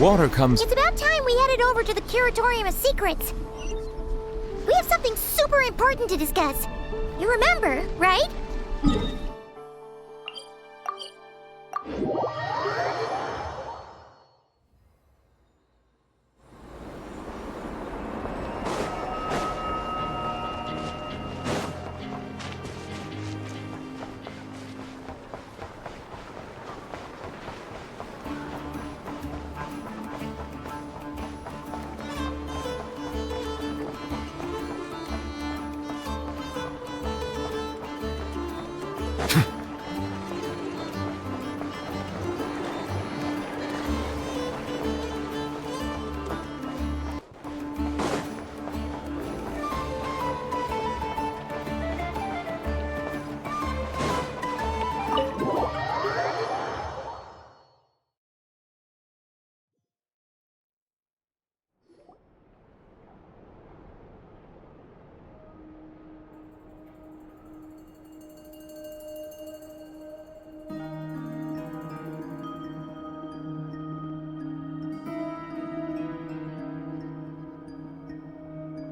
Water comes... It's about time we headed over to the Curatorium of Secrets. We have something super important to discuss. You remember, right?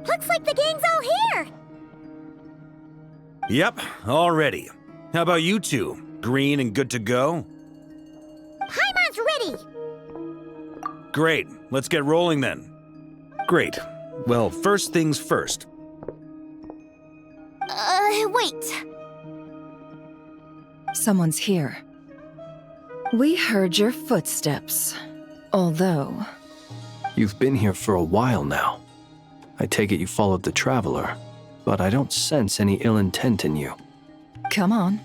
Looks like the gang's all here! Yep, all ready. How about you two? Green and good to go? Paimon's ready! Great, let's get rolling then. Great. Well, first things first. Wait. Someone's here. We heard your footsteps. Although... You've been here for a while now. I take it you followed the Traveler, but I don't sense any ill intent in you. Come on.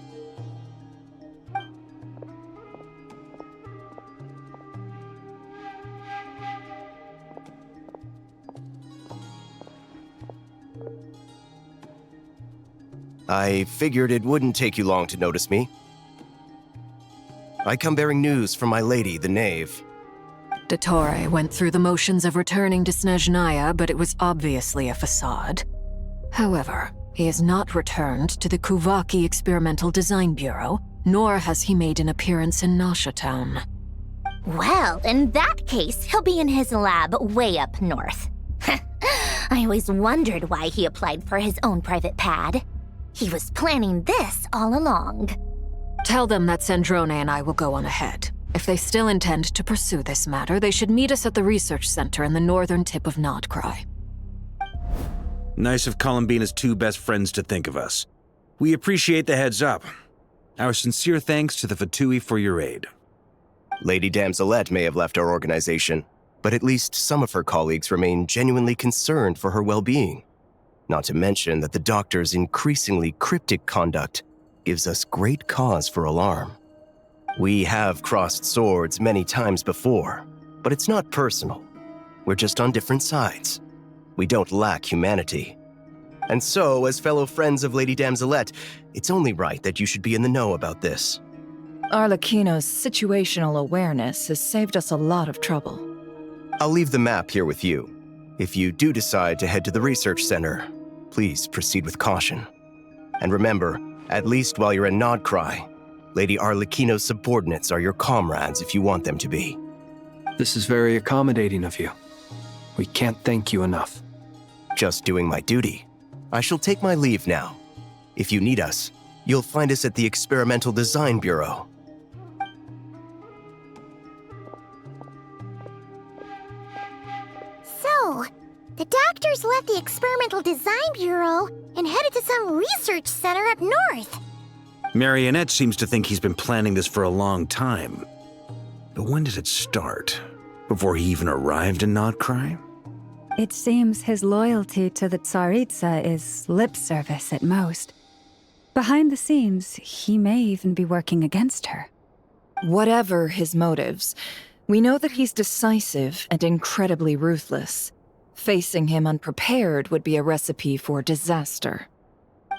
I figured it wouldn't take you long to notice me. I come bearing news from my lady, the Knave. Dottore went through the motions of returning to Snezhnaya, but it was obviously a facade. However, he has not returned to the Kuvaki Experimental Design Bureau, nor has he made an appearance in Nasha Town. Well, in that case, he'll be in his lab way up north. I always wondered why he applied for his own private pad. He was planning this all along. Tell them that Sandrone and I will go on ahead. If they still intend to pursue this matter, they should meet us at the research center in the northern tip of Notcry. Nice of Columbina's two best friends to think of us. We appreciate the heads up. Our sincere thanks to the Fatui for your aid. Lady Damselette may have left our organization, but at least some of her colleagues remain genuinely concerned for her well-being. Not to mention that the doctor's increasingly cryptic conduct gives us great cause for alarm. We have crossed swords many times before, but it's not personal. We're just on different sides. We don't lack humanity. And so, as fellow friends of Lady Damselette, it's only right that you should be in the know about this. Arlecchino's situational awareness has saved us a lot of trouble. I'll leave the map here with you. If you do decide to head to the research center, please proceed with caution. And remember, at least while you're in Nodcry, Lady Arlecchino's subordinates are your comrades if you want them to be. This is very accommodating of you. We can't thank you enough. Just doing my duty. I shall take my leave now. If you need us, you'll find us at the Experimental Design Bureau. So, the doctors left the Experimental Design Bureau and headed to some research center up north. Marionette seems to think he's been planning this for a long time. But when did it start? Before he even arrived in Notcry? It seems his loyalty to the Tsaritsa is lip service at most. Behind the scenes, he may even be working against her. Whatever his motives, we know that he's decisive and incredibly ruthless. Facing him unprepared would be a recipe for disaster.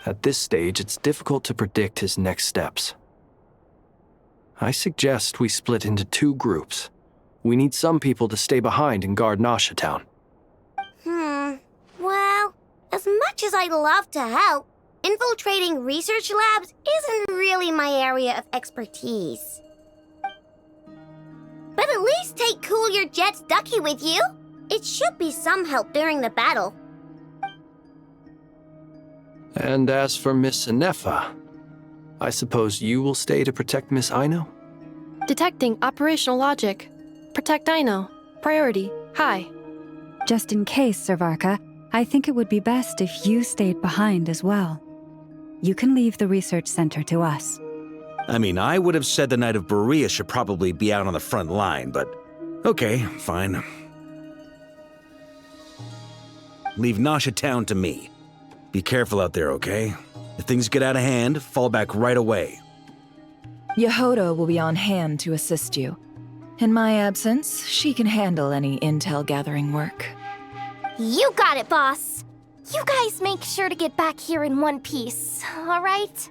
At this stage, it's difficult to predict his next steps. I suggest we split into two groups. We need some people to stay behind and guard Nasha Town. Well, as much as I'd love to help, infiltrating research labs isn't really my area of expertise. But at least take Cool Your Jet's ducky with you. It should be some help during the battle. And as for Miss Inefa, I suppose you will stay to protect Miss Aino? Detecting operational logic. Protect Aino. Priority. High. Just in case, Servarka, I think it would be best if you stayed behind as well. You can leave the research center to us. I mean, I would have said the Knight of Berea should probably be out on the front line, but okay, fine. Leave Nasha Town to me. Be careful out there, okay? If things get out of hand, fall back right away. Yehodo will be on hand to assist you. In my absence, she can handle any intel gathering work. You got it, boss. You guys make sure to get back here in one piece, all right?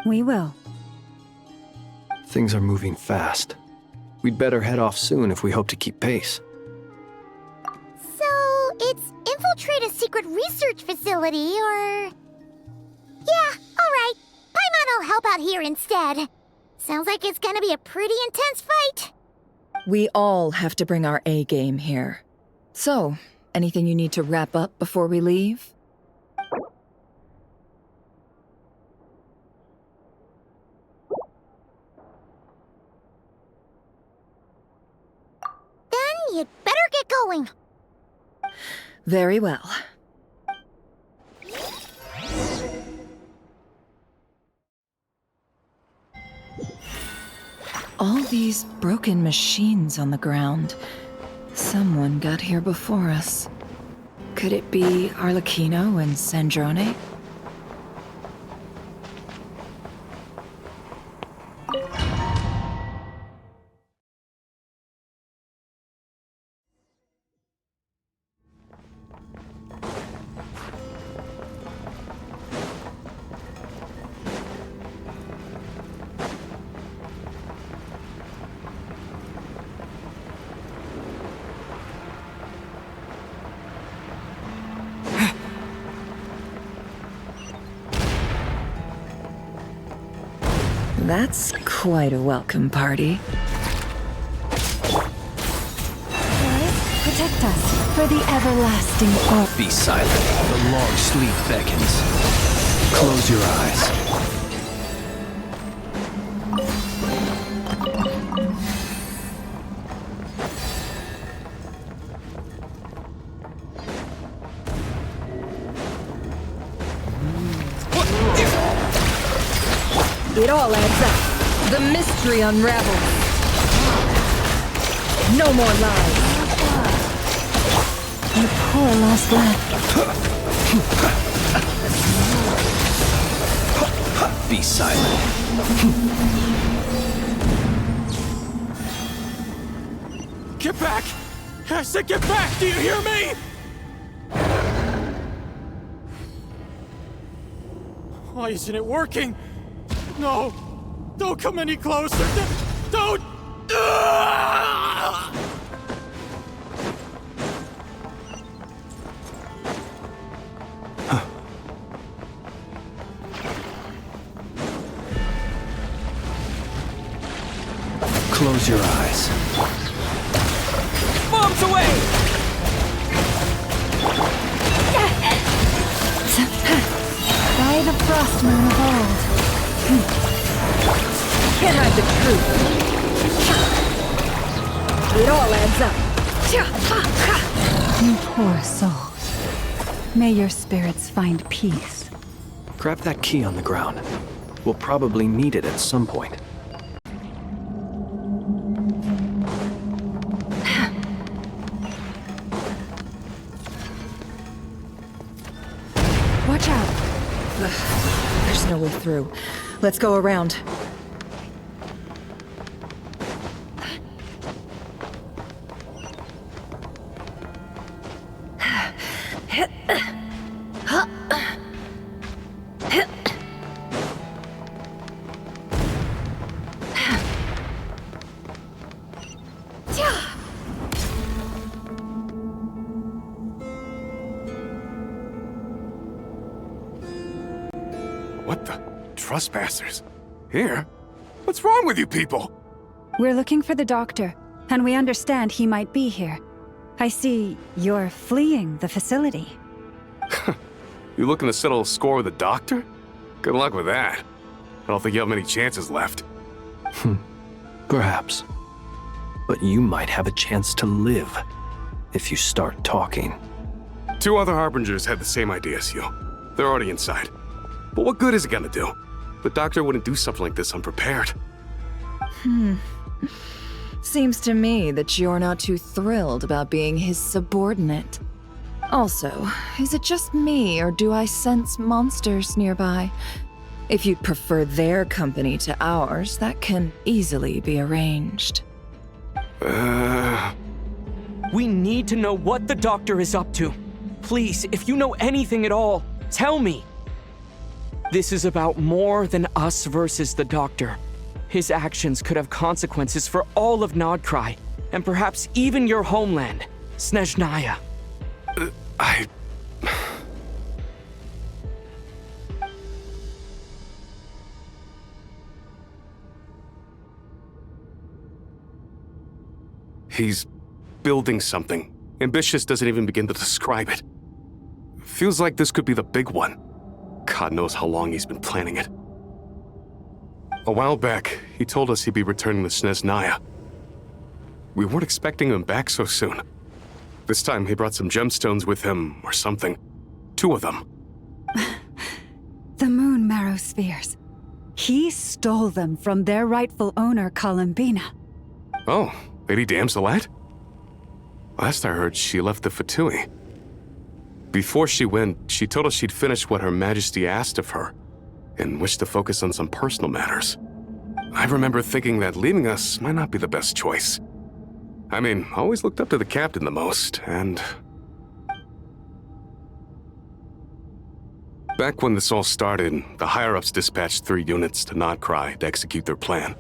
We will. Things are moving fast. We'd better head off soon if we hope to keep pace. So, it's infiltrate a secret research facility, or... Yeah, alright. Paimon will help out here instead. Sounds like it's gonna be a pretty intense fight. We all have to bring our A game here. So, anything you need to wrap up before we leave? Then you'd better get going. Very well. All these broken machines on the ground. Someone got here before us. Could it be Arlecchino and Sandrone? That's quite a welcome party. Protect us for the everlasting orb. Be silent. The long sleep beckons. Close your eyes. It all adds up. The mystery unravels. No more lies. Your poor lost lad. Be silent. Get back! I said get back! Do you hear me? Why isn't it working? No! Don't come any closer! Don't! Close your eyes. Bombs away! By the frost moon of old. Can't hide the truth. It all adds up. You poor souls. May your spirits find peace. Grab that key on the ground. We'll probably need it at some point. Watch out. There's no way through. Let's go around. What the? Trespassers? Here? What's wrong with you people? We're looking for the doctor. and we understand he might be here. I see you're fleeing the facility. You looking to settle a score with the doctor? Good luck with that. I don't think you have many chances left. Perhaps. But you might have a chance to live if you start talking. 2 other Harbingers had the same idea as you. They're already inside. But what good is it gonna do? The doctor wouldn't do something like this unprepared. Seems to me that you're not too thrilled about being his subordinate. Also, is it just me, or do I sense monsters nearby? If you'd prefer their company to ours, that can easily be arranged. We need to know what the doctor is up to. Please, if you know anything at all, tell me. This is about more than us versus the doctor. His actions could have consequences for all of Nodcry, and perhaps even your homeland, Snezhnaya. He's building something. Ambitious doesn't even begin to describe it. Feels like this could be the big one. God knows how long he's been planning it. A while back, he told us he'd be returning to Snezhnaya. We weren't expecting him back so soon. This time he brought some gemstones with him, or something. 2 of them. The moon marrow spheres. He stole them from their rightful owner, Columbina. Oh, Lady Damselette? Last I heard, she left the Fatui. Before she went, she told us she'd finished what Her Majesty asked of her, and wished to focus on some personal matters. I remember thinking that leaving us might not be the best choice. I mean, I always looked up to the captain the most, and... Back when this all started, the higher-ups dispatched 3 units to Nodcry to execute their plan.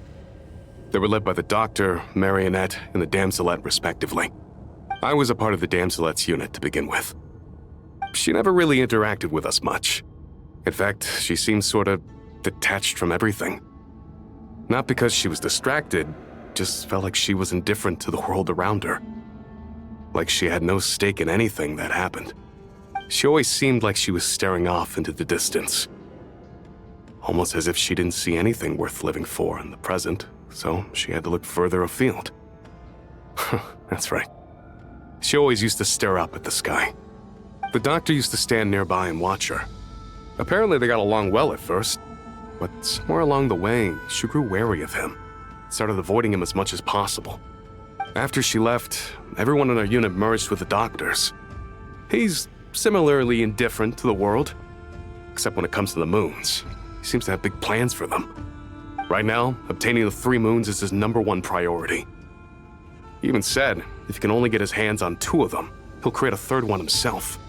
They were led by the Doctor, Marionette, and the Damselette, respectively. I was a part of the Damselette's unit to begin with. She never really interacted with us much. In fact, she seemed sort of detached from everything. Not because she was distracted, just felt like she was indifferent to the world around her. Like she had no stake in anything that happened. She always seemed like she was staring off into the distance. Almost as if she didn't see anything worth living for in the present, so she had to look further afield. That's right. She always used to stare up at the sky. The doctor used to stand nearby and watch her. Apparently they got along well at first, but somewhere along the way, she grew wary of him, started avoiding him as much as possible. After she left, everyone in our unit merged with the doctors. He's similarly indifferent to the world, except when it comes to the moons. He seems to have big plans for them. Right now, obtaining the 3 moons is his #1 priority. He even said if he can only get his hands on 2 of them, he'll create a 3rd one himself.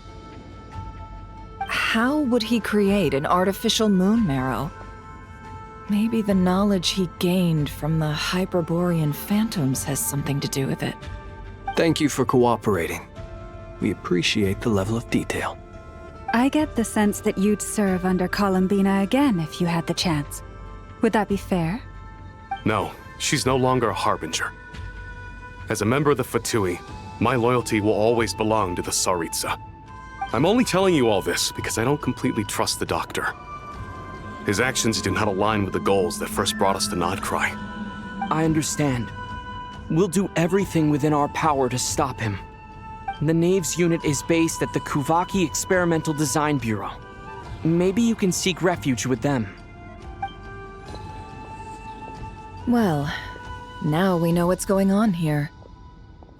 How would he create an artificial moon marrow? Maybe the knowledge he gained from the Hyperborean phantoms has something to do with it. Thank you for cooperating. We appreciate the level of detail. I get the sense that you'd serve under Columbina again if you had the chance. Would that be fair? No, she's no longer a Harbinger. As a member of the Fatui, my loyalty will always belong to the Tsaritsa. I'm only telling you all this because I don't completely trust the Doctor. His actions do not align with the goals that first brought us to Nodcry. I understand. We'll do everything within our power to stop him. The Knaves unit is based at the Kuvaki Experimental Design Bureau. Maybe you can seek refuge with them. Well, now we know what's going on here.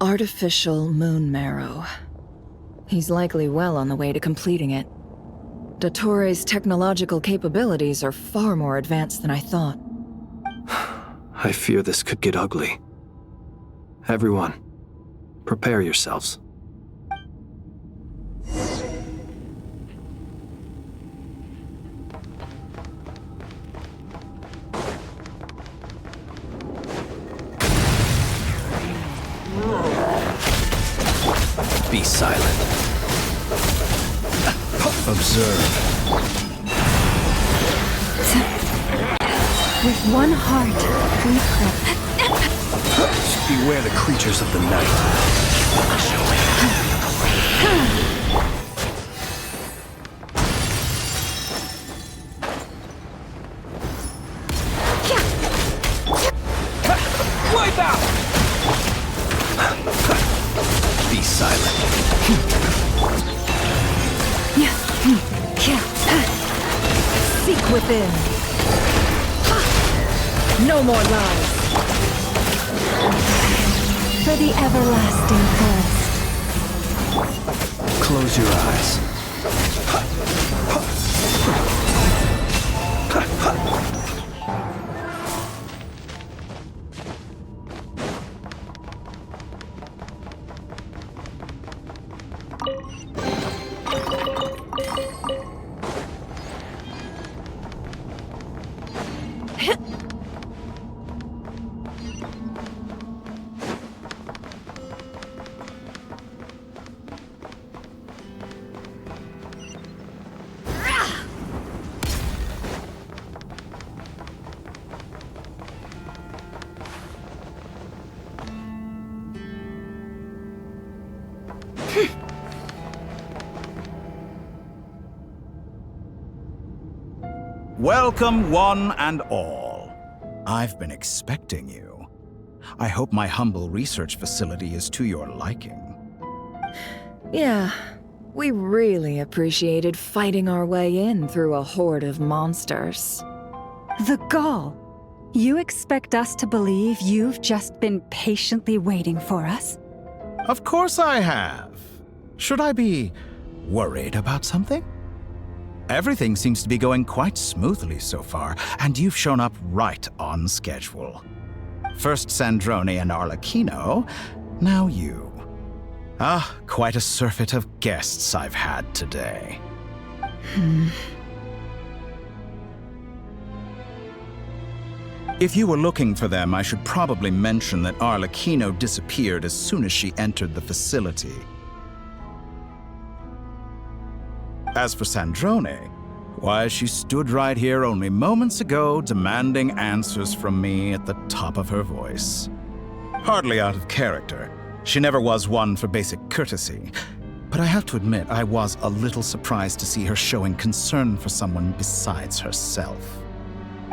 Artificial moon marrow. He's likely well on the way to completing it. Dottore's technological capabilities are far more advanced than I thought. I fear this could get ugly. Everyone, prepare yourselves. Be silent. Observe. With one heart, we pray. Beware the creatures of the night. Wipe out! Be silent. Seek within. No more lies. For the everlasting forest. Close your eyes. Welcome, one and all. I've been expecting you. I hope my humble research facility is to your liking. Yeah, we really appreciated fighting our way in through a horde of monsters. The gall. You expect us to believe you've just been patiently waiting for us? Of course I have. Should I be worried about something? Everything seems to be going quite smoothly so far, and you've shown up right on schedule. First Sandrone and Arlecchino, now you. Ah, quite a surfeit of guests I've had today. If you were looking for them, I should probably mention that Arlecchino disappeared as soon as she entered the facility. As for Sandrone, why, she stood right here only moments ago demanding answers from me at the top of her voice. Hardly out of character. She never was one for basic courtesy. But I have to admit, I was a little surprised to see her showing concern for someone besides herself.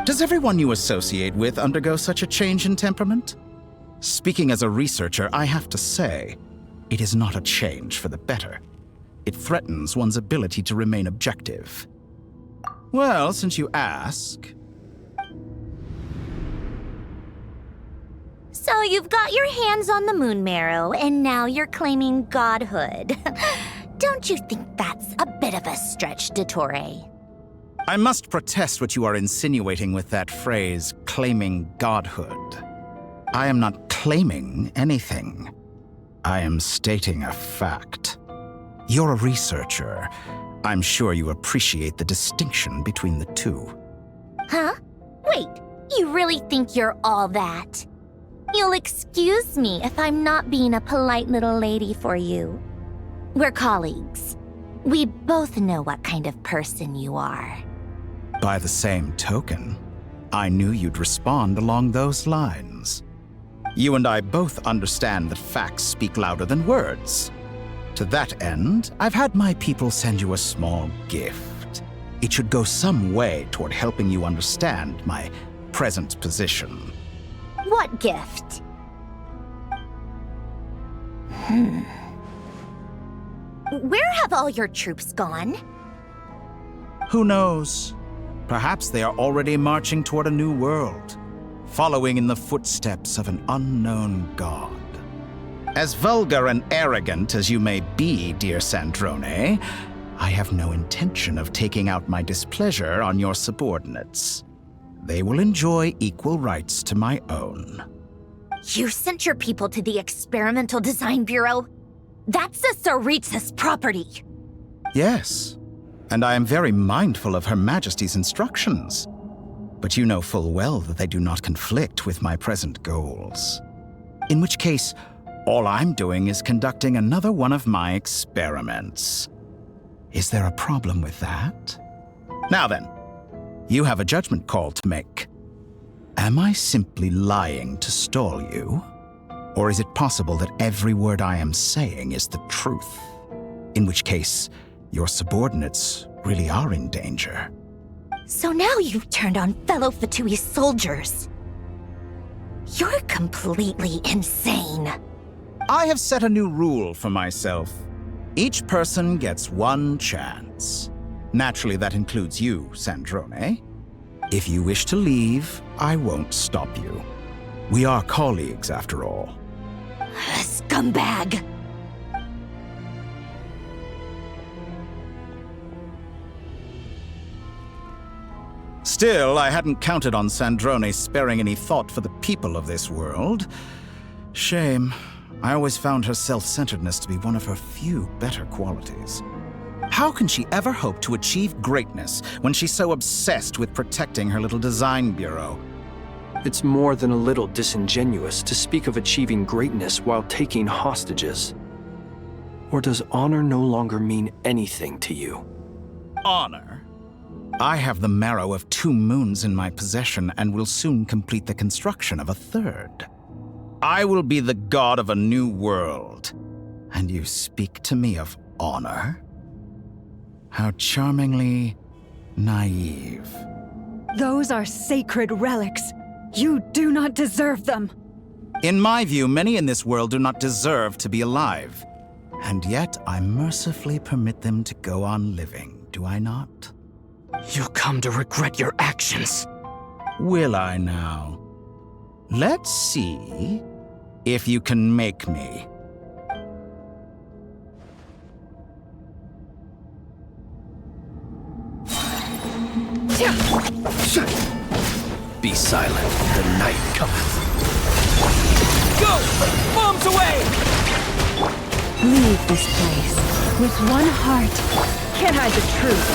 Does everyone you associate with undergo such a change in temperament? Speaking as a researcher, I have to say, it is not a change for the better. It threatens one's ability to remain objective. Well, since you ask... So you've got your hands on the moon marrow, and now you're claiming godhood. Don't you think that's a bit of a stretch, Dottore? I must protest what you are insinuating with that phrase, claiming godhood. I am not claiming anything. I am stating a fact. You're a researcher. I'm sure you appreciate the distinction between the two. Huh? Wait, you really think you're all that? You'll excuse me if I'm not being a polite little lady for you. We're colleagues. We both know what kind of person you are. By the same token, I knew you'd respond along those lines. You and I both understand that facts speak louder than words. To that end, I've had my people send you a small gift. It should go some way toward helping you understand my present position. What gift? Where have all your troops gone? Who knows? Perhaps they are already marching toward a new world, following in the footsteps of an unknown god. As vulgar and arrogant as you may be, dear Sandrone, I have no intention of taking out my displeasure on your subordinates. They will enjoy equal rights to my own. You sent your people to the Experimental Design Bureau? That's the Tsaritsa's property. Yes, and I am very mindful of Her Majesty's instructions. But you know full well that they do not conflict with my present goals. In which case, all I'm doing is conducting another one of my experiments. Is there a problem with that? Now then, you have a judgment call to make. Am I simply lying to stall you? Or is it possible that every word I am saying is the truth? In which case, your subordinates really are in danger. So now you've turned on fellow Fatui soldiers. You're completely insane. I have set a new rule for myself. Each person gets one chance. Naturally, that includes you, Sandrone. If you wish to leave, I won't stop you. We are colleagues, after all. Scumbag! Still, I hadn't counted on Sandrone sparing any thought for the people of this world. Shame. I always found her self-centeredness to be one of her few better qualities. How can she ever hope to achieve greatness when she's so obsessed with protecting her little design bureau? It's more than a little disingenuous to speak of achieving greatness while taking hostages. Or does honor no longer mean anything to you? Honor? I have the marrow of 2 moons in my possession and will soon complete the construction of a 3rd. I will be the god of a new world. And you speak to me of honor? How charmingly naive. Those are sacred relics. You do not deserve them. In my view, many in this world do not deserve to be alive. And yet, I mercifully permit them to go on living, do I not? You'll come to regret your actions. Will I now? Let's see if you can make me. Be silent, the night cometh. Go! Bombs away! Leave this place with one heart. Can't hide the truth.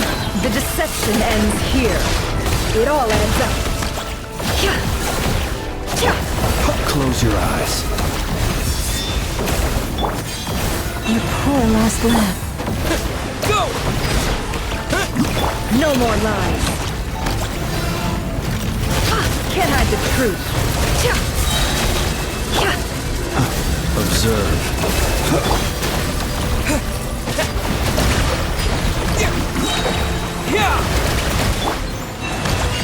The deception ends here. It all adds up. Close your eyes. You poor lost lamb. Go! No more lies. Can't hide the truth. Observe.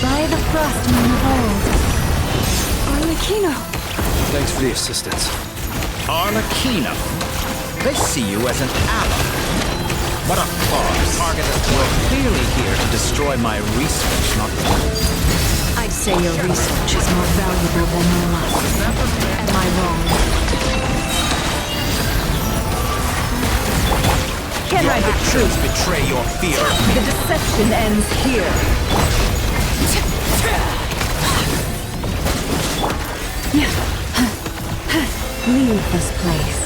By the frost moon of old. Arlecchino. Thanks for the assistance. Arlecchino? They see you as an ally. What a farce. Target were clearly here to destroy my research, not I'd say your research is more valuable than your life. Am I wrong? Can't hide the truth. Betray your fear. The deception ends here. Leave this place.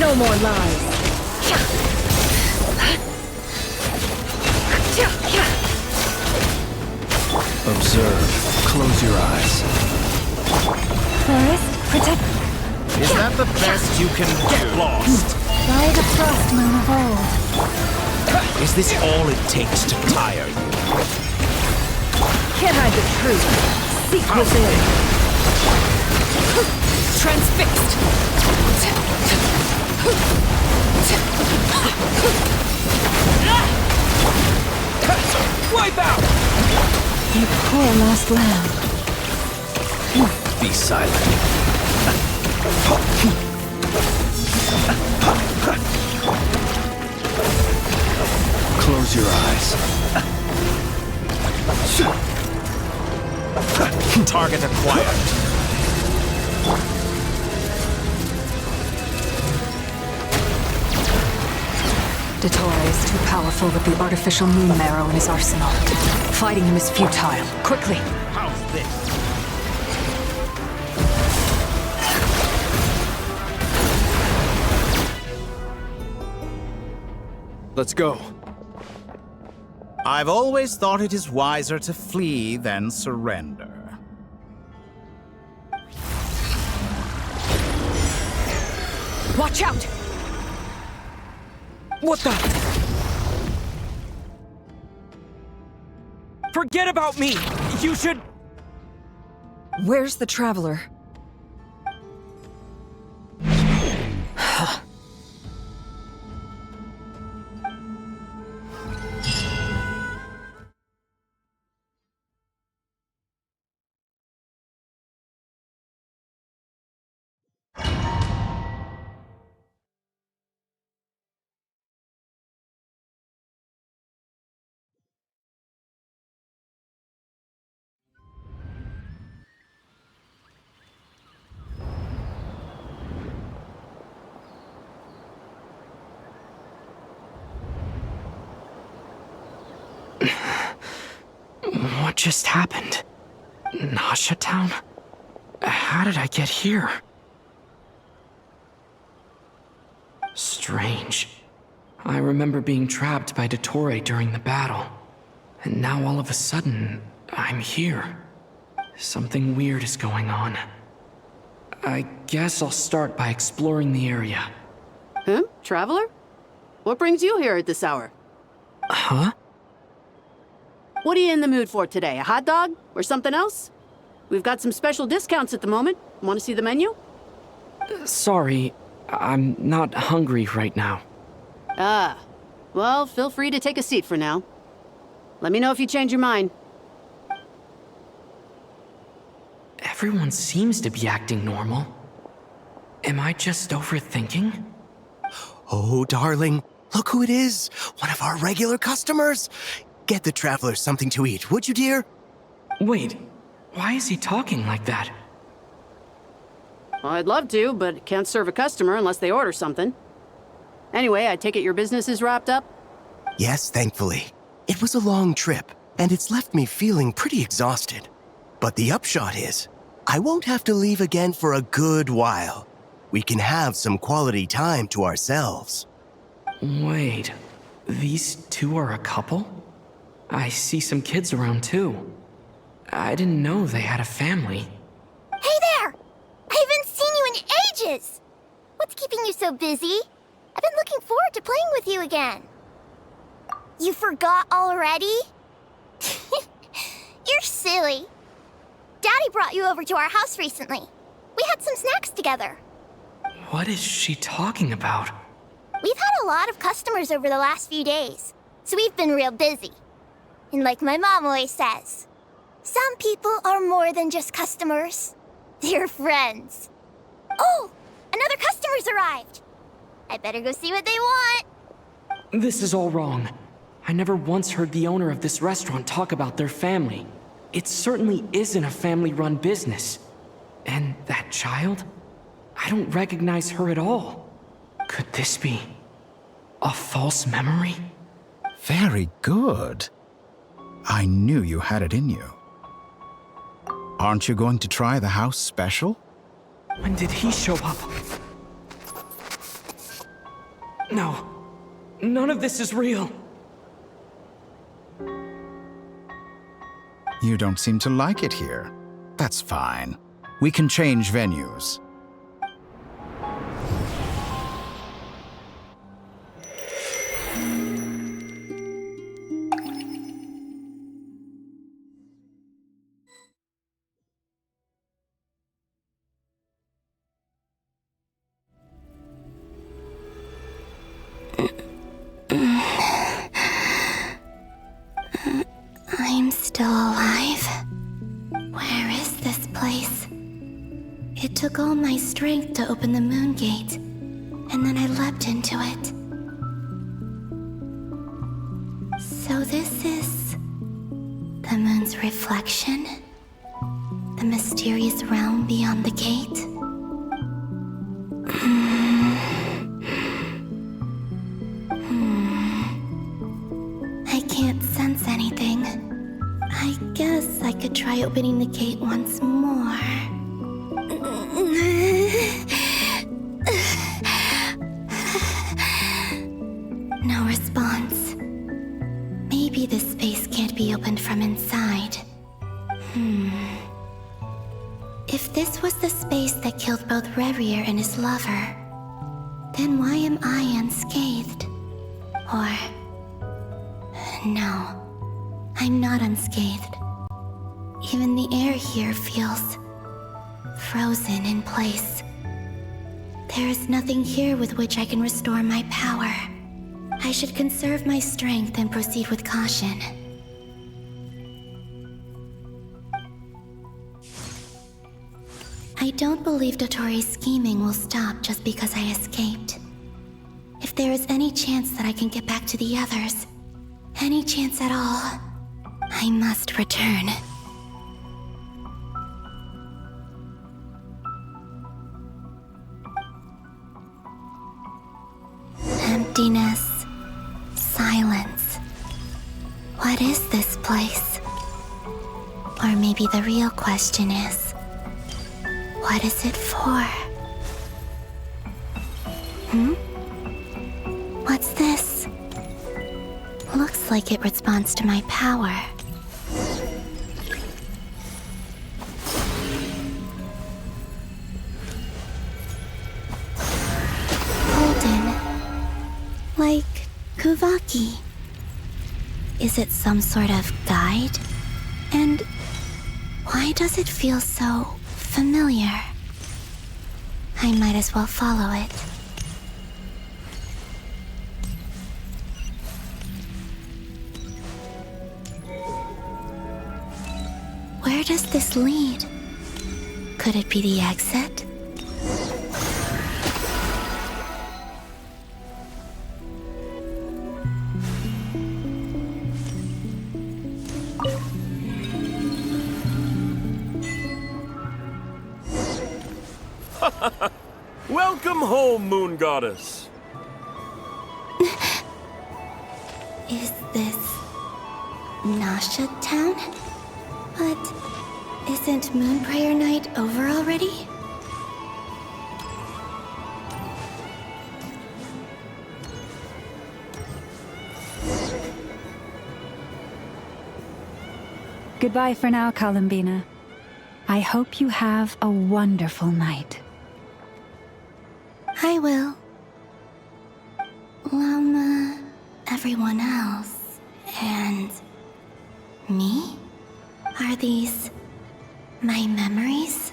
No more lies. Observe. Close your eyes. Forest, protect. Is that the best you can get lost? By the frost moon of old. Is this all it takes to tire you? Can't hide the truth. Seek within. Transfixed! Wipe out! You poor lost lamb. Be silent. Close your eyes. Target acquired. Dottore is too powerful with the artificial moon marrow in his arsenal. Fighting him is futile. Quickly! How's this? Let's go. I've always thought it is wiser to flee than surrender. Watch out! What the? Forget about me! You should... Where's the Traveler? What just happened? Nasha Town? How did I get here? Strange. I remember being trapped by Dottore during the battle. And now all of a sudden, I'm here. Something weird is going on. I guess I'll start by exploring the area. Huh? Traveler? What brings you here at this hour? Huh? What are you in the mood for today? A hot dog? Or something else? We've got some special discounts at the moment. Want to see the menu? Sorry, I'm not hungry right now. Ah. Well, feel free to take a seat for now. Let me know if you change your mind. Everyone seems to be acting normal. Am I just overthinking? Oh, darling, look who it is. One of our regular customers. Get the Traveler something to eat, would you, dear? Wait, why is he talking like that? Well, I'd love to, but can't serve a customer unless they order something. Anyway, I take it your business is wrapped up? Yes, thankfully. It was a long trip, and it's left me feeling pretty exhausted. But the upshot is, I won't have to leave again for a good while. We can have some quality time to ourselves. Wait, these two are a couple? I see some kids around too. I didn't know they had a family. Hey there! I haven't seen you in ages! What's keeping you so busy? I've been looking forward to playing with you again. You forgot already? You're silly. Daddy brought you over to our house recently. We had some snacks together. What is she talking about? We've had a lot of customers over the last few days, so we've been real busy. And like my mom always says, some people are more than just customers. They're friends. Oh, another customer's arrived. I better go see what they want. This is all wrong. I never once heard the owner of this restaurant talk about their family. It certainly isn't a family-run business. And that child? I don't recognize her at all. Could this be a false memory? Very good. I knew you had it in you. Aren't you going to try the house special? When did he show up? No, none of this is real. You don't seem to like it here. That's fine. We can change venues. I'm still alive. Where is this place? It took all my strength to open the moon gate, and then I leapt into it. So this is the moon's reflection? The mysterious realm beyond the gate? I can't sense anything. I guess I could try opening the gate once more. No response. Maybe this space can't be opened from inside. If this was the space that killed both Revier and his lover, then why am I unscathed? Or... no. I'm not unscathed. Even the air here feels frozen in place. There is nothing here with which I can restore my power. I should conserve my strength and proceed with caution. I don't believe Dotori's scheming will stop just because I escaped. If there is any chance that I can get back to the others, any chance at all, I must return. Emptiness, silence. What is this place? Or maybe the real question is, what is it for? What's this? Looks like it responds to my power. Golden. Like Kuvaki. Is it some sort of guide? And why does it feel so familiar? I might as well follow it. Where does this lead? Could it be the exit? Welcome home, Moon Goddess. Is this Nasha Town? But isn't Moon Prayer Night over already? Goodbye for now, Columbina. I hope you have a wonderful night. I will. Llama, everyone else, and me? Are these my memories?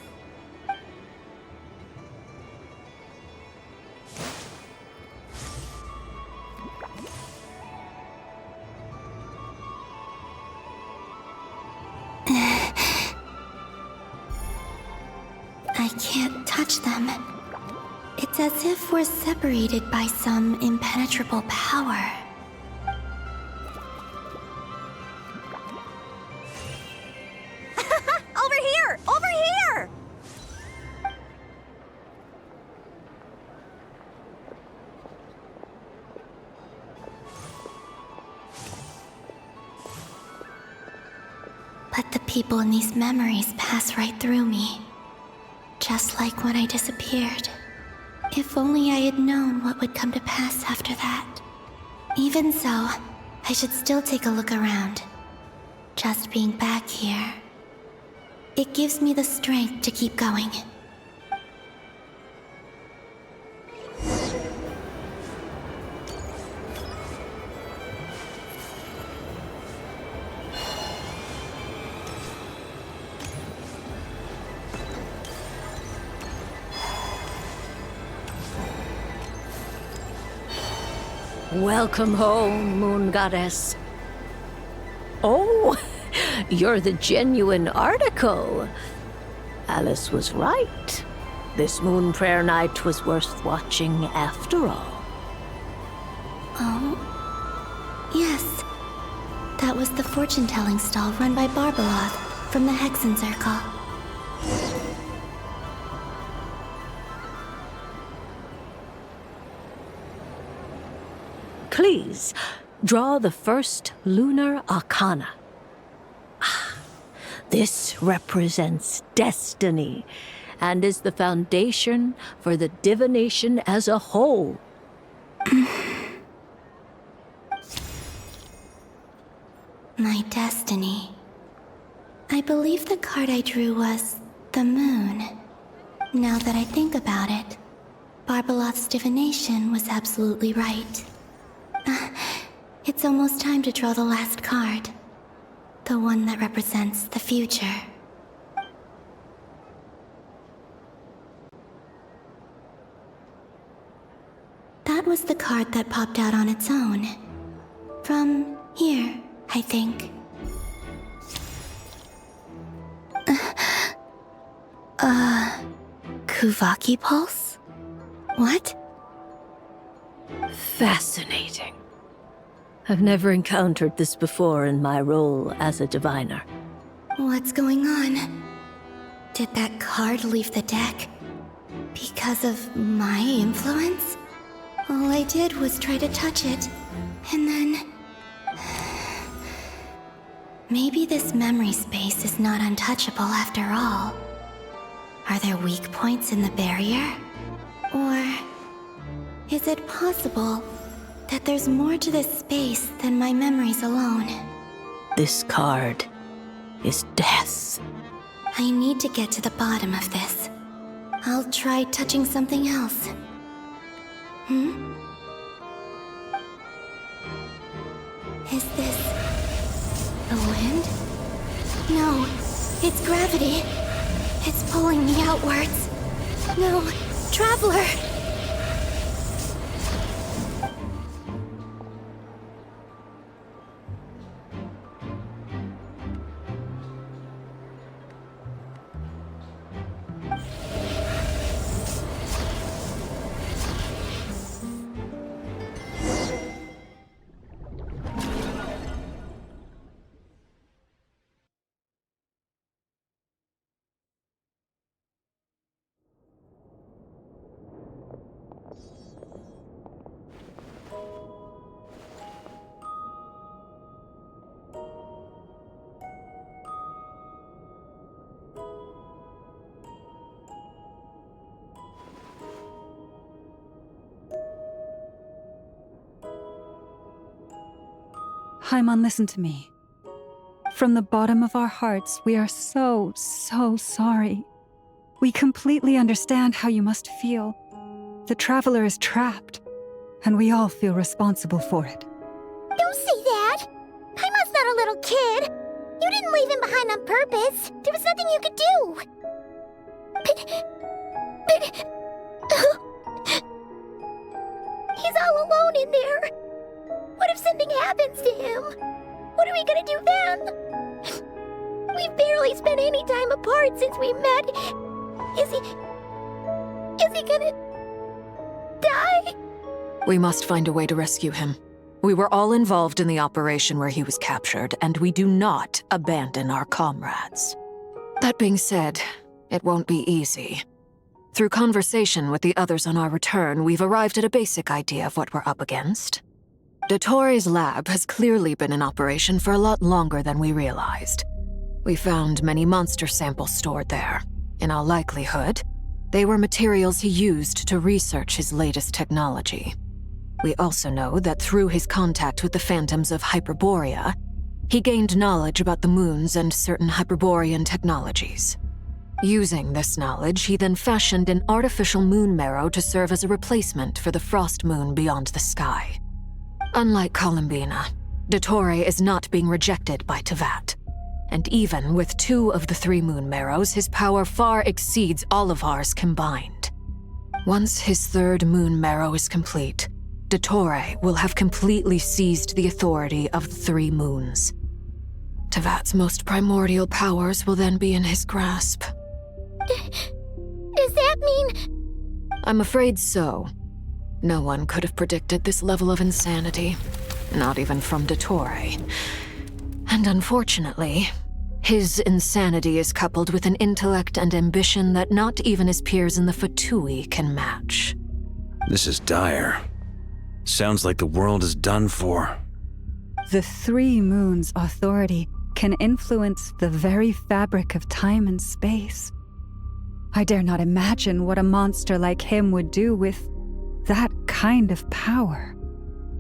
I can't touch them. It's as if we're separated by some impenetrable power. Over here! Over here! But the people in these memories pass right through me. Just like when I disappeared. If only I had known what would come to pass after that. Even so, I should still take a look around. Just being back here, it gives me the strength to keep going. Welcome home, Moon Goddess. Oh, you're the genuine article. Alice was right. This Moon Prayer Night was worth watching after all. Oh, yes. That was the fortune-telling stall run by Barbeloth from the Hexen Circle. Please, draw the first lunar arcana. This represents destiny and is the foundation for the divination as a whole. My destiny. I believe the card I drew was the moon. Now that I think about it, Barbeloth's divination was absolutely right. It's almost time to draw the last card. The one that represents the future. That was the card that popped out on its own. From here, I think. Kuvaki Pulse? What? Fascinating. I've never encountered this before in my role as a diviner. What's going on? Did that card leave the deck because of my influence? All I did was try to touch it, and then... Maybe this memory space is not untouchable after all. Are there weak points in the barrier? Or is it possible that there's more to this space than my memories alone? This card is death. I need to get to the bottom of this. I'll try touching something else. Is this the wind? No, it's gravity. It's pulling me outwards. No, Traveler! Haimon, listen to me. From the bottom of our hearts, we are so sorry. We completely understand how you must feel. The Traveler is trapped, and we all feel responsible for it. Don't say that! Haimon's not a little kid! You didn't leave him behind on purpose! There was nothing you could do! But... He's all alone in there! What if something happens to him? What are we gonna do then? We've barely spent any time apart since we met. Is he gonna... die? We must find a way to rescue him. We were all involved in the operation where he was captured, and we do not abandon our comrades. That being said, it won't be easy. Through conversation with the others on our return, we've arrived at a basic idea of what we're up against. Dottore's lab has clearly been in operation for a lot longer than we realized. We found many monster samples stored there. In all likelihood, they were materials he used to research his latest technology. We also know that through his contact with the phantoms of Hyperborea, he gained knowledge about the moons and certain Hyperborean technologies. Using this knowledge, he then fashioned an artificial moon marrow to serve as a replacement for the frost moon beyond the sky. Unlike Columbina, Dottore is not being rejected by Teyvat. And even with 2 of the 3 moon marrows, his power far exceeds all of ours combined. Once his 3rd moon marrow is complete, Dottore will have completely seized the authority of the 3 moons. Teyvat's most primordial powers will then be in his grasp. Does that mean... I'm afraid so. No one could have predicted this level of insanity, not even from Dottore. And unfortunately, his insanity is coupled with an intellect and ambition that not even his peers in the Fatui can match. This is dire. Sounds like the world is done for. The 3 moons' authority can influence the very fabric of time and space. I dare not imagine what a monster like him would do with that kind of power.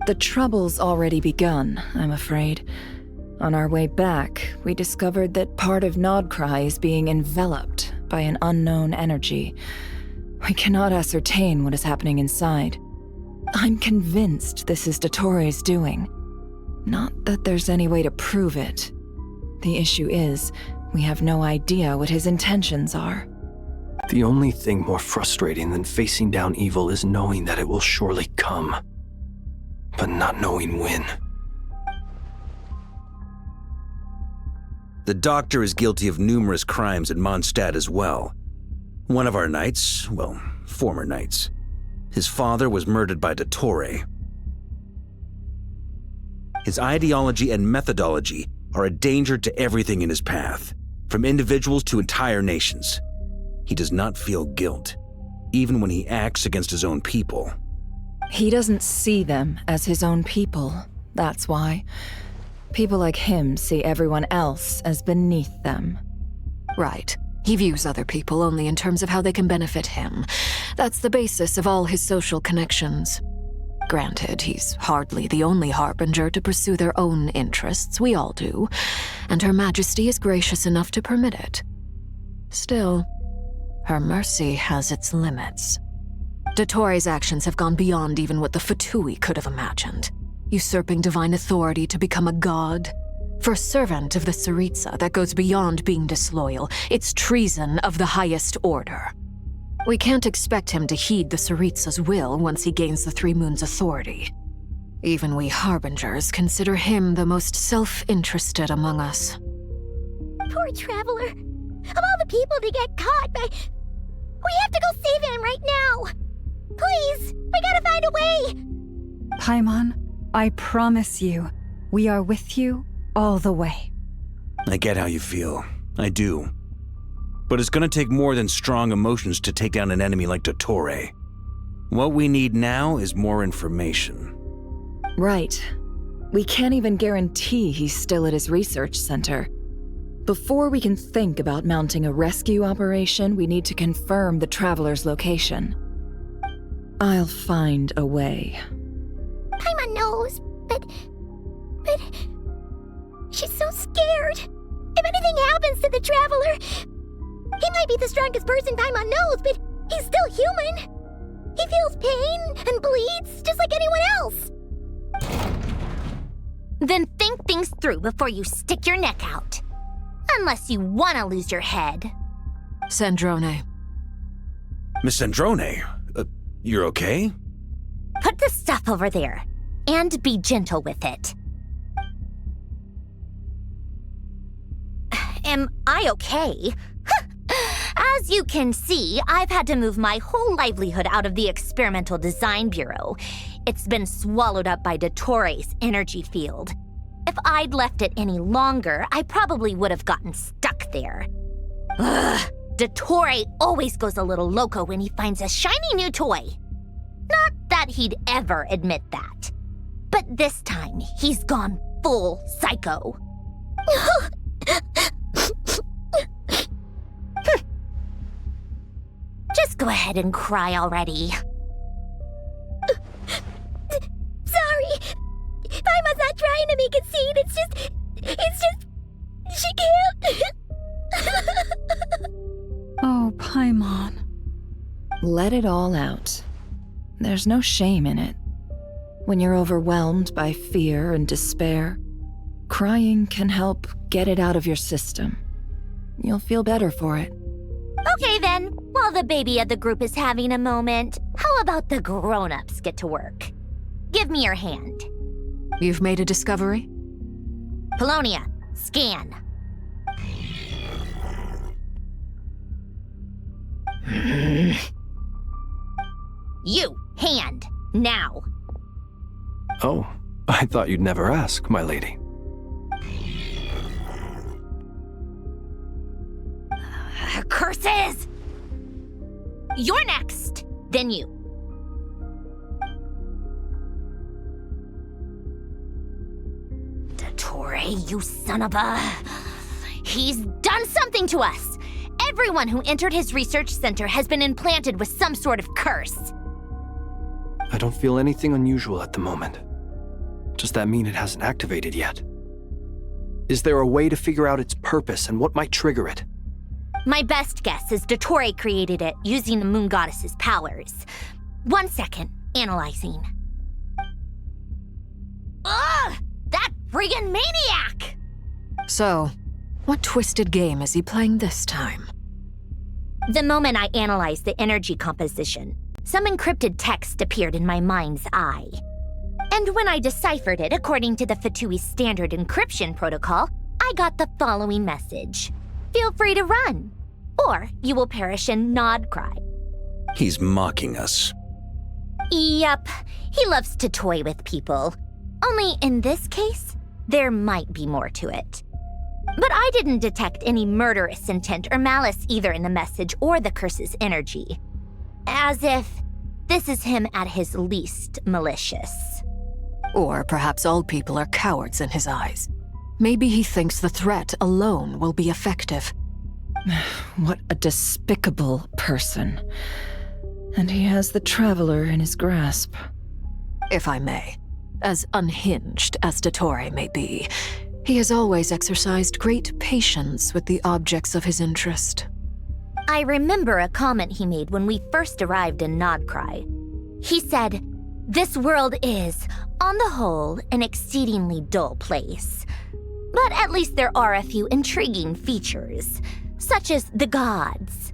The trouble's already begun, I'm afraid. On our way back, we discovered that part of Nodcry is being enveloped by an unknown energy. We cannot ascertain what is happening inside. I'm convinced this is Dottore's doing. Not that there's any way to prove it, The issue is, we have no idea what his intentions are. The only thing more frustrating than facing down evil is knowing that it will surely come, but not knowing when. The Doctor is guilty of numerous crimes in Mondstadt as well. One of our knights, well, former knights, his father was murdered by Dottore. His ideology and methodology are a danger to everything in his path, from individuals to entire nations. He does not feel guilt, even when he acts against his own people. He doesn't see them as his own people, that's why. People like him see everyone else as beneath them. Right. He views other people only in terms of how they can benefit him. That's the basis of all his social connections. Granted, he's hardly the only harbinger to pursue their own interests. We all do. And Her Majesty is gracious enough to permit it. Still, her mercy has its limits. Dottore's actions have gone beyond even what the Fatui could have imagined. Usurping divine authority to become a god. For a servant of the Tsaritsa, that goes beyond being disloyal. It's treason of the highest order. We can't expect him to heed the Tsaritsa's will once he gains the Three Moons' authority. Even we harbingers consider him the most self-interested among us. Poor Traveler. Of all the people to get caught by... We have to go save him right now! Please! We gotta find a way! Paimon, I promise you, we are with you all the way. I get how you feel. I do. But it's gonna take more than strong emotions to take down an enemy like Dottore. What we need now is more information. Right. We can't even guarantee he's still at his research center. Before we can think about mounting a rescue operation, we need to confirm the Traveler's location. I'll find a way. Paimon knows, but... She's so scared. If anything happens to the Traveler... He might be the strongest person Paimon knows, but he's still human. He feels pain and bleeds just like anyone else. Then think things through before you stick your neck out. Unless you want to lose your head. Sandrone. Miss Sandrone, you're okay? Put the stuff over there, and be gentle with it. Am I okay? As you can see, I've had to move my whole livelihood out of the Experimental Design Bureau. It's been swallowed up by Dottore's energy field. If I'd left it any longer, I probably would have gotten stuck there. Ugh, Dottore always goes a little loco when he finds a shiny new toy. Not that he'd ever admit that. But this time, he's gone full psycho. Just go ahead and cry already. Sorry. Paimon's not trying to make it seem. It's just... She can't. Oh, Paimon. Let it all out. There's no shame in it. When you're overwhelmed by fear and despair, crying can help get it out of your system. You'll feel better for it. Okay then, while the baby of the group is having a moment, how about the grown-ups get to work? Give me your hand. You've made a discovery? Polonia, scan. You, hand, now. Oh, I thought you'd never ask, my lady. Curses! You're next, then you. Dottore, you son of a... He's done something to us! Everyone who entered his research center has been implanted with some sort of curse. I don't feel anything unusual at the moment. Does that mean it hasn't activated yet? Is there a way to figure out its purpose and what might trigger it? My best guess is Dottore created it using the Moon Goddess's powers. 1 second, analyzing. Ugh! That friggin' maniac! So, What twisted game is he playing this time? The moment I analyzed the energy composition, some encrypted text appeared in my mind's eye. And when I deciphered it according to the Fatui standard encryption protocol, I got the following message. Feel free to run, or you will perish in nod cry. He's mocking us. Yup, he loves to toy with people. Only in this case, there might be more to it. But I didn't detect any murderous intent or malice either in the message or the curse's energy. As if this is him at his least malicious. Or perhaps all people are cowards in his eyes. Maybe he thinks the threat alone will be effective. What a despicable person. And he has the Traveler in his grasp. If I may, as unhinged as Dottore may be, he has always exercised great patience with the objects of his interest. I remember a comment he made when we first arrived in Nodcry. He said, "This world is, on the whole, an exceedingly dull place. But at least there are a few intriguing features, such as the gods,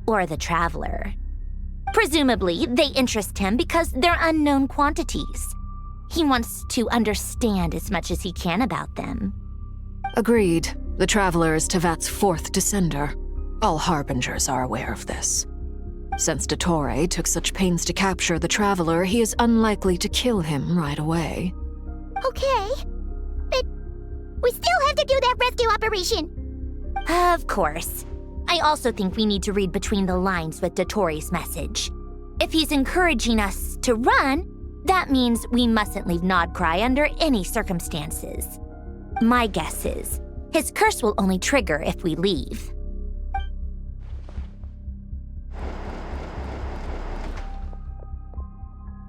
or the Traveler. Presumably, they interest him because they're unknown quantities. He wants to understand as much as he can about them." Agreed. The Traveler is Tevat's fourth descender. All Harbingers are aware of this. Since Dottore took such pains to capture the Traveler, he is unlikely to kill him right away. Okay, but we still have to do that rescue operation. Of course. I also think we need to read between the lines with Dottore's message. If he's encouraging us to run, that means we mustn't leave Nodcry under any circumstances. My guess is, his curse will only trigger if we leave.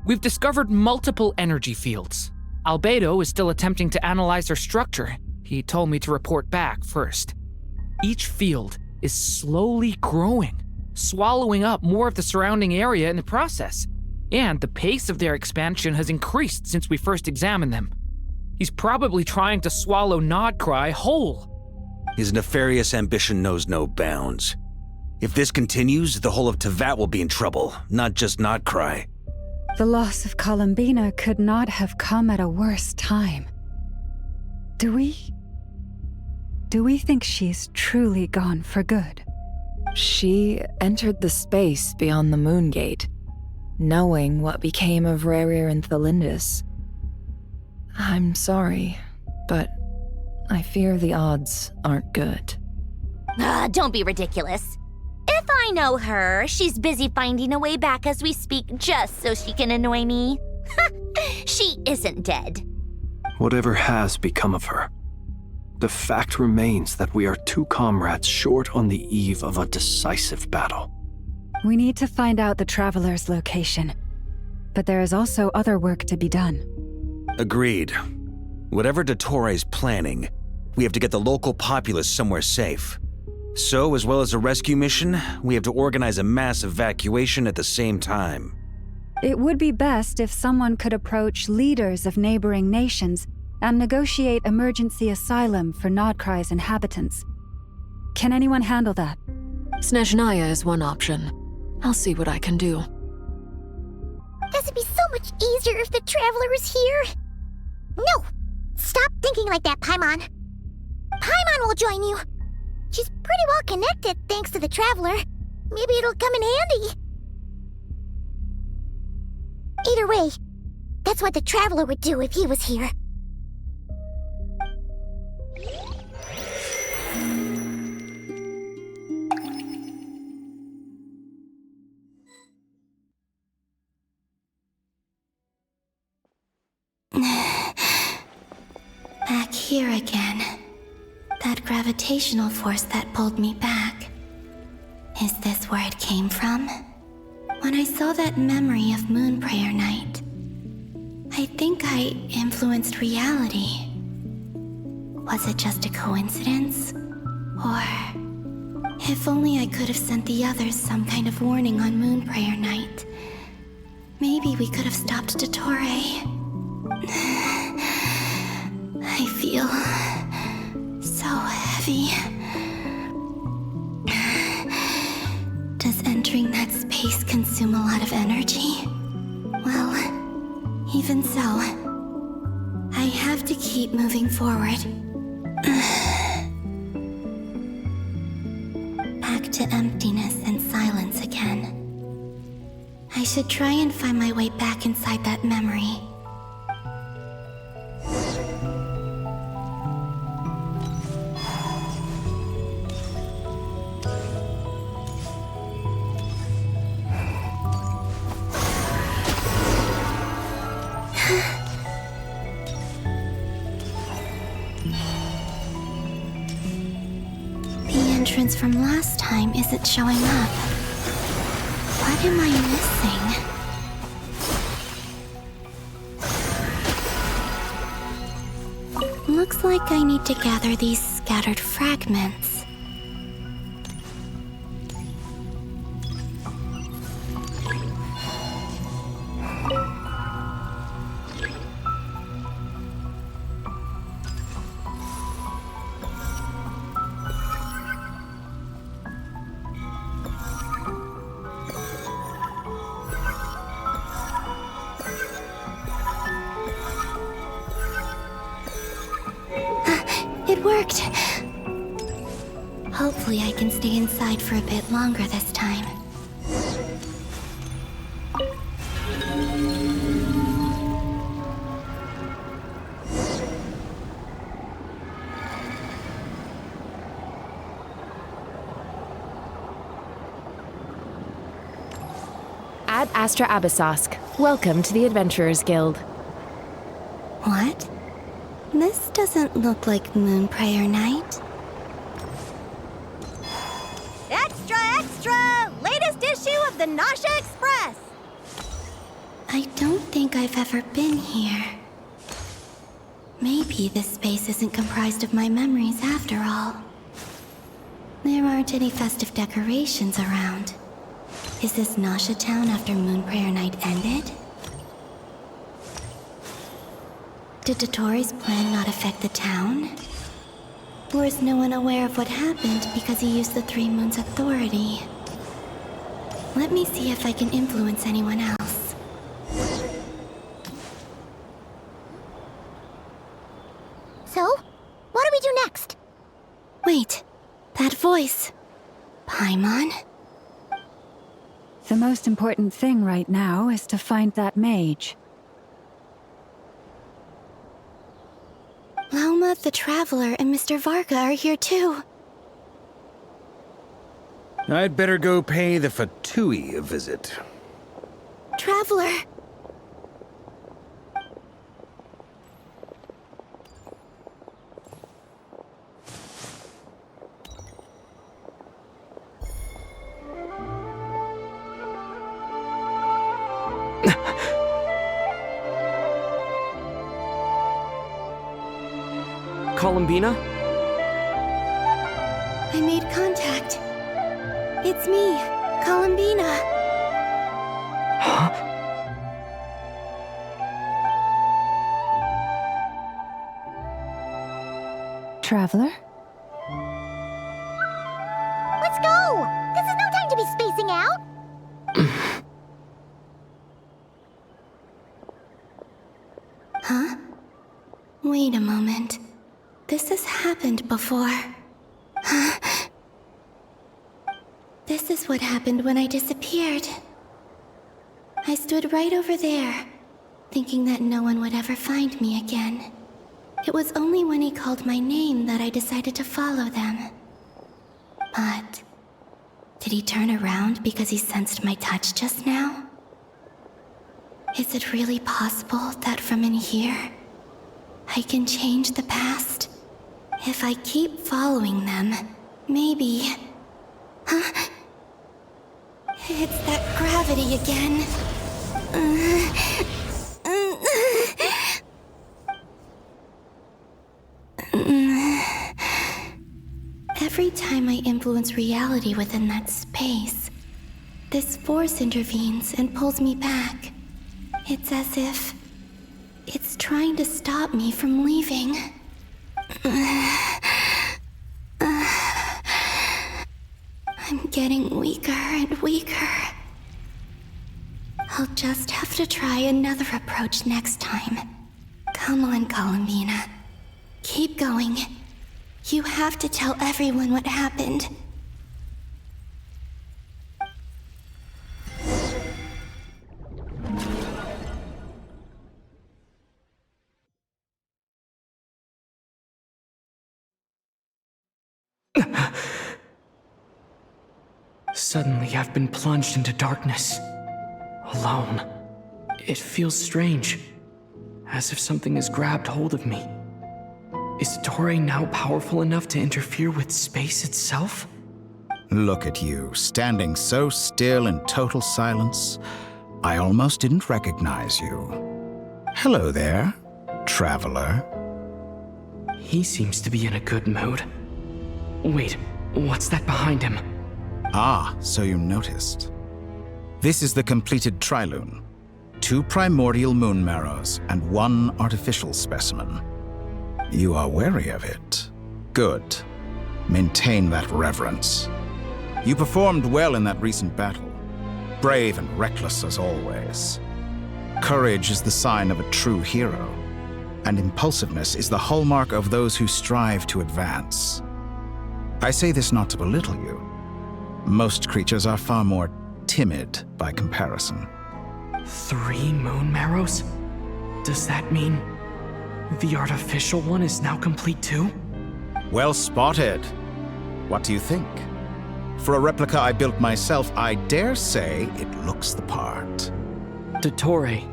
We've discovered multiple energy fields. Albedo is still attempting to analyze their structure. He told me to report back first. Each field is slowly growing, swallowing up more of the surrounding area in the process. And the pace of their expansion has increased since we first examined them. He's probably trying to swallow Nodcry whole. His nefarious ambition knows no bounds. If this continues, the whole of Tevat will be in trouble, not just Nodcry. The loss of Columbina could not have come at a worse time. Do we think she's truly gone for good? She entered the space beyond the Moon Gate, knowing what became of Rerir and Thalindus. I'm sorry, but I fear the odds aren't good. Don't be ridiculous. If I know her, she's busy finding a way back as we speak just so she can annoy me. She isn't dead. Whatever has become of her, the fact remains that we are two comrades short on the eve of a decisive battle. We need to find out the Traveler's location, but there is also other work to be done. Agreed. Whatever Dottore's planning, we have to get the local populace somewhere safe. So, as well as a rescue mission, we have to organize a mass evacuation at the same time. It would be best if someone could approach leaders of neighboring nations and negotiate emergency asylum for Nodcry's inhabitants. Can anyone handle that? Snezhnaya is one option. I'll see what I can do. This would be so much easier if the Traveler was here. No! Stop thinking like that, Paimon. Paimon will join you. She's pretty well connected thanks to the Traveler. Maybe it'll come in handy. Either way, that's what the Traveler would do if he was here. Back here again. That gravitational force that pulled me back. Is this where it came from? When I saw that memory of Moon Prayer Night, I think I influenced reality. Was it just a coincidence? Or... if only I could have sent the others some kind of warning on Moon Prayer Night. Maybe we could have stopped Dottore. I feel so heavy. heavy. Does entering that space consume a lot of energy? Well, even so, I have to keep moving forward. Back to emptiness and silence again. I should try and find my way back inside that memory. From last time isn't showing up. What am I missing? Looks like I need to gather these scattered fragments. It worked! Hopefully I can stay inside for a bit longer this time. Ad Astra Abyssosk. Welcome to the Adventurers Guild. What? This doesn't look like Moonprayer Night. Extra, extra! Latest issue of the Nausea Express! I don't think I've ever been here. Maybe this space isn't comprised of my memories after all. There aren't any festive decorations around. Is this Nausea Town after Moonprayer Night ended? Did Dotori's plan not affect the town? Or is no one aware of what happened because he used the Three Moons' authority? Let me see if I can influence anyone else. So, what do we do next? Wait, that voice. Paimon? The most important thing right now is to find that mage. Lauma, the Traveler, and Mr. Varga are here too. I'd better go pay the Fatui a visit. Traveler! Columbina? I made contact. It's me, Columbina. Huh? Traveler? Let's go! This is no time to be spacing out! Huh? Wait a moment. This has happened before. This is what happened when I disappeared. I stood right over there, thinking that no one would ever find me again. It was only when he called my name that I decided to follow them. But did he turn around because he sensed my touch just now? Is it really possible that from in here, I can change the past? If I keep following them, maybe... Huh? It's that gravity again. Every time I influence reality within that space, this force intervenes and pulls me back. It's as if it's trying to stop me from leaving. getting weaker and weaker. I'll just have to try another approach next time. Come on, Columbina. Keep going. You have to tell everyone what happened. Suddenly, I've been plunged into darkness. Alone. It feels strange. As if something has grabbed hold of me. Is Toray now powerful enough to interfere with space itself? Look at you, standing so still in total silence. I almost didn't recognize you. Hello there, traveler. He seems to be in a good mood. Wait, what's that behind him? Ah, so you noticed. This is the completed Trilune. 2 primordial moon marrows and 1 artificial specimen. You are wary of it. Good. Maintain that reverence. You performed well in that recent battle. Brave and reckless as always. Courage is the sign of a true hero, and impulsiveness is the hallmark of those who strive to advance. I say this not to belittle you. Most creatures are far more timid by comparison. 3 moon marrows? Does that mean the artificial one is now complete too? Well spotted. What do you think? For a replica I built myself, I dare say it looks the part. Toray,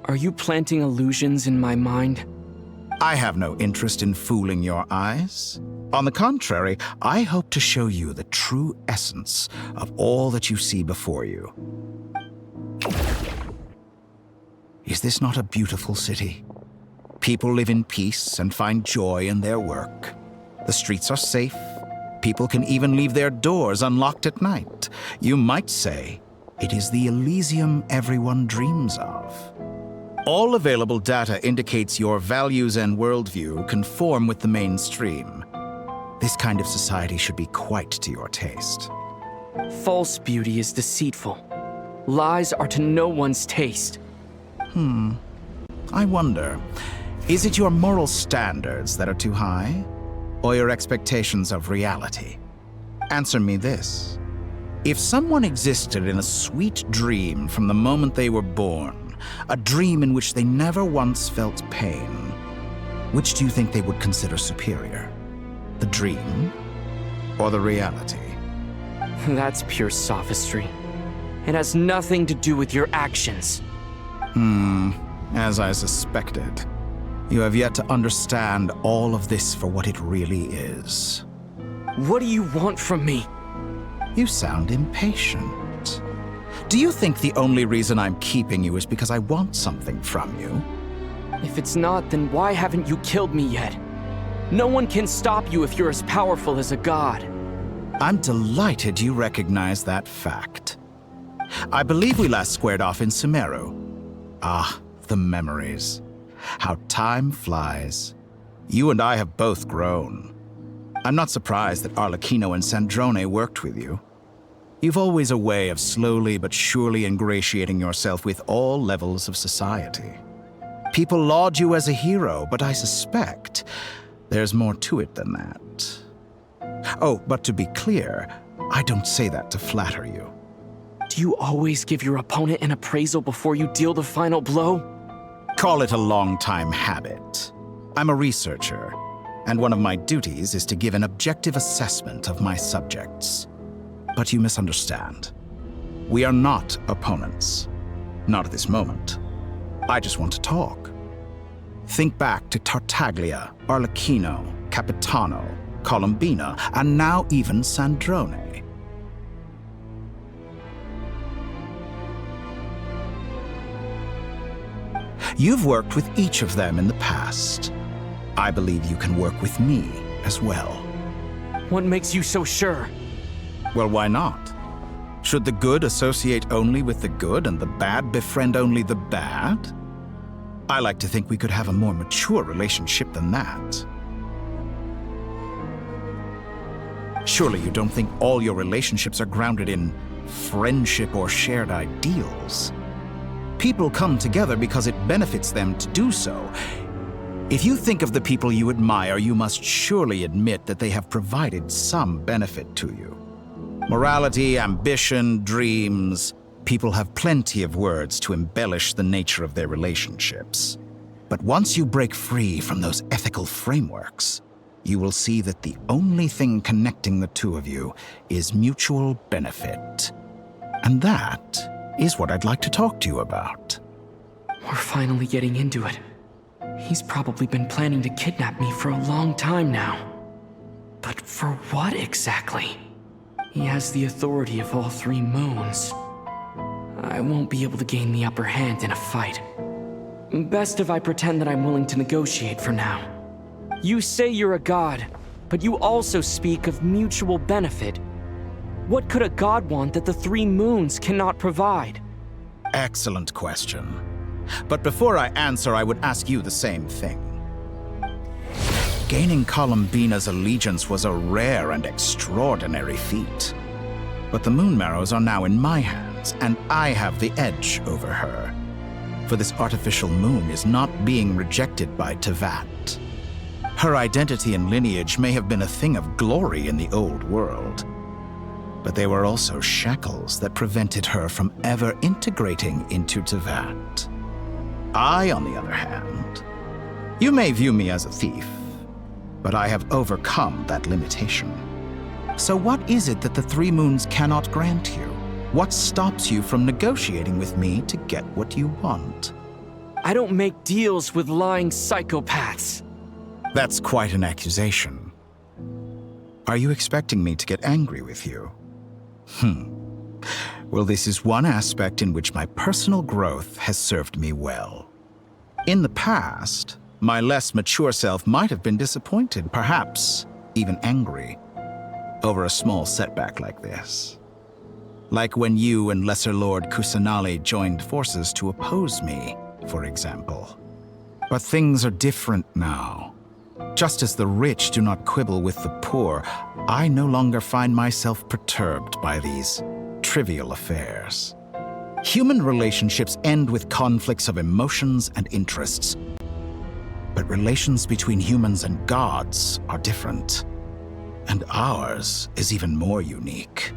are you planting illusions in my mind? I have no interest in fooling your eyes. On the contrary, I hope to show you the true essence of all that you see before you. Is this not a beautiful city? People live in peace and find joy in their work. The streets are safe. People can even leave their doors unlocked at night. You might say it is the Elysium everyone dreams of. All available data indicates your values and worldview conform with the mainstream. This kind of society should be quite to your taste. False beauty is deceitful. Lies are to no one's taste. I wonder, is it your moral standards that are too high? Or your expectations of reality? Answer me this. If someone existed in a sweet dream from the moment they were born, a dream in which they never once felt pain, which do you think they would consider superior? The dream or the reality? That's pure sophistry. It has nothing to do with your actions. As I suspected. You have yet to understand all of this for what it really is. What do you want from me? You sound impatient. Do you think the only reason I'm keeping you is because I want something from you? If it's not, then why haven't you killed me yet? No one can stop you if you're as powerful as a god. I'm delighted you recognize that fact. I believe we last squared off in Sumeru. Ah, the memories. How time flies. You and I have both grown. I'm not surprised that Arlecchino and Sandrone worked with you. You've always a way of slowly but surely ingratiating yourself with all levels of society. People laud you as a hero, but I suspect there's more to it than that. Oh, but to be clear, I don't say that to flatter you. Do you always give your opponent an appraisal before you deal the final blow? Call it a long-time habit. I'm a researcher, and one of my duties is to give an objective assessment of my subjects. But you misunderstand. We are not opponents. Not at this moment. I just want to talk. Think back to Tartaglia, Arlecchino, Capitano, Columbina, and now even Sandrone. You've worked with each of them in the past. I believe you can work with me as well. What makes you so sure? Well, why not? Should the good associate only with the good and the bad befriend only the bad? I like to think we could have a more mature relationship than that. Surely you don't think all your relationships are grounded in friendship or shared ideals. People come together because it benefits them to do so. If you think of the people you admire, you must surely admit that they have provided some benefit to you. Morality, ambition, dreams. People have plenty of words to embellish the nature of their relationships. But once you break free from those ethical frameworks, you will see that the only thing connecting the two of you is mutual benefit. And that is what I'd like to talk to you about. We're finally getting into it. He's probably been planning to kidnap me for a long time now. But for what exactly? He has the authority of all 3 moons. I won't be able to gain the upper hand in a fight. Best if I pretend that I'm willing to negotiate for now. You say you're a god, but you also speak of mutual benefit. What could a god want that the 3 moons cannot provide? Excellent question. But before I answer, I would ask you the same thing. Gaining Columbina's allegiance was a rare and extraordinary feat. But the Moon Marrows are now in my hands, and I have the edge over her. For this artificial moon is not being rejected by Tevat. Her identity and lineage may have been a thing of glory in the old world, but they were also shackles that prevented her from ever integrating into Tevat. I, on the other hand, you may view me as a thief, but I have overcome that limitation. So what is it that the 3 moons cannot grant you? What stops you from negotiating with me to get what you want? I don't make deals with lying psychopaths. That's quite an accusation. Are you expecting me to get angry with you? Well, this is one aspect in which my personal growth has served me well. In the past, my less mature self might have been disappointed, perhaps even angry, over a small setback like this. Like when you and Lesser Lord Kusanali joined forces to oppose me, for example. But things are different now. Just as the rich do not quibble with the poor, I no longer find myself perturbed by these trivial affairs. Human relationships end with conflicts of emotions and interests. But relations between humans and gods are different. And ours is even more unique.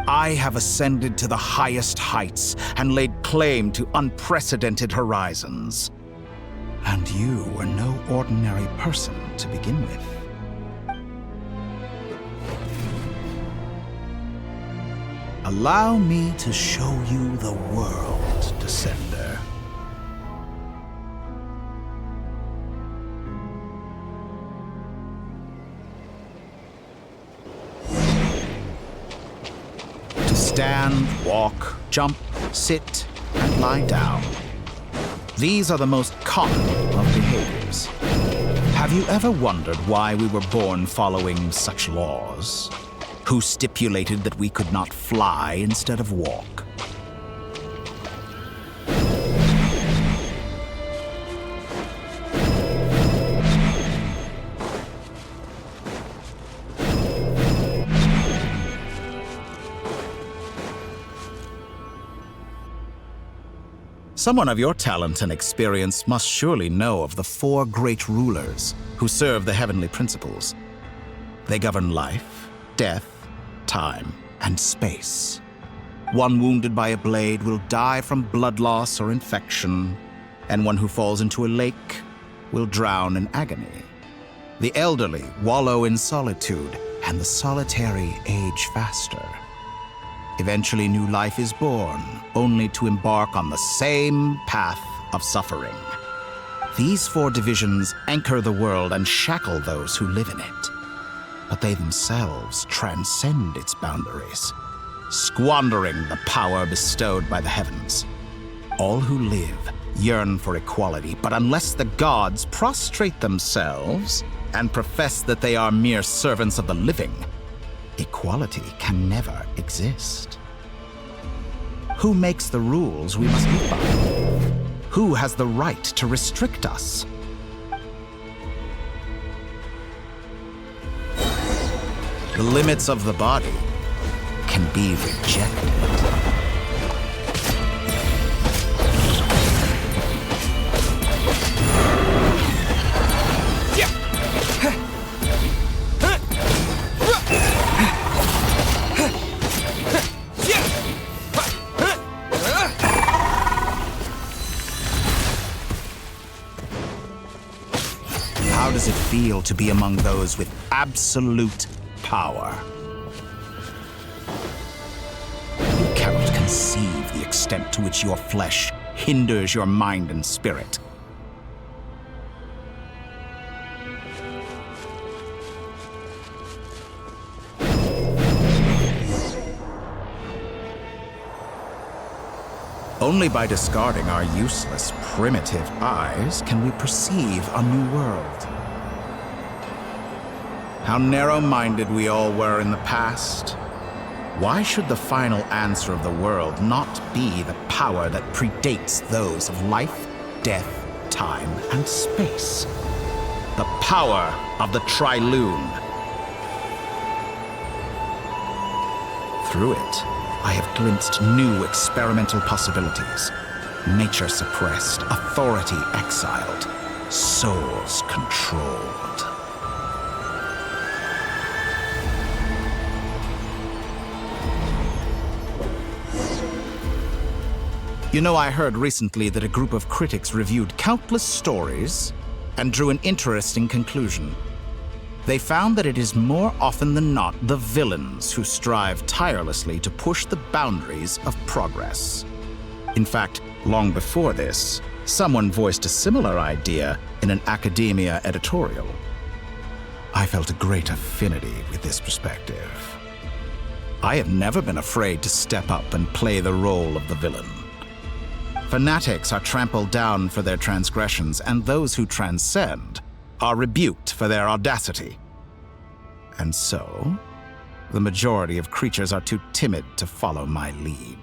I have ascended to the highest heights and laid claim to unprecedented horizons. And you were no ordinary person to begin with. Allow me to show you the world, Descender. To stand, walk, jump, sit, and lie down. These are the most common of behaviors. Have you ever wondered why we were born following such laws? Who stipulated that we could not fly instead of walk? Someone of your talent and experience must surely know of the 4 great rulers who serve the heavenly principles. They govern life, death, time, and space. One wounded by a blade will die from blood loss or infection, and one who falls into a lake will drown in agony. The elderly wallow in solitude, and the solitary age faster. Eventually, new life is born, only to embark on the same path of suffering. These 4 divisions anchor the world and shackle those who live in it. But they themselves transcend its boundaries, squandering the power bestowed by the heavens. All who live yearn for equality, but unless the gods prostrate themselves and profess that they are mere servants of the living, equality can never exist. Who makes the rules we must live by? Who has the right to restrict us? The limits of the body can be rejected. How does it feel to be among those with absolute power? You cannot conceive the extent to which your flesh hinders your mind and spirit. Only by discarding our useless, primitive eyes can we perceive a new world. How narrow-minded we all were in the past. Why should the final answer of the world not be the power that predates those of life, death, time, and space? The power of the Trilune. Through it, I have glimpsed new experimental possibilities. Nature suppressed, authority exiled, souls controlled. You know, I heard recently that a group of critics reviewed countless stories and drew an interesting conclusion. They found that it is more often than not the villains who strive tirelessly to push the boundaries of progress. In fact, long before this, someone voiced a similar idea in an academia editorial. I felt a great affinity with this perspective. I have never been afraid to step up and play the role of the villain. Fanatics are trampled down for their transgressions, and those who transcend are rebuked for their audacity. And so, the majority of creatures are too timid to follow my lead.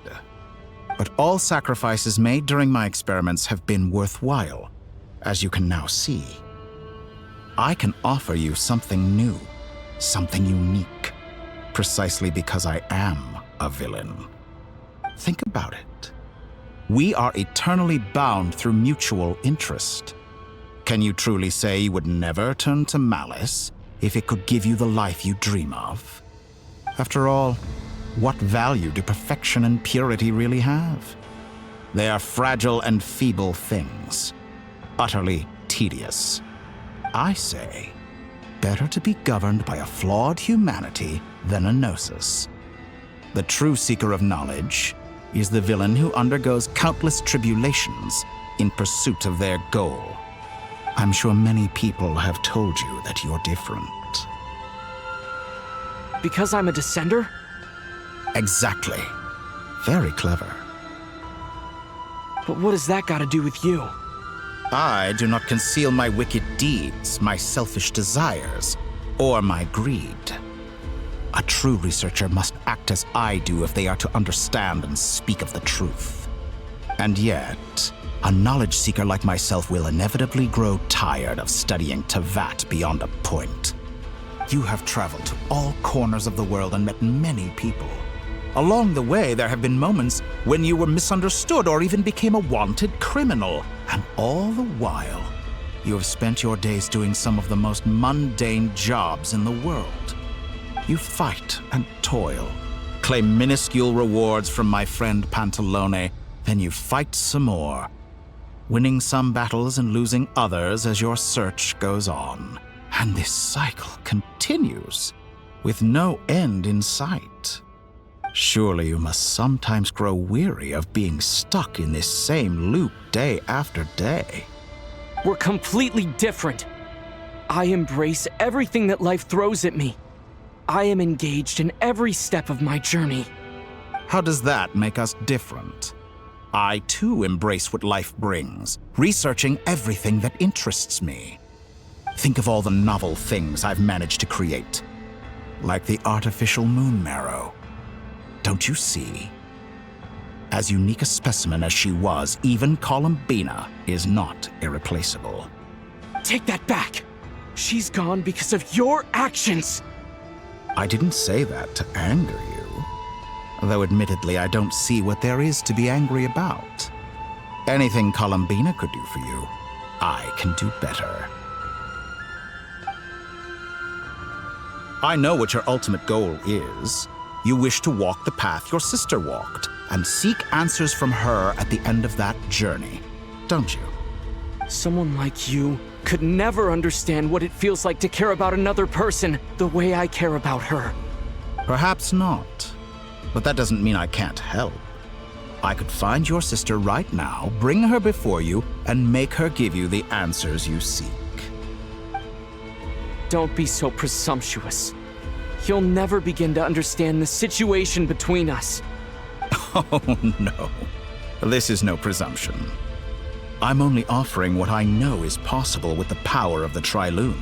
But all sacrifices made during my experiments have been worthwhile, as you can now see. I can offer you something new, something unique, precisely because I am a villain. Think about it. We are eternally bound through mutual interest. Can you truly say you would never turn to malice if it could give you the life you dream of? After all, what value do perfection and purity really have? They are fragile and feeble things, utterly tedious. I say, better to be governed by a flawed humanity than a gnosis. The true seeker of knowledge is the villain who undergoes countless tribulations in pursuit of their goal. I'm sure many people have told you that you're different. Because I'm a descender? Exactly. Very clever. But what has that got to do with you? I do not conceal my wicked deeds, my selfish desires, or my greed. A true researcher must act as I do if they are to understand and speak of the truth. And yet, a knowledge seeker like myself will inevitably grow tired of studying Tevat beyond a point. You have traveled to all corners of the world and met many people. Along the way, there have been moments when you were misunderstood or even became a wanted criminal. And all the while, you have spent your days doing some of the most mundane jobs in the world. You fight and toil, claim minuscule rewards from my friend Pantalone, then you fight some more, winning some battles and losing others as your search goes on. And this cycle continues, with no end in sight. Surely you must sometimes grow weary of being stuck in this same loop day after day. We're completely different. I embrace everything that life throws at me. I am engaged in every step of my journey. How does that make us different? I too embrace what life brings, researching everything that interests me. Think of all the novel things I've managed to create, like the artificial moon marrow. Don't you see? As unique a specimen as she was, even Columbina is not irreplaceable. Take that back! She's gone because of your actions! I didn't say that to anger you. Though admittedly, I don't see what there is to be angry about. Anything Columbina could do for you, I can do better. I know what your ultimate goal is. You wish to walk the path your sister walked, and seek answers from her at the end of that journey, don't you? Someone like you could never understand what it feels like to care about another person the way I care about her. Perhaps not, but that doesn't mean I can't help. I could find your sister right now, bring her before you, and make her give you the answers you seek. Don't be so presumptuous. You'll never begin to understand the situation between us. Oh, no. This is no presumption. I'm only offering what I know is possible with the power of the Trilune.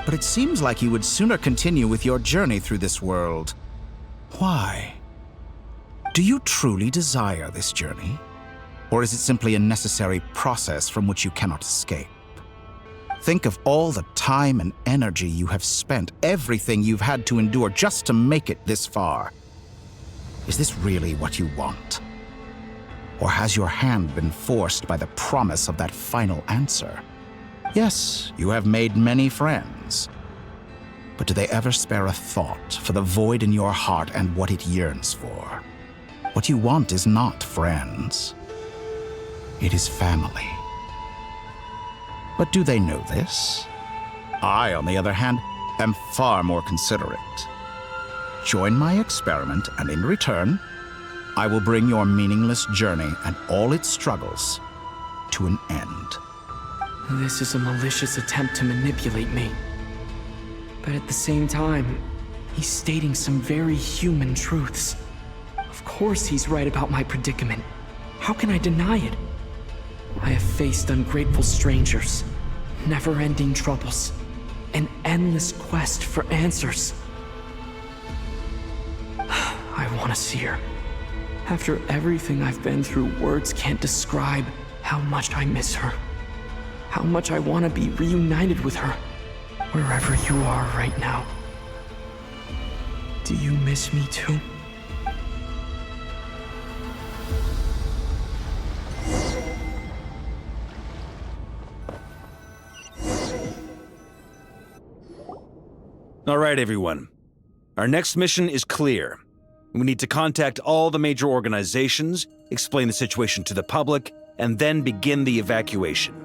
But it seems like you would sooner continue with your journey through this world. Why? Do you truly desire this journey? Or is it simply a necessary process from which you cannot escape? Think of all the time and energy you have spent, everything you've had to endure just to make it this far. Is this really what you want? Or has your hand been forced by the promise of that final answer? Yes, you have made many friends. But do they ever spare a thought for the void in your heart and what it yearns for? What you want is not friends. It is family. But do they know this? I, on the other hand, am far more considerate. Join my experiment, and in return, I will bring your meaningless journey and all its struggles to an end. This is a malicious attempt to manipulate me. But at the same time, he's stating some very human truths. Of course he's right about my predicament. How can I deny it? I have faced ungrateful strangers, never-ending troubles, an endless quest for answers. I want to see her. After everything I've been through, words can't describe how much I miss her. How much I want to be reunited with her, wherever you are right now. Do you miss me too? All right, everyone. Our next mission is clear. We need to contact all the major organizations, explain the situation to the public, and then begin the evacuation.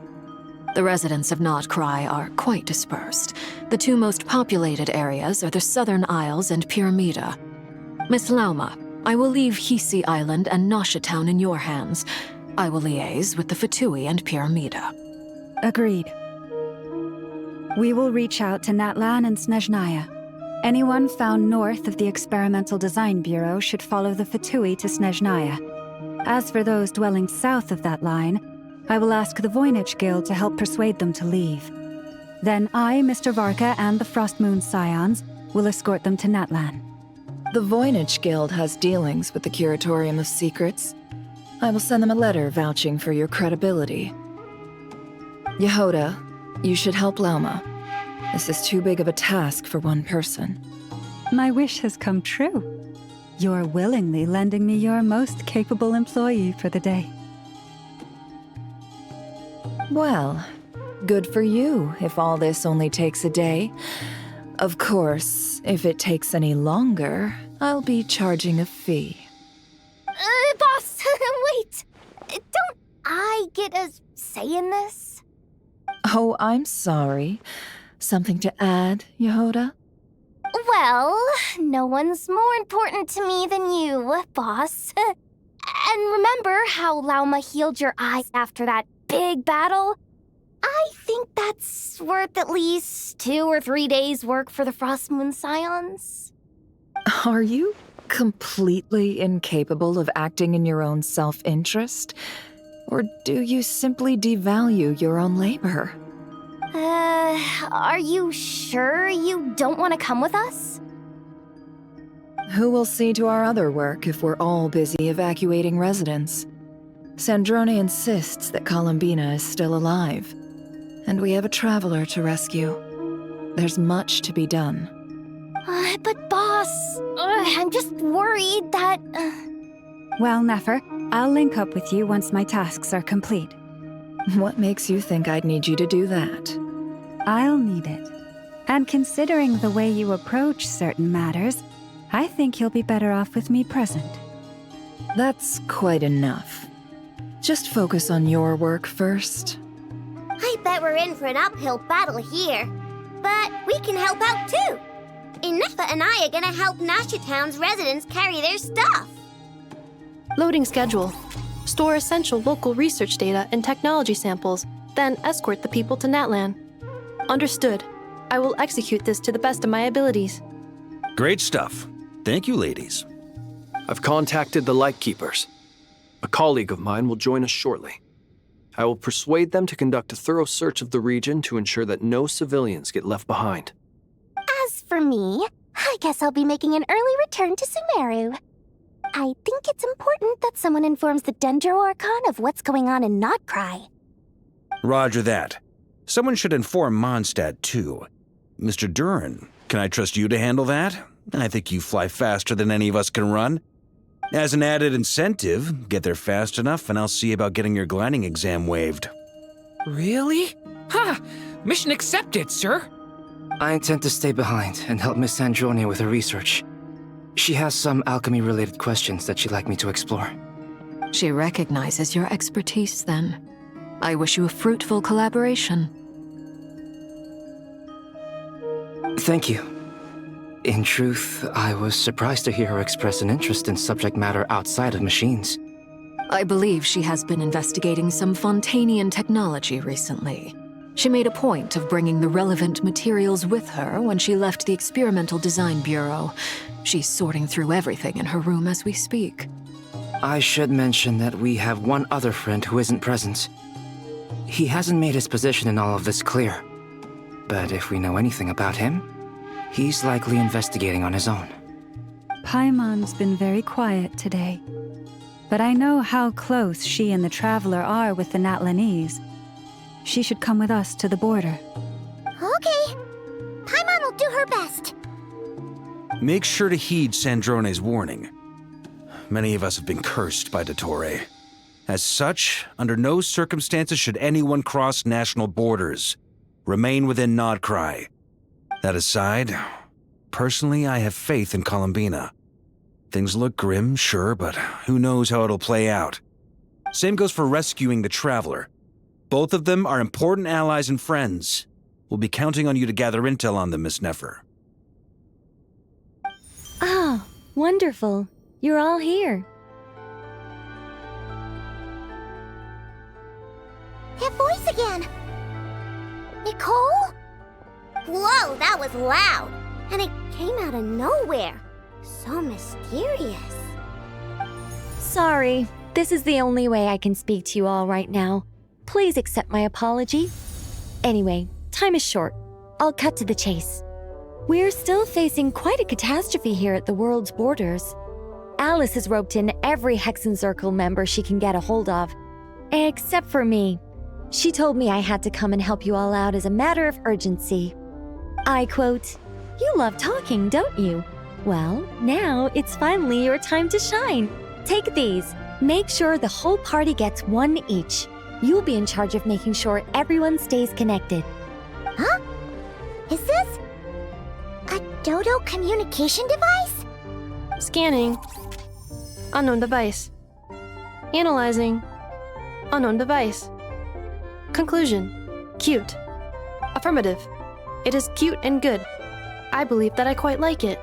The residents of Not Cry are quite dispersed. The two most populated areas are the Southern Isles and Pyramida. Miss Lauma, I will leave Hisi Island and Nasha Town in your hands. I will liaise with the Fatui and Pyramida. Agreed. We will reach out to Natlan and Snezhnaya. Anyone found north of the Experimental Design Bureau should follow the Fatui to Snezhnaya. As for those dwelling south of that line, I will ask the Voynich Guild to help persuade them to leave. Then I, Mr. Varka, and the Frostmoon Scions will escort them to Natlan. The Voynich Guild has dealings with the Curatorium of Secrets. I will send them a letter vouching for your credibility. Yehoda, you should help Lauma. This is too big of a task for one person. My wish has come true. You're willingly lending me your most capable employee for the day. Well, good for you if all this only takes a day. Of course, if it takes any longer, I'll be charging a fee. Boss, wait! Don't I get a say in this? Oh, I'm sorry. Something to add, Yehoda? Well, no one's more important to me than you, boss. And remember how Lauma healed your eyes after that big battle? I think that's worth at least 2 or 3 days' work for the Frostmoon Scions. Are you completely incapable of acting in your own self-interest? Or do you simply devalue your own labor? Are you sure you don't want to come with us? Who will see to our other work if we're all busy evacuating residents? Sandrone insists that Columbina is still alive, and we have a traveler to rescue. There's much to be done. But boss, I'm just worried that... Well, Nefer, I'll link up with you once my tasks are complete. What makes you think I'd need you to do that? I'll need it. And considering the way you approach certain matters, I think you'll be better off with me present. That's quite enough. Just focus on your work first. I bet we're in for an uphill battle here. But we can help out too. Inefa and I are gonna help Nasha Town's residents carry their stuff. Loading schedule. Store essential local research data and technology samples, then escort the people to Natlan. Understood. I will execute this to the best of my abilities. Great stuff. Thank you, ladies. I've contacted the Lightkeepers. A colleague of mine will join us shortly. I will persuade them to conduct a thorough search of the region to ensure that no civilians get left behind. As for me, I guess I'll be making an early return to Sumeru. I think it's important that someone informs the Dendro Archon of what's going on in Notcry. Roger that. Someone should inform Mondstadt, too. Mr. Duran, can I trust you to handle that? I think you fly faster than any of us can run. As an added incentive, get there fast enough and I'll see about getting your gliding exam waived. Really? Ha! Mission accepted, sir. I intend to stay behind and help Miss Sandrone with her research. She has some alchemy-related questions that she'd like me to explore. She recognizes your expertise, then. I wish you a fruitful collaboration. Thank you. In truth, I was surprised to hear her express an interest in subject matter outside of machines. I believe she has been investigating some Fontanian technology recently. She made a point of bringing the relevant materials with her when she left the Experimental Design Bureau. She's sorting through everything in her room as we speak. I should mention that we have one other friend who isn't present. He hasn't made his position in all of this clear. But if we know anything about him, he's likely investigating on his own. Paimon's been very quiet today. But I know how close she and the Traveler are with the Natlanese. She should come with us to the border. Okay. Paimon will do her best. Make sure to heed Sandrone's warning. Many of us have been cursed by Dottore. As such, under no circumstances should anyone cross national borders. Remain within Notcry. That aside, personally, I have faith in Columbina. Things look grim, sure, but who knows how it'll play out. Same goes for rescuing the Traveler. Both of them are important allies and friends. We'll be counting on you to gather intel on them, Miss Nefer. Oh, wonderful. You're all here. That voice again! Nicole? Whoa, that was loud! And it came out of nowhere. So mysterious. Sorry, this is the only way I can speak to you all right now. Please accept my apology. Anyway, time is short. I'll cut to the chase. We're still facing quite a catastrophe here at the world's borders. Alice has roped in every Hexenzirkel member she can get a hold of. Except for me. She told me I had to come and help you all out as a matter of urgency. I quote, "You love talking, don't you? Well, now it's finally your time to shine. Take these. Make sure the whole party gets one each. You'll be in charge of making sure everyone stays connected." Huh? Is this a Dodo communication device? Scanning. Unknown device. Analyzing. Unknown device. Conclusion. Cute. Affirmative. It is cute and good. I believe that I quite like it.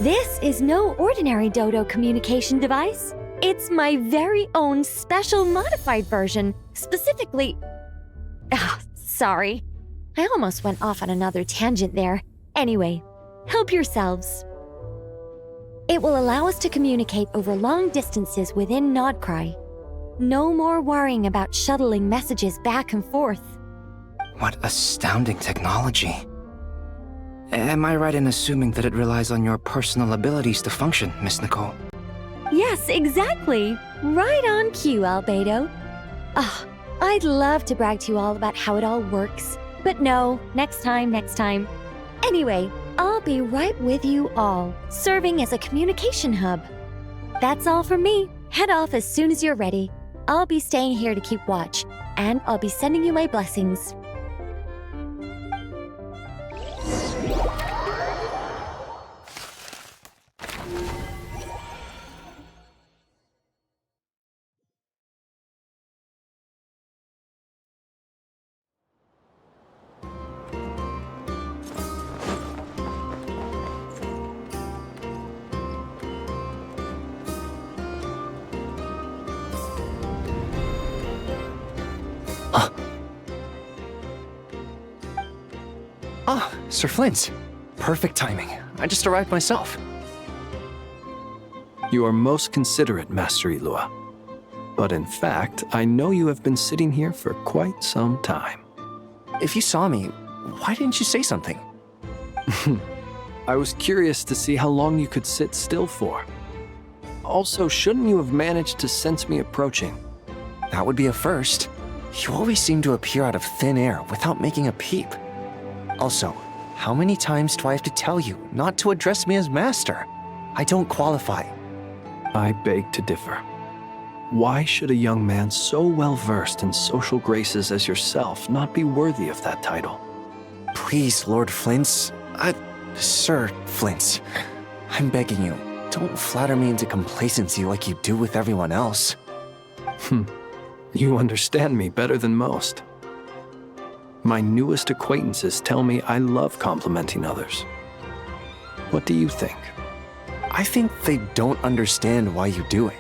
This is no ordinary Dodo communication device. It's my very own special modified version, specifically... sorry. I almost went off on another tangent there. Anyway, help yourselves. It will allow us to communicate over long distances within Notcry. No more worrying about shuttling messages back and forth. What astounding technology. Am I right in assuming that it relies on your personal abilities to function, Miss Nicole? Yes, exactly. Right on cue, Albedo. I'd love to brag to you all about how it all works. But no, next time. Anyway, I'll be right with you all, serving as a communication hub. That's all from me. Head off as soon as you're ready. I'll be staying here to keep watch, and I'll be sending you my blessings. Sir Flint. Perfect timing. I just arrived myself. You are most considerate, Master Ilua. But in fact, I know you have been sitting here for quite some time. If you saw me, why didn't you say something? I was curious to see how long you could sit still for. Also, shouldn't you have managed to sense me approaching? That would be a first. You always seem to appear out of thin air without making a peep. Also, how many times do I have to tell you not to address me as master? I don't qualify. I beg to differ. Why should a young man so well versed in social graces as yourself not be worthy of that title? Please, Lord Flint. Sir Flint. I'm begging you, don't flatter me into complacency like you do with everyone else. You understand me better than most. My newest acquaintances tell me I love complimenting others. What do you think? I think they don't understand why you do it.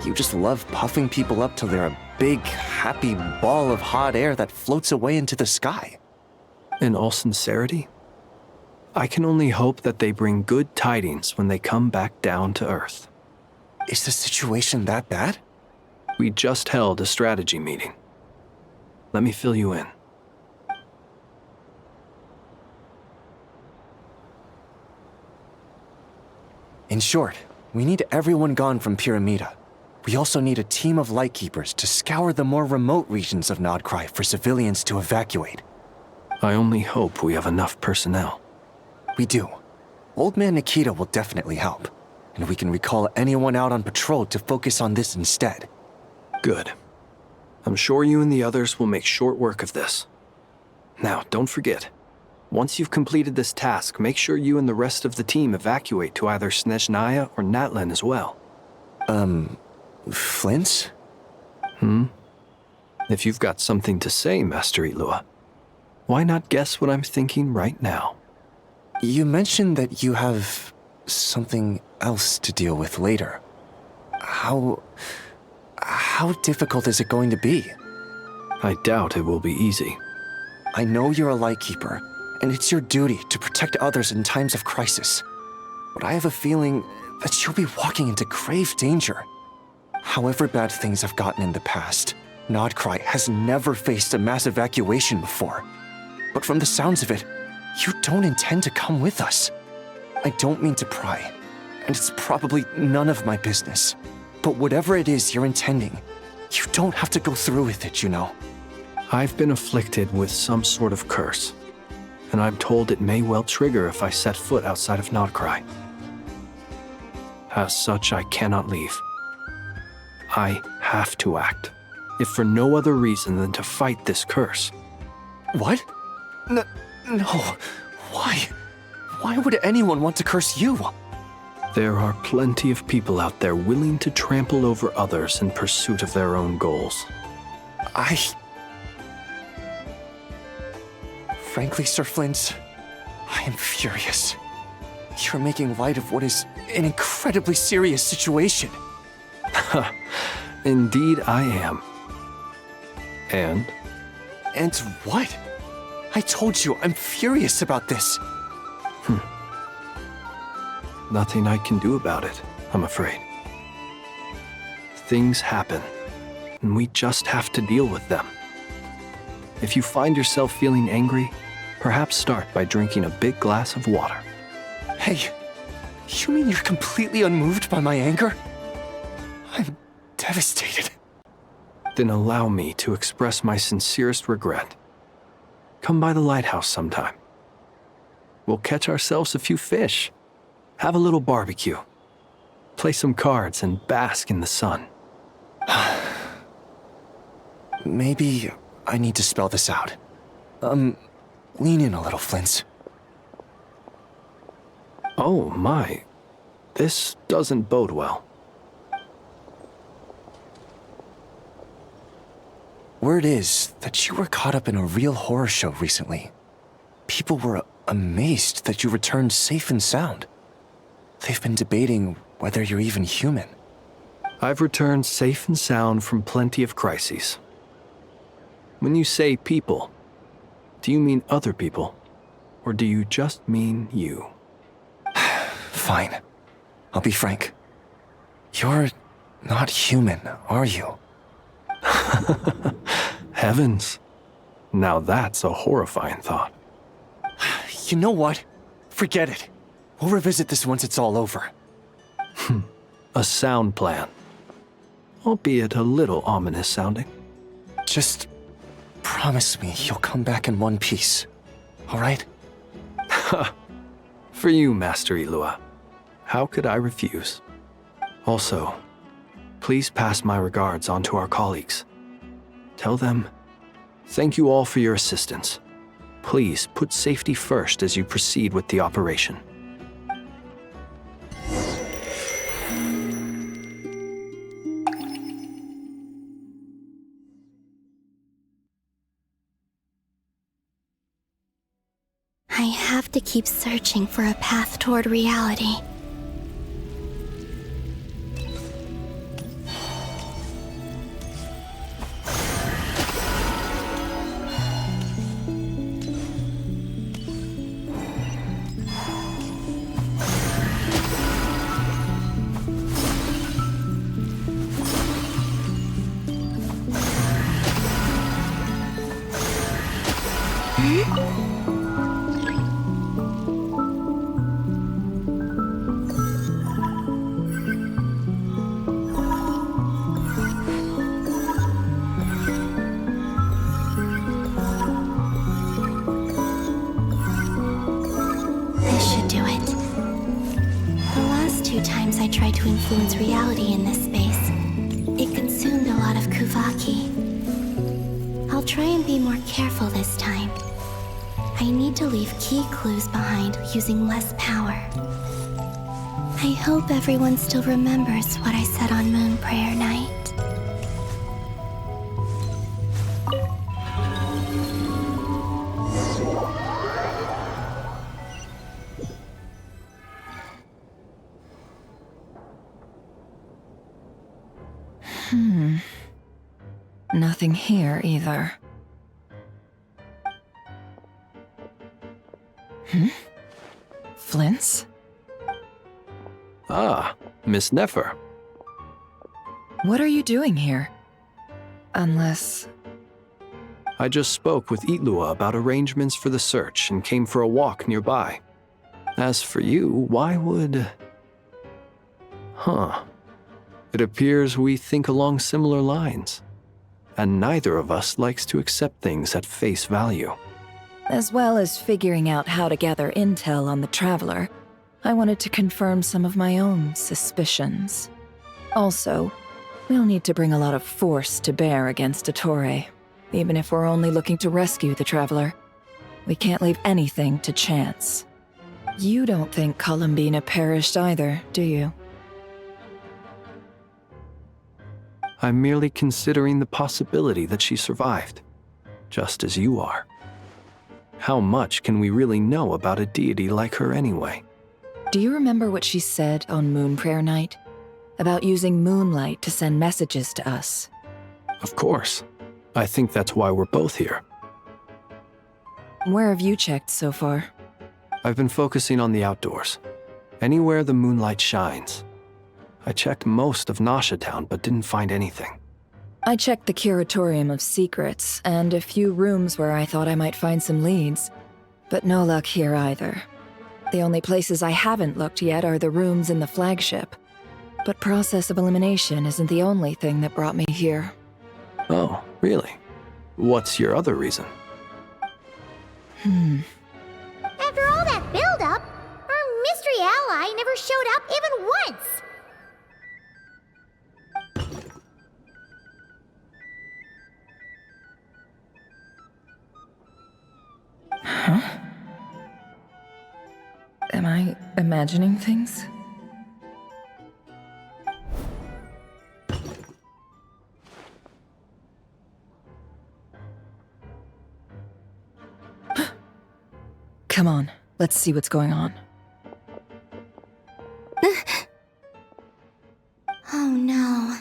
You just love puffing people up till they're a big, happy ball of hot air that floats away into the sky. In all sincerity, I can only hope that they bring good tidings when they come back down to Earth. Is the situation that bad? We just held a strategy meeting. Let me fill you in. In short, we need everyone gone from Pyramida. We also need a team of Lightkeepers to scour the more remote regions of Nodcry for civilians to evacuate. I only hope we have enough personnel. We do. Old Man Nikita will definitely help, and we can recall anyone out on patrol to focus on this instead. Good. I'm sure you and the others will make short work of this. Now, don't forget, once you've completed this task, make sure you and the rest of the team evacuate to either Snezhnaya or Natlan as well. Flint? If you've got something to say, Master Ilua, why not guess what I'm thinking right now? You mentioned that you have something else to deal with later. How difficult is it going to be? I doubt it will be easy. I know you're a Lightkeeper, and it's your duty to protect others in times of crisis. But I have a feeling that you'll be walking into grave danger. However bad things have gotten in the past, Nodcry has never faced a mass evacuation before. But from the sounds of it, you don't intend to come with us. I don't mean to pry, and it's probably none of my business. But whatever it is you're intending, you don't have to go through with it, you know. I've been afflicted with some sort of curse, and I'm told it may well trigger if I set foot outside of Nodcry. As such, I cannot leave. I have to act, if for no other reason than to fight this curse. What? No. Why? Why would anyone want to curse you? There are plenty of people out there willing to trample over others in pursuit of their own goals. Frankly, Sir Flint, I am furious. You're making light of what is an incredibly serious situation. Indeed I am. And? And what? I told you, I'm furious about this. Nothing I can do about it, I'm afraid. Things happen, and we just have to deal with them. If you find yourself feeling angry, perhaps start by drinking a big glass of water. Hey, you mean you're completely unmoved by my anger? I'm devastated. Then allow me to express my sincerest regret. Come by the lighthouse sometime. we'll catch ourselves a few fish, have a little barbecue, play some cards, and bask in the sun. Maybe I need to spell this out. Lean in a little, Flint. Oh my, this doesn't bode well. Word is that you were caught up in a real horror show recently. People were amazed that you returned safe and sound. They've been debating whether you're even human. I've returned safe and sound from plenty of crises. When you say people, do you mean other people? Or do you just mean you? Fine. I'll be frank. You're not human, are you? Heavens. Now that's a horrifying thought. You know what? Forget it. We'll revisit this once it's all over. A sound plan. Albeit a little ominous sounding. Just promise me you'll come back in one piece, all right? For you, Master Ilua. How could I refuse? Also, please pass my regards on to our colleagues. Tell them, thank you all for your assistance. Please put safety first as you proceed with the operation. I have to keep searching for a path toward reality. This should do it. The last 2 times I tried to influence reality in this space, it consumed a lot of Kuvaki. I'll try and be more careful this time. I need to leave key clues behind using less power. I hope everyone still remembers what I said on Moon Prayer Night. Nothing here either. Flint's? Ah, Miss Nefer. What are you doing here? Unless... I just spoke with Ilua about arrangements for the search and came for a walk nearby. As for you, why would... It appears we think along similar lines. And neither of us likes to accept things at face value. As well as figuring out how to gather intel on the Traveler, I wanted to confirm some of my own suspicions. Also, we'll need to bring a lot of force to bear against Ettore, even if we're only looking to rescue the Traveler. We can't leave anything to chance. You don't think Columbina perished either, do you? I'm merely considering the possibility that she survived, just as you are. How much can we really know about a deity like her anyway? Do you remember what she said on Moon Prayer Night? About using moonlight to send messages to us? Of course. I think that's why we're both here. Where have you checked so far? I've been focusing on the outdoors. Anywhere the moonlight shines. I checked most of Nasha Town, but didn't find anything. I checked the Curatorium of Secrets, and a few rooms where I thought I might find some leads. But no luck here either. The only places I haven't looked yet are the rooms in the flagship. But process of elimination isn't the only thing that brought me here. Oh, really? What's your other reason? After all that building, Huh? Am I imagining things? Come on, let's see what's going on. Oh no.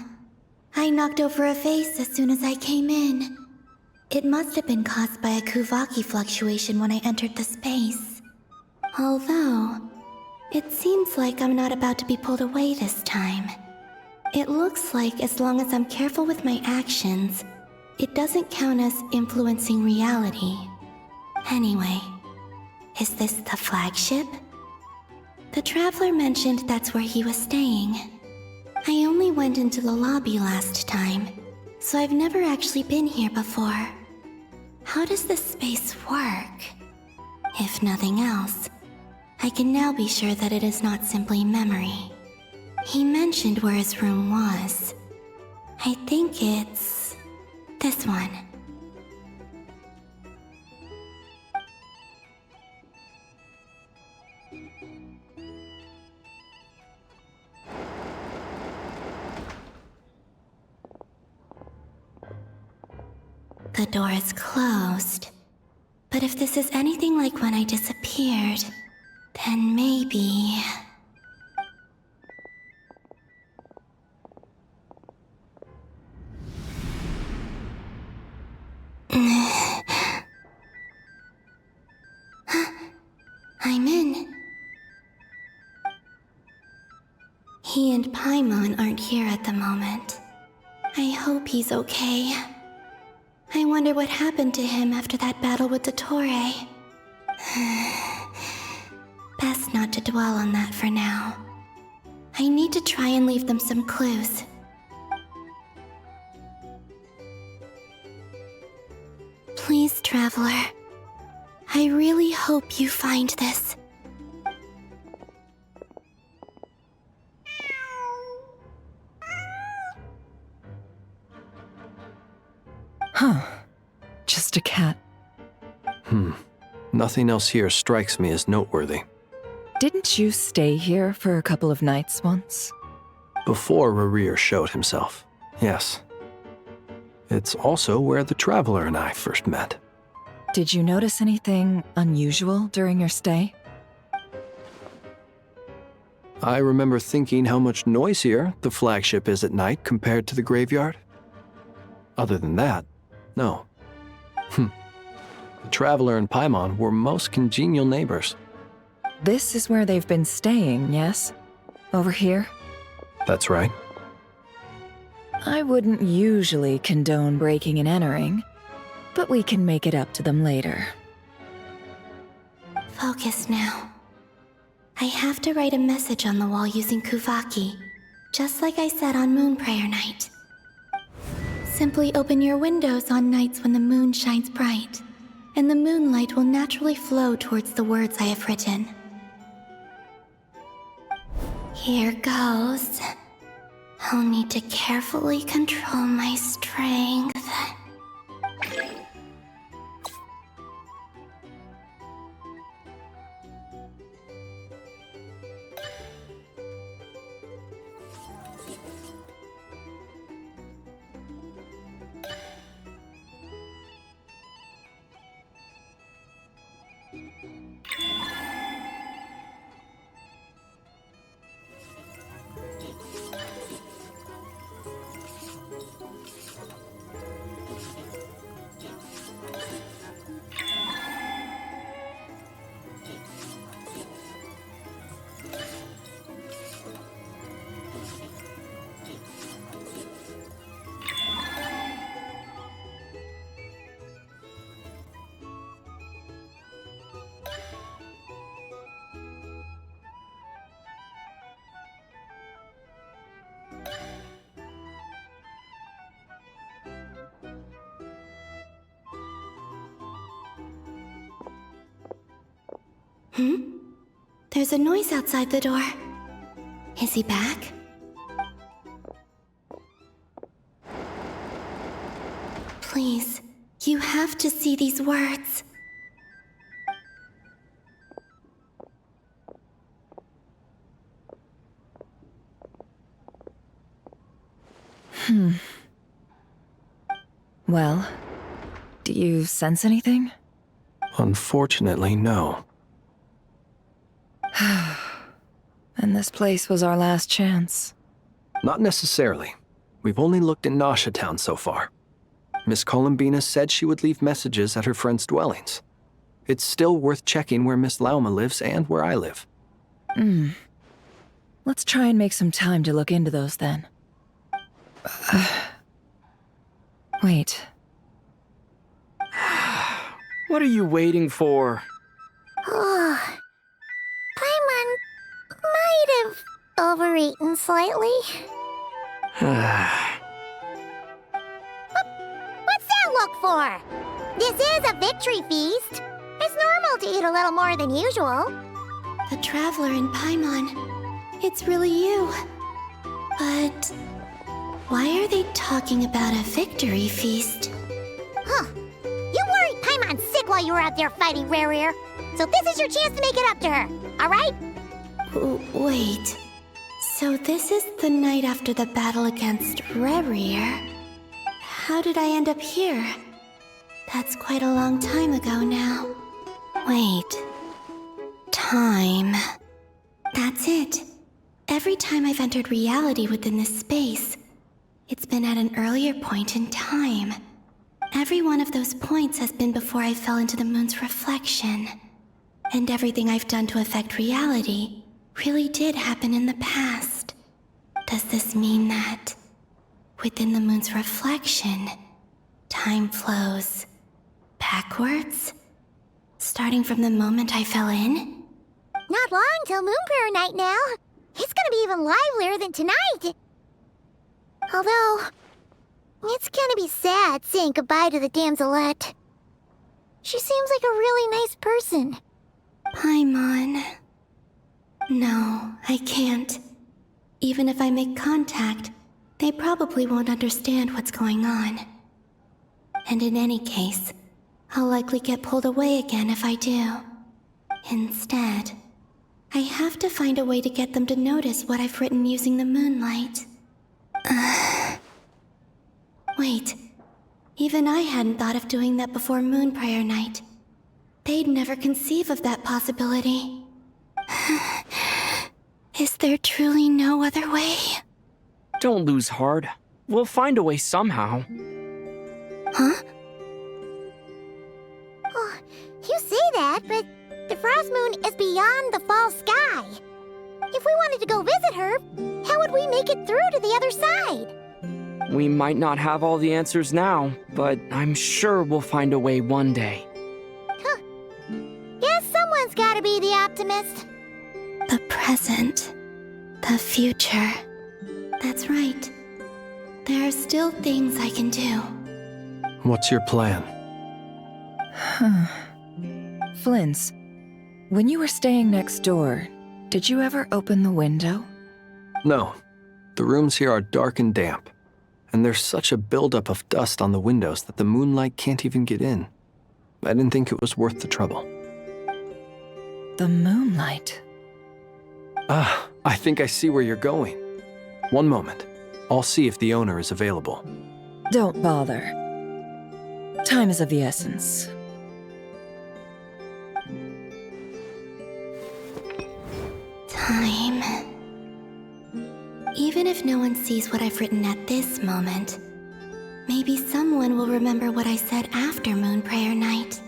I knocked over a vase as soon as I came in. It must have been caused by a Kuvaki fluctuation when I entered the space. Although, it seems like I'm not about to be pulled away this time. It looks like as long as I'm careful with my actions, it doesn't count as influencing reality. Anyway, is this the flagship? The Traveler mentioned that's where he was staying. I only went into the lobby last time, so I've never actually been here before. How does this space work? If nothing else, I can now be sure that it is not simply memory. He mentioned where his room was. I think it's this one. The door is closed. But if this is anything like when I disappeared, then maybe... I'm in. He and Paimon aren't here at the moment. I hope he's okay. I wonder what happened to him after that battle with Dottore. Best not to dwell on that for now. I need to try and leave them some clues. Please, Traveler. I really hope you find this. Huh. Just a cat. Nothing else here strikes me as noteworthy. Didn't you stay here for a couple of nights once? Before Rerir showed himself, yes. It's also where the Traveler and I first met. Did you notice anything unusual during your stay? I remember thinking how much noisier the flagship is at night compared to the graveyard. Other than that, no. The Traveler and Paimon were most congenial neighbors. This is where they've been staying, yes? Over here? That's right. I wouldn't usually condone breaking and entering, but we can make it up to them later. Focus now. I have to write a message on the wall using Kuvaki, just like I said on Moon Prayer Night. Simply open your windows on nights when the moon shines bright, and the moonlight will naturally flow towards the words I have written. Here goes. I'll need to carefully control my strength. There's a noise outside the door. Is he back? Please, you have to see these words. Well, do you sense anything? Unfortunately, no. And this place was our last chance. Not necessarily. We've only looked in Nasha Town so far. Miss Columbina said she would leave messages at her friends' dwellings. It's still worth checking where Miss Lauma lives and where I live. Let's try and make some time to look into those then. Wait. What are you waiting for? Paimon might have overeaten slightly. What's that look for? This is a victory feast. It's normal to eat a little more than usual. The Traveler and Paimon. It's really you. But why are they talking about a victory feast? Huh. You worried Paimon sick while you were out there fighting Rare. So this is your chance to make it up to her, alright? Wait. So this is the night after the battle against Rare. How did I end up here? That's quite a long time ago now. Wait. Time. That's it. Every time I've entered reality within this space, it's been at an earlier point in time. Every one of those points has been before I fell into the moon's reflection. And everything I've done to affect reality really did happen in the past. Does this mean that within the moon's reflection, time flows backwards? Starting from the moment I fell in? Not long till Moon Prayer Night now. It's gonna be even livelier than tonight. Although, it's gonna be sad saying goodbye to the damselette. She seems like a really nice person. Paimon. No, I can't. Even if I make contact, they probably won't understand what's going on. And in any case, I'll likely get pulled away again if I do. Instead, I have to find a way to get them to notice what I've written using the moonlight. Wait, even I hadn't thought of doing that before Moon Prayer Night. They'd never conceive of that possibility. Is there truly no other way? Don't lose heart. We'll find a way somehow. Huh? Oh, you say that, but the Frost Moon is beyond the fall sky. If we wanted to go visit her, how would we make it through to the other side? We might not have all the answers now, but I'm sure we'll find a way one day. Huh. Guess someone's gotta be the optimist. The present. The future. That's right. There are still things I can do. What's your plan? Flint's, when you were staying next door, did you ever open the window? No. The rooms here are dark and damp. And there's such a buildup of dust on the windows that the moonlight can't even get in. I didn't think it was worth the trouble. The moonlight? I think I see where you're going. One moment. I'll see if the owner is available. Don't bother. Time is of the essence. Time. Even if no one sees what I've written at this moment, maybe someone will remember what I said after Moon Prayer Night.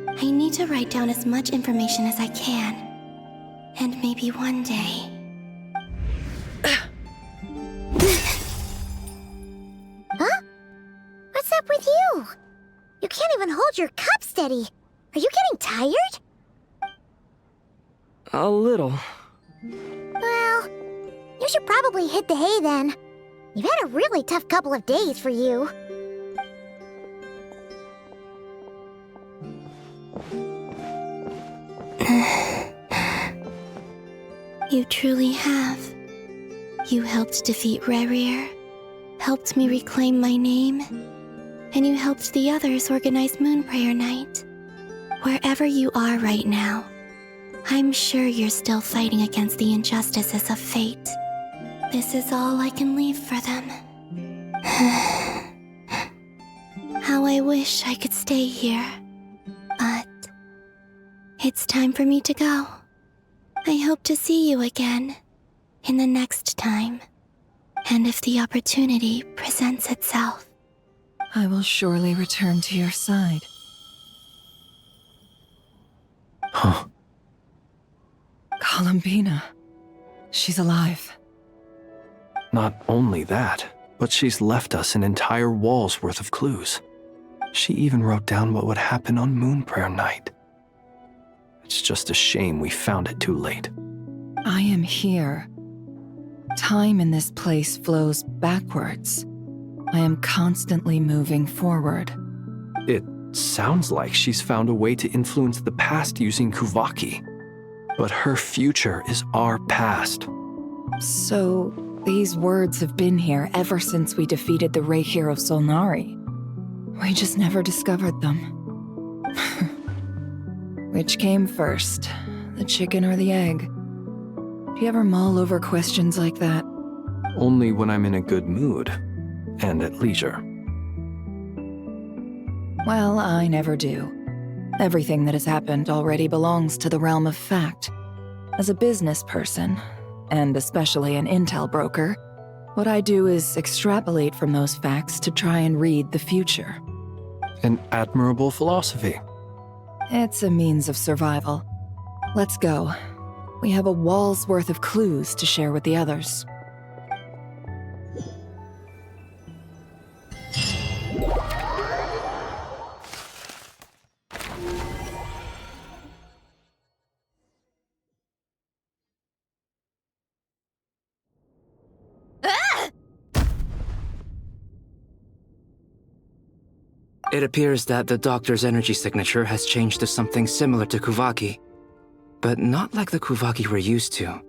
I need to write down as much information as I can. And maybe one day... Huh? What's up with you? You can't even hold your cup steady. Are you getting tired? A little. Well, you should probably hit the hay then. You've had a really tough couple of days for you. You truly have. You helped defeat Rare, helped me reclaim my name, and you helped the others organize Moon Prayer Night. Wherever you are right now, I'm sure you're still fighting against the injustices of fate. This is all I can leave for them. How I wish I could stay here. But it's time for me to go. I hope to see you again in the next time. And if the opportunity presents itself. I will surely return to your side. Huh. Columbina. She's alive. Not only that, but she's left us an entire wall's worth of clues. She even wrote down what would happen on Moon Prayer Night. It's just a shame we found it too late. I am here. Time in this place flows backwards. I am constantly moving forward. It sounds like she's found a way to influence the past using Kuvaki. But her future is our past. So, these words have been here ever since we defeated the Ray Hero Solnari. We just never discovered them. Which came first, the chicken or the egg? Do you ever mull over questions like that? Only when I'm in a good mood and at leisure. Well, I never do. Everything that has happened already belongs to the realm of fact. As a business person, and especially an intel broker, what I do is extrapolate from those facts to try and read the future. An admirable philosophy. It's a means of survival. Let's go. We have a wall's worth of clues to share with the others. It appears that the doctor's energy signature has changed to something similar to Kuvaki, but not like the Kuvaki we're used to.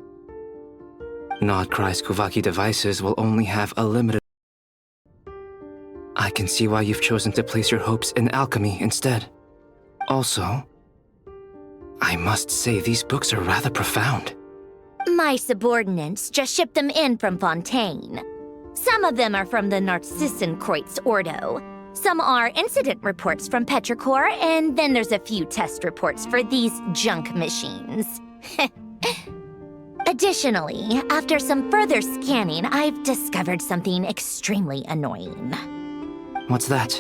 Nodcry's Kuvaki devices will only have a limited... I can see why you've chosen to place your hopes in alchemy instead. Also, I must say these books are rather profound. My subordinates just shipped them in from Fontaine. Some of them are from the Narcissenkreuz Ordo. Some are incident reports from Petrichor, and then there's a few test reports for these junk machines. Additionally, after some further scanning, I've discovered something extremely annoying. What's that?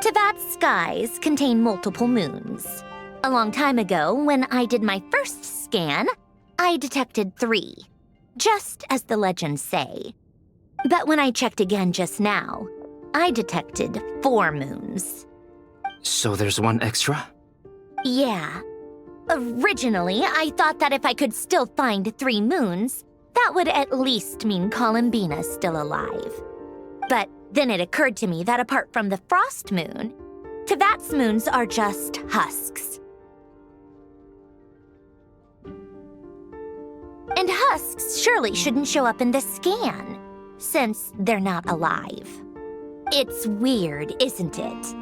Teyvat's skies contain multiple moons. A long time ago, when I did my first scan, I detected 3, just as the legends say. But when I checked again just now, I detected 4 moons. So there's one extra? Yeah. Originally, I thought that if I could still find 3 moons, that would at least mean Columbina's still alive. But then it occurred to me that apart from the frost moon, Teyvat's moons are just husks. And husks surely shouldn't show up in the scan, since they're not alive. It's weird, isn't it?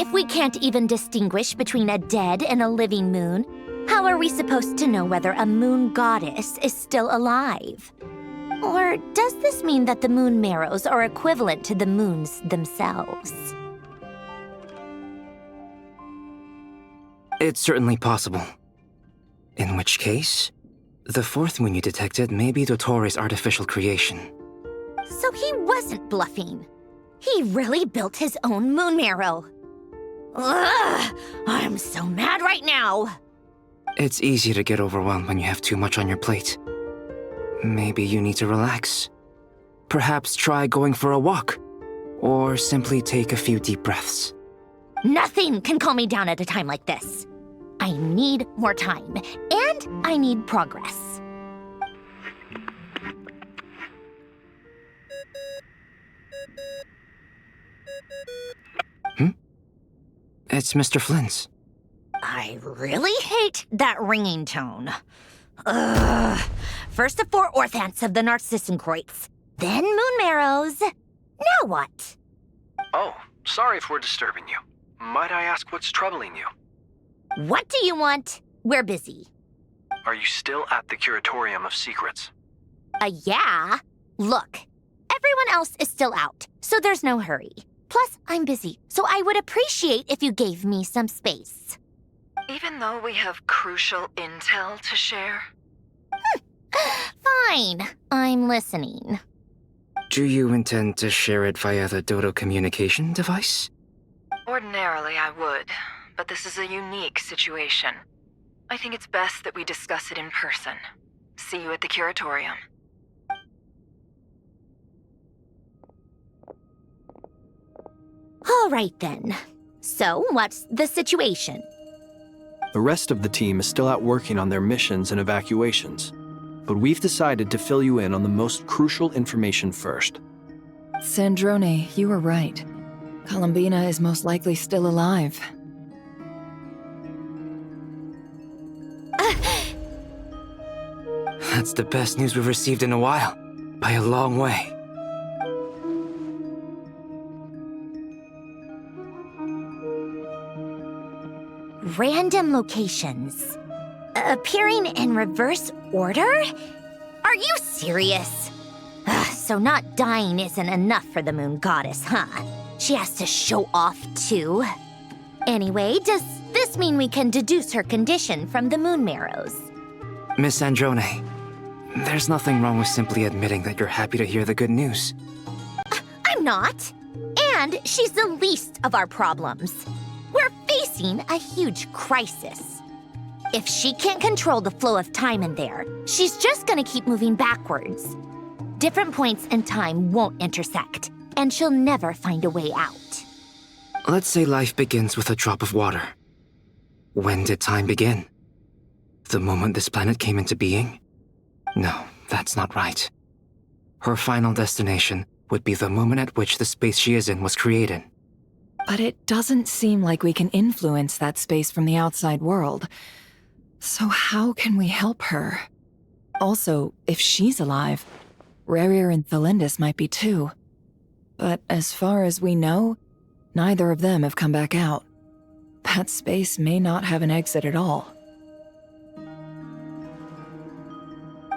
If we can't even distinguish between a dead and a living moon, how are we supposed to know whether a moon goddess is still alive? Or does this mean that the moon marrows are equivalent to the moons themselves? It's certainly possible. In which case, the 4th moon you detected may be Dottore artificial creation. So he wasn't bluffing. He really built his own moon marrow. Ugh! I'm so mad right now! It's easy to get overwhelmed when you have too much on your plate. Maybe you need to relax. Perhaps try going for a walk. Or simply take a few deep breaths. Nothing can calm me down at a time like this. I need more time, and I need progress. It's Mr. Flynn's. I really hate that ringing tone. Ugh. First the 4 orthants of the Narcissenkreuz, then moon marrows. Now what? Oh, sorry if we're disturbing you. Might I ask what's troubling you? What do you want? We're busy. Are you still at the Curatorium of Secrets? Yeah. Look, everyone else is still out, so there's no hurry. Plus, I'm busy, so I would appreciate if you gave me some space. Even though we have crucial intel to share? Fine, I'm listening. Do you intend to share it via the Dodo communication device? Ordinarily, I would, but this is a unique situation. I think it's best that we discuss it in person. See you at the curatorium. All right then. So, what's the situation? The rest of the team is still out working on their missions and evacuations, but we've decided to fill you in on the most crucial information first. Sandrone, you were right. Columbina is most likely still alive. That's the best news we've received in a while, by a long way. Random locations. Appearing in reverse order? Are you serious? So not dying isn't enough for the moon goddess, huh? She has to show off too. Anyway, does this mean we can deduce her condition from the moon marrows? Miss Sandrone, there's nothing wrong with simply admitting that you're happy to hear the good news. I'm not. And she's the least of our problems. We're facing a huge crisis. If she can't control the flow of time in there, she's just gonna keep moving backwards. Different points in time won't intersect, and she'll never find a way out. Let's say life begins with a drop of water. When did time begin? The moment this planet came into being? No, that's not right. Her final destination would be the moment at which the space she is in was created. But it doesn't seem like we can influence that space from the outside world. So how can we help her? Also, if she's alive, Rerir and Thalindis might be too. But as far as we know, neither of them have come back out. That space may not have an exit at all.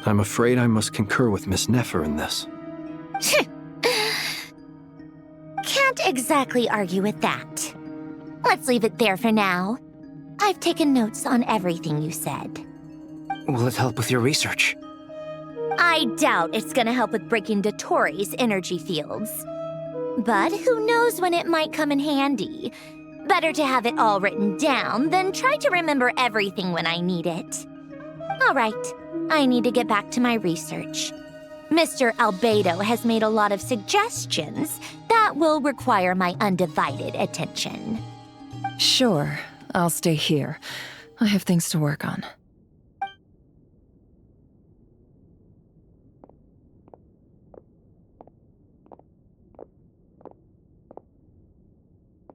I'm afraid I must concur with Miss Nefer in this. Can't exactly argue with that. Let's leave it there for now. I've taken notes on everything you said. Will it help with your research? I doubt it's gonna help with breaking Dotori's energy fields. But who knows when it might come in handy. Better to have it all written down than try to remember everything when I need it. All right, I need to get back to my research. Mr. Albedo has made a lot of suggestions that will require my undivided attention. Sure, I'll stay here. I have things to work on.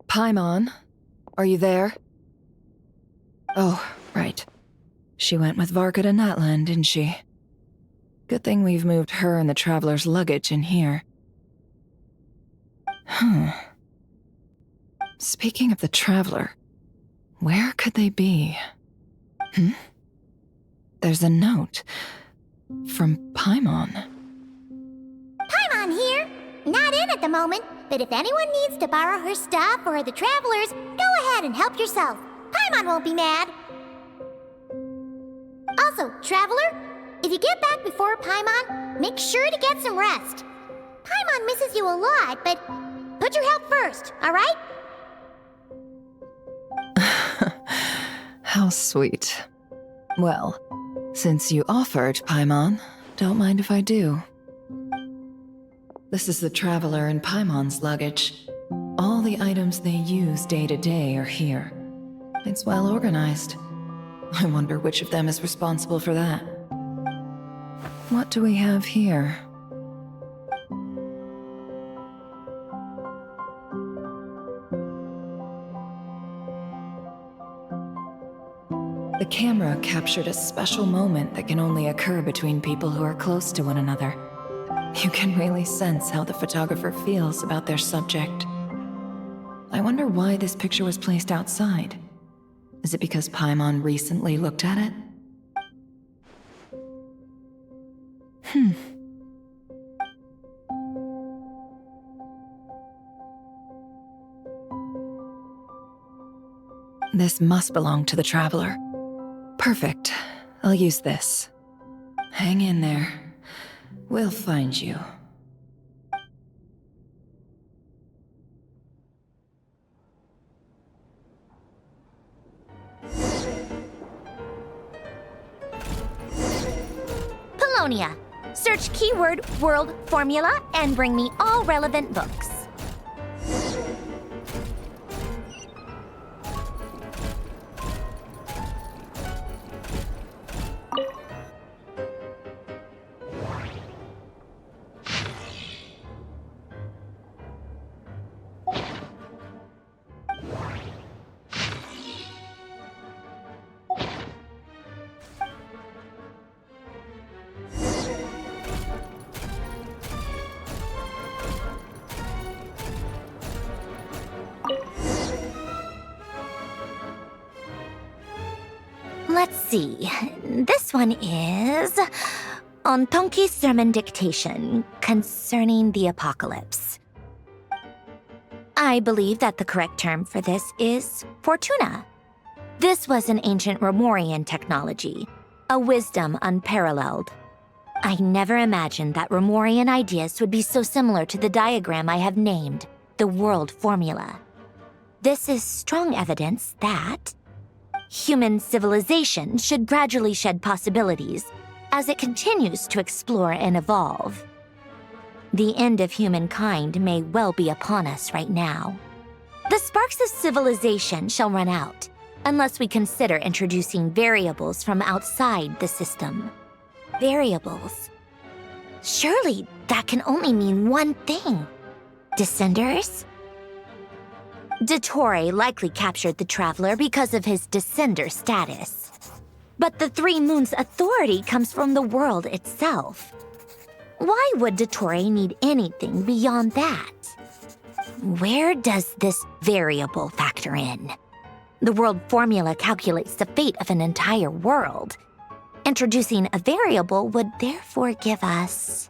Paimon, are you there? Oh, right. She went with Varka to Natlan, didn't she? Good thing we've moved her and the Traveler's luggage in here. Speaking of the Traveler, where could they be? There's a note from Paimon. Paimon here. Not in at the moment, but if anyone needs to borrow her stuff or the Travelers, go ahead and help yourself. Paimon won't be mad. Also, Traveler, if you get back before Paimon, make sure to get some rest. Paimon misses you a lot, but put your health first, all right? How sweet. Well, since you offered, Paimon, don't mind if I do. This is the Traveler and Paimon's luggage. All the items they use day to day are here. It's well organized. I wonder which of them is responsible for that. What do we have here? The camera captured a special moment that can only occur between people who are close to one another. You can really sense how the photographer feels about their subject. I wonder why this picture was placed outside. Is it because Paimon recently looked at it? This must belong to the Traveler. Perfect. I'll use this. Hang in there. We'll find you. Polonia. Search keyword world formula and bring me all relevant books. Let's see. This one is on Tonki's sermon dictation concerning the apocalypse. I believe that the correct term for this is Fortuna. This was an ancient Romorian technology, a wisdom unparalleled. I never imagined that Romorian ideas would be so similar to the diagram I have named, the world formula. This is strong evidence that human civilization should gradually shed possibilities as it continues to explore and evolve. The end of humankind may well be upon us right now. The sparks of civilization shall run out unless we consider introducing variables from outside the system. Variables. Surely that can only mean one thing. Descenders? Dottore likely captured the Traveler because of his descender status. But the Three Moons' authority comes from the world itself. Why would Dottore need anything beyond that? Where does this variable factor in? The world formula calculates the fate of an entire world. Introducing a variable would therefore give us...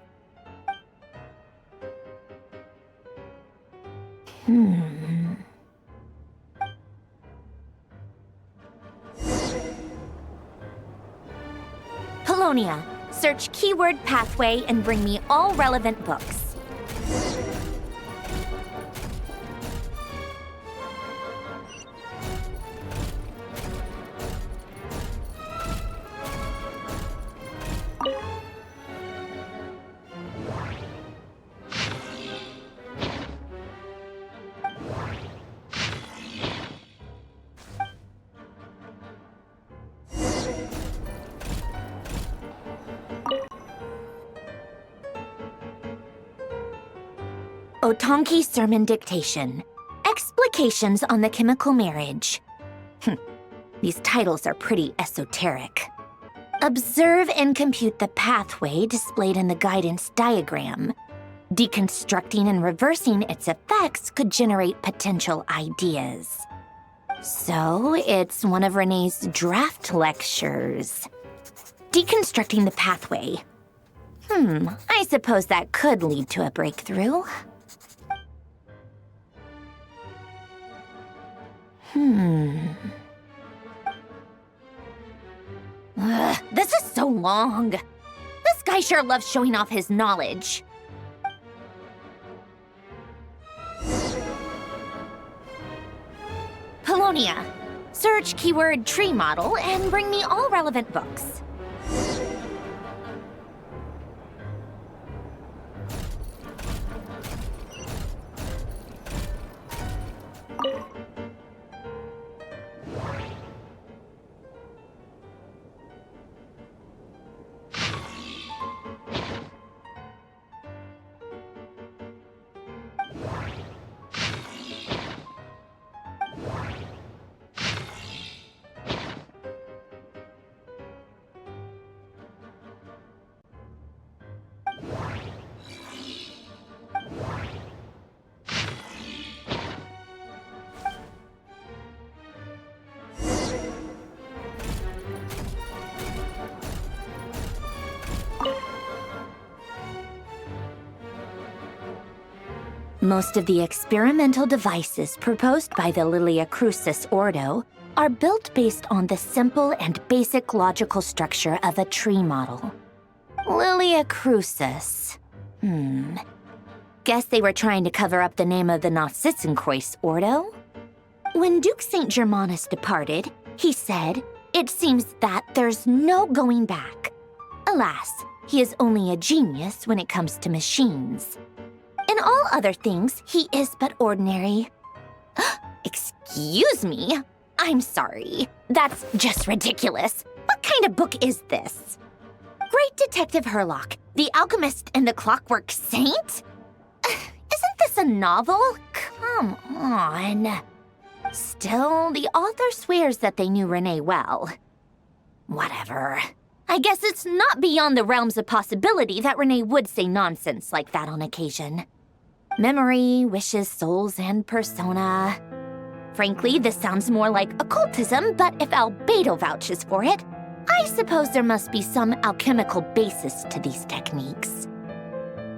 Polonia, search keyword pathway and bring me all relevant books. Otonki Sermon Dictation. Explications on the Chemical Marriage. These titles are pretty esoteric. Observe and compute the pathway displayed in the guidance diagram. Deconstructing and reversing its effects could generate potential ideas. So, it's one of Renee's draft lectures. Deconstructing the pathway. I suppose that could lead to a breakthrough. This is so long. This guy sure loves showing off his knowledge. Polonia, search keyword tree model and bring me all relevant books. Most of the experimental devices proposed by the Lilia Crucis Ordo are built based on the simple and basic logical structure of a tree model. Lilia crucis. Guess they were trying to cover up the name of the Narcissenkreuz Ordo? When Duke St. Germanus departed, he said, "It seems that there's no going back." Alas, he is only a genius when it comes to machines. In all other things, he is but ordinary. Excuse me? I'm sorry. That's just ridiculous. What kind of book is this? Great Detective Herlock, the Alchemist and the Clockwork Saint? Isn't this a novel? Come on. Still, the author swears that they knew Renee well. Whatever. I guess it's not beyond the realms of possibility that Renee would say nonsense like that on occasion. Memory, wishes, souls, and persona. Frankly, this sounds more like occultism, but if Albedo vouches for it, I suppose there must be some alchemical basis to these techniques.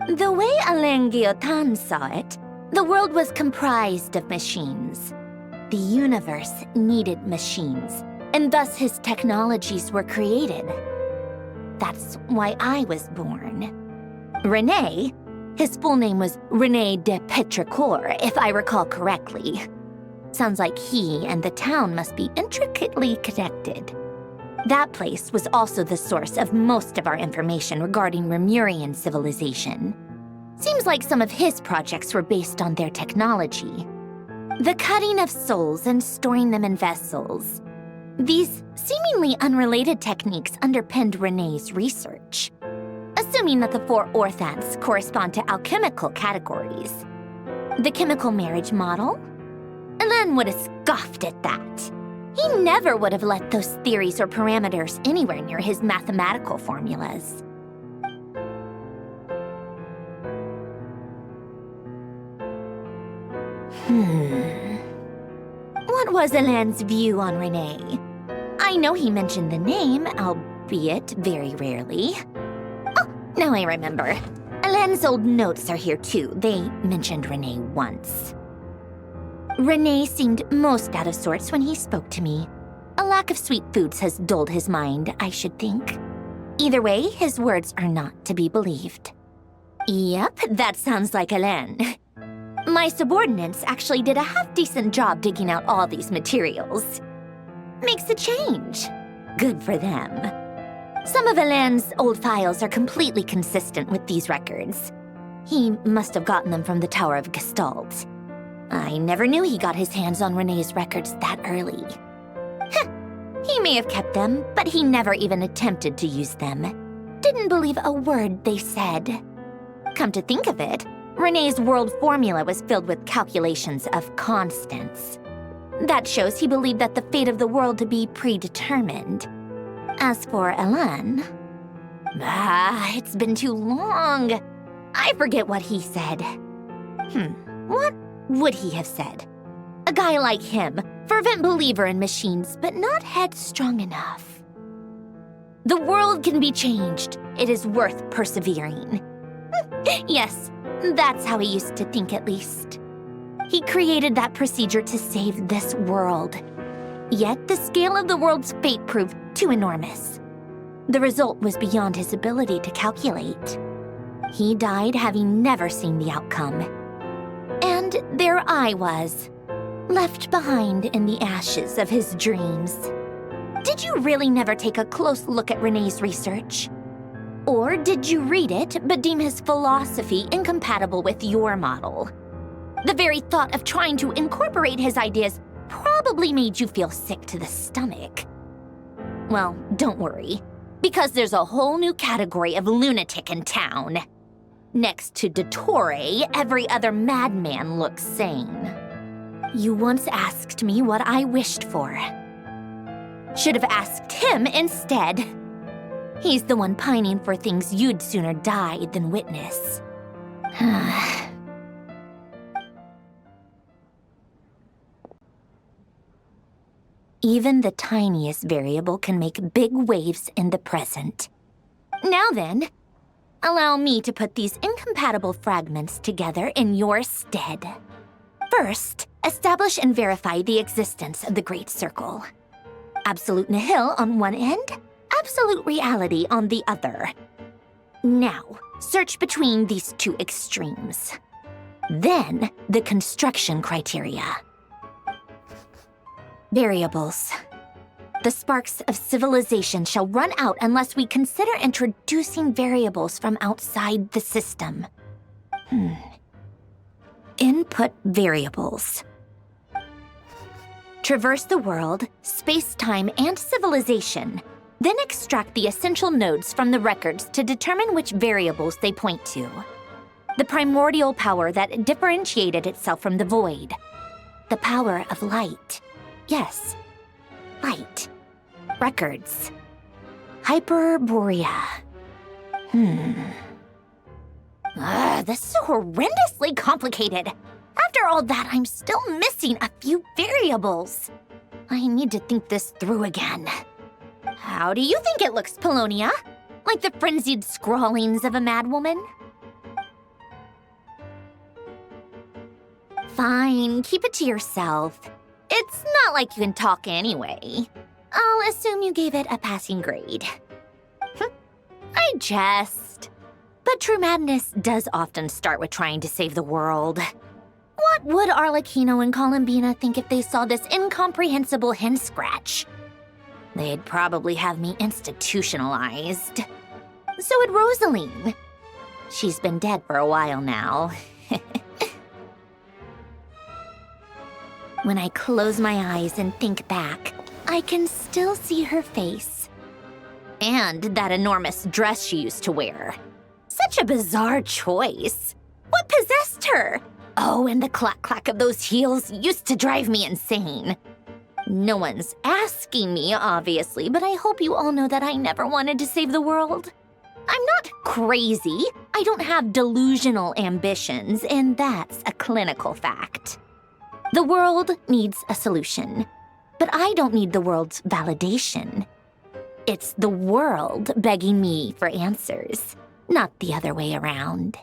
The way Alain Guillotin saw it, the world was comprised of machines. The universe needed machines, and thus his technologies were created. That's why I was born. René, his full name was René de Petrichor, if I recall correctly. Sounds like he and the town must be intricately connected. That place was also the source of most of our information regarding Remurian civilization. Seems like some of his projects were based on their technology. The cutting of souls and storing them in vessels. These seemingly unrelated techniques underpinned René's research. Assuming that the 4 orthants correspond to alchemical categories. The chemical marriage model? Alain would have scoffed at that. He never would have let those theories or parameters anywhere near his mathematical formulas. What was Alain's view on René? I know he mentioned the name, albeit very rarely. Oh, now I remember. Alain's old notes are here too. They mentioned René once. René seemed most out of sorts when he spoke to me. A lack of sweet foods has dulled his mind, I should think. Either way, his words are not to be believed. Yep, that sounds like Alain. My subordinates actually did a half-decent job digging out all these materials. Makes a change. Good for them. Some of Alain's old files are completely consistent with these records. He must have gotten them from the Tower of Gestalt. I never knew he got his hands on René's records that early. He may have kept them, but he never even attempted to use them. Didn't believe a word they said. Come to think of it, René's world formula was filled with calculations of constants. That shows he believed that the fate of the world to be predetermined. As for Alain... it's been too long. I forget what he said. What would he have said? A guy like him, fervent believer in machines, but not headstrong enough. The world can be changed. It is worth persevering. Yes, that's how he used to think at least. He created that procedure to save this world. Yet the scale of the world's fate proved too enormous. The result was beyond his ability to calculate. He died having never seen the outcome. And there I was, left behind in the ashes of his dreams. Did you really never take a close look at René's research? Or did you read it but deem his philosophy incompatible with your model? The very thought of trying to incorporate his ideas probably made you feel sick to the stomach. Well, don't worry, because there's a whole new category of lunatic in town. Next to Dottore, every other madman looks sane. You once asked me what I wished for. Should have asked him instead. He's the one pining for things you'd sooner die than witness. Even the tiniest variable can make big waves in the present. Now then, allow me to put these incompatible fragments together in your stead. First, establish and verify the existence of the Great Circle. Absolute nihil on one end, absolute reality on the other. Now, search between these two extremes. Then, the construction criteria. Variables. The sparks of civilization shall run out unless we consider introducing variables from outside the system. Input variables. Traverse the world, space-time, and civilization. Then extract the essential nodes from the records to determine which variables they point to. The primordial power that differentiated itself from the void. The power of light. Yes, light. Records. Hyperborea. This is so horrendously complicated. After all that, I'm still missing a few variables. I need to think this through again. How do you think it looks, Polonia? Like the frenzied scrawlings of a madwoman? Fine, keep it to yourself. It's not like you can talk anyway. I'll assume you gave it a passing grade. I jest. But true madness does often start with trying to save the world. What would Arlecchino and Columbina think if they saw this incomprehensible hen scratch? They'd probably have me institutionalized. So would Rosaline. She's been dead for a while now. When I close my eyes and think back, I can still see her face. And that enormous dress she used to wear. Such a bizarre choice. What possessed her? Oh, and the clack-clack of those heels used to drive me insane. No one's asking me, obviously, but I hope you all know that I never wanted to save the world. I'm not crazy. I don't have delusional ambitions, and that's a clinical fact. The world needs a solution, but I don't need the world's validation. It's the world begging me for answers, not the other way around.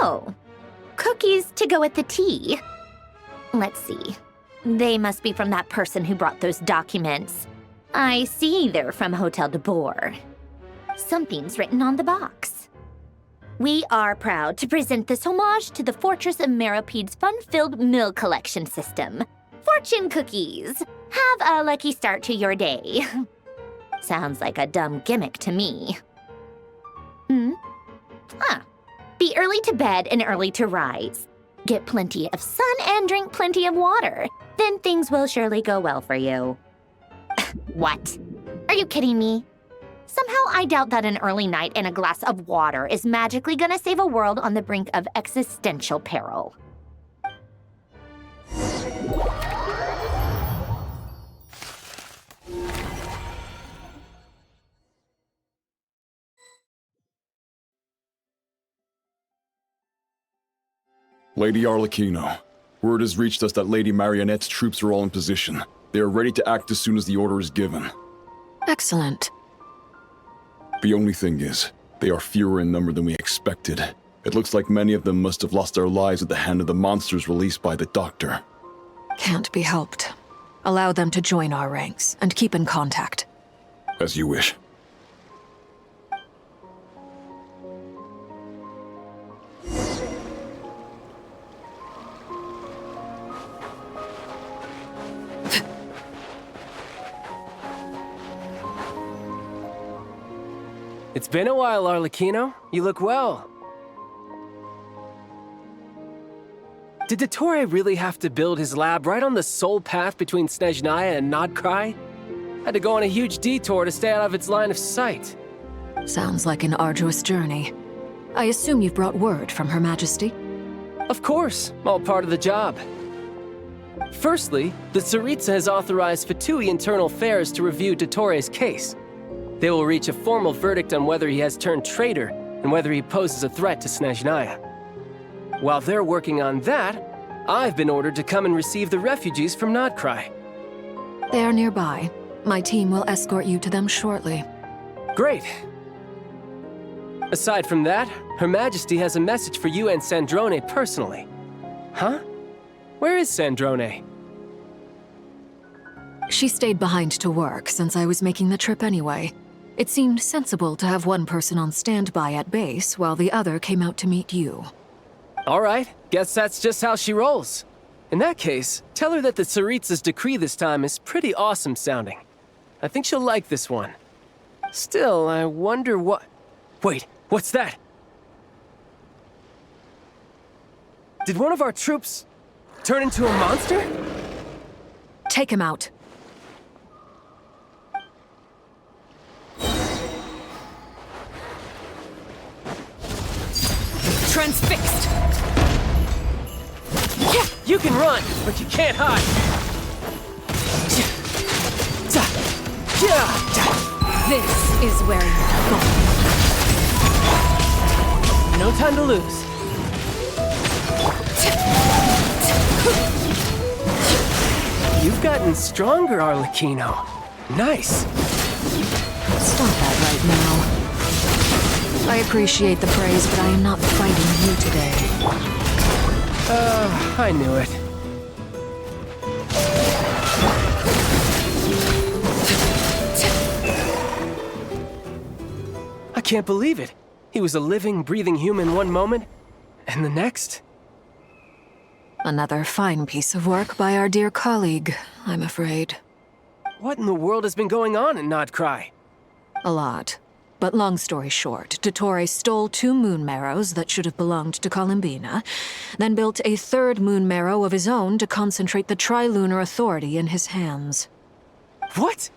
Oh, cookies to go with the tea. Let's see. They must be from that person who brought those documents. I see they're from Hotel de Boer. Something's written on the box. We are proud to present this homage to the Fortress of Meropede's fun-filled meal collection system. Fortune cookies. Have a lucky start to your day. Sounds like a dumb gimmick to me. Be early to bed and early to rise. Get plenty of sun and drink plenty of water. Then things will surely go well for you. What? Are you kidding me? Somehow I doubt that an early night and a glass of water is magically gonna save a world on the brink of existential peril. Lady Arlecchino, word has reached us that Lady Marionette's troops are all in position. They are ready to act as soon as the order is given. Excellent. The only thing is, they are fewer in number than we expected. It looks like many of them must have lost their lives at the hand of the monsters released by the Doctor. Can't be helped. Allow them to join our ranks, and keep in contact. As you wish. It's been a while, Arlecchino. You look well. Did Dottore really have to build his lab right on the sole path between Snezhnaya and Nodcry? Had to go on a huge detour to stay out of its line of sight. Sounds like an arduous journey. I assume you've brought word from Her Majesty? Of course, all part of the job. Firstly, the Tsaritsa has authorized Fatui Internal Affairs to review Dottore's case. They will reach a formal verdict on whether he has turned traitor and whether he poses a threat to Snezhnaya. While they're working on that, I've been ordered to come and receive the refugees from Nodcry. They are nearby. My team will escort you to them shortly. Great. Aside from that, Her Majesty has a message for you and Sandrone personally. Huh? Where is Sandrone? She stayed behind to work since I was making the trip anyway. It seemed sensible to have one person on standby at base while the other came out to meet you. All right, guess that's just how she rolls. In that case, tell her that the Tsaritsa's decree this time is pretty awesome sounding. I think she'll like this one. Still, I wonder what... Wait, what's that? Did one of our troops turn into a monster? Take him out. Transfixed! You can run, but you can't hide! This is where you're going. No time to lose. You've gotten stronger, Arlecchino. Nice. Stop that right now. I appreciate the praise, but I am not fighting you today. I knew it. I can't believe it. He was a living, breathing human one moment, and the next... Another fine piece of work by our dear colleague, I'm afraid. What in the world has been going on in Nodcry? A lot. But long story short, Dottore stole 2 moon marrows that should have belonged to Columbina, then built a 3rd moon marrow of his own to concentrate the Trilunar Authority in his hands. What?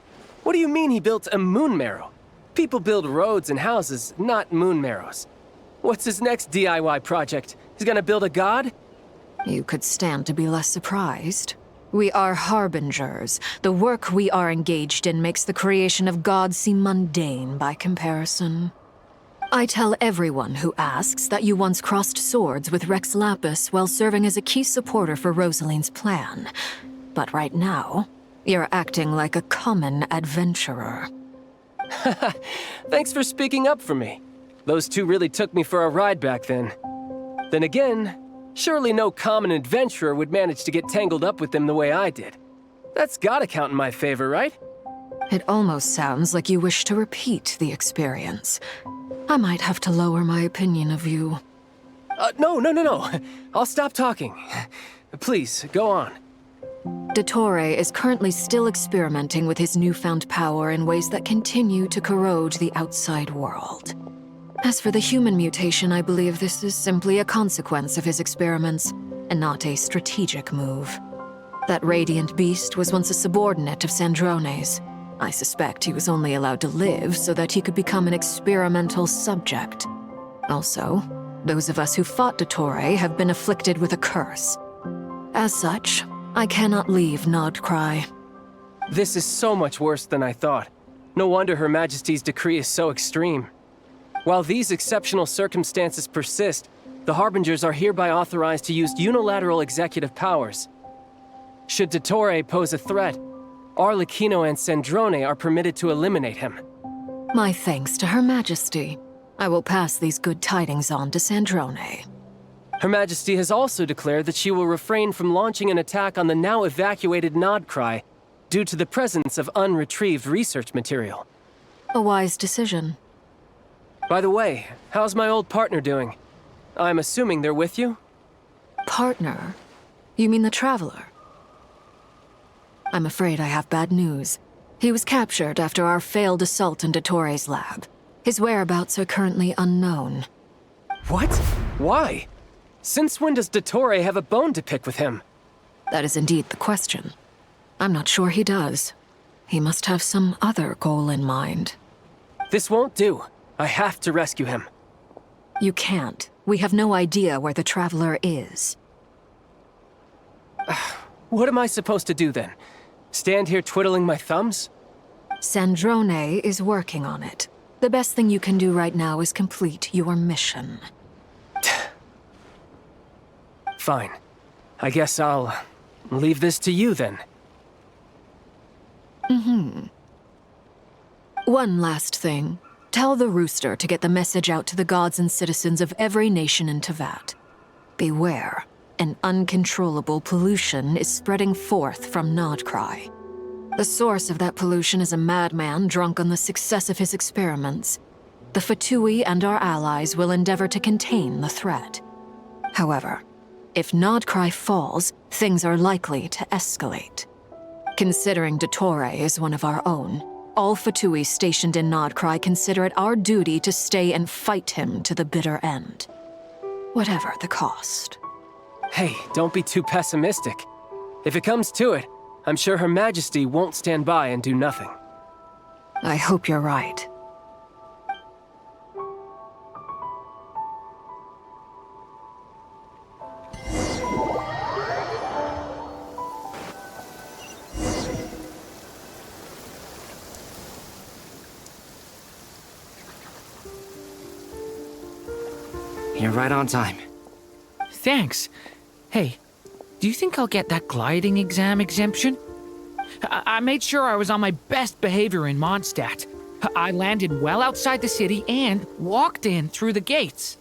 What do you mean he built a moon marrow? People build roads and houses, not moon marrows. What's his next DIY project? He's gonna build a god? You could stand to be less surprised. We are harbingers. The work we are engaged in makes the creation of gods seem mundane by comparison. I tell everyone who asks that you once crossed swords with Rex Lapis while serving as a key supporter for Rosaline's plan. But right now, you're acting like a common adventurer. Thanks for speaking up for me. Those 2 really took me for a ride back then. Then again, surely no common adventurer would manage to get tangled up with them the way I did. That's gotta count in my favor, right? It almost sounds like you wish to repeat the experience. I might have to lower my opinion of you. No. I'll stop talking. Please, go on. Dottore is currently still experimenting with his newfound power in ways that continue to corrode the outside world. As for the human mutation, I believe this is simply a consequence of his experiments, and not a strategic move. That radiant beast was once a subordinate of Sandrone's. I suspect he was only allowed to live so that he could become an experimental subject. Also, those of us who fought Dottore have been afflicted with a curse. As such, I cannot leave Nodcry. This is so much worse than I thought. No wonder Her Majesty's decree is so extreme. While these exceptional circumstances persist, the Harbingers are hereby authorized to use unilateral executive powers. Should Dottore pose a threat, Arlecchino and Sandrone are permitted to eliminate him. My thanks to Her Majesty. I will pass these good tidings on to Sandrone. Her Majesty has also declared that she will refrain from launching an attack on the now evacuated Nodcry due to the presence of unretrieved research material. A wise decision. By the way, how's my old partner doing? I'm assuming they're with you? Partner? You mean the Traveler? I'm afraid I have bad news. He was captured after our failed assault into Torre's lab. His whereabouts are currently unknown. What? Why? Since when does Dottore have a bone to pick with him? That is indeed the question. I'm not sure he does. He must have some other goal in mind. This won't do. I have to rescue him. You can't. We have no idea where the Traveler is. What am I supposed to do then? Stand here twiddling my thumbs? Sandrone is working on it. The best thing you can do right now is complete your mission. Fine. I guess I'll leave this to you then. One last thing. Tell the Rooster to get the message out to the gods and citizens of every nation in Tevat. Beware. An uncontrollable pollution is spreading forth from Nodcry. The source of that pollution is a madman drunk on the success of his experiments. The Fatui and our allies will endeavor to contain the threat. However, if Nodcry falls, things are likely to escalate. Considering Dottore is one of our own, all Fatui stationed in Nodcry consider it our duty to stay and fight him to the bitter end. Whatever the cost. Hey, don't be too pessimistic. If it comes to it, I'm sure Her Majesty won't stand by and do nothing. I hope you're right. You're right on time. Thanks. Hey, do you think I'll get that gliding exam exemption? I made sure I was on my best behavior in Mondstadt. I landed well outside the city and walked in through the gates.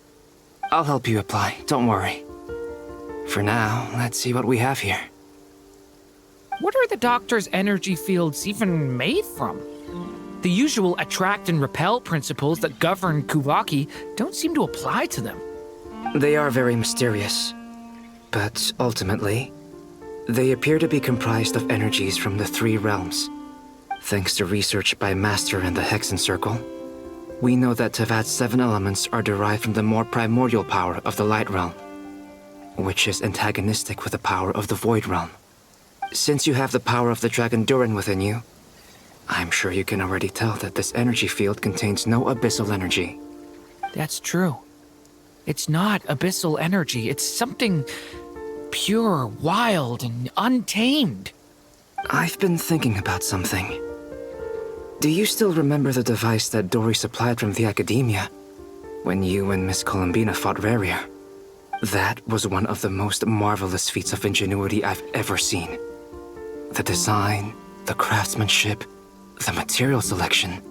I'll help you apply, don't worry. For now, let's see what we have here. What are the doctor's energy fields even made from? The usual attract and repel principles that govern Kuvaki don't seem to apply to them. They are very mysterious. But ultimately, they appear to be comprised of energies from the three realms. Thanks to research by Master in the Hexen Circle, we know that Tevat's 7 elements are derived from the more primordial power of the Light Realm, which is antagonistic with the power of the Void Realm. Since you have the power of the Dragon Durin within you, I'm sure you can already tell that this energy field contains no abyssal energy. That's true. It's not abyssal energy. It's something pure, wild, and untamed. I've been thinking about something. Do you still remember the device that Dory supplied from the Academia when you and Miss Columbina fought Rarier? That was one of the most marvelous feats of ingenuity I've ever seen. The design, the craftsmanship, the material selection.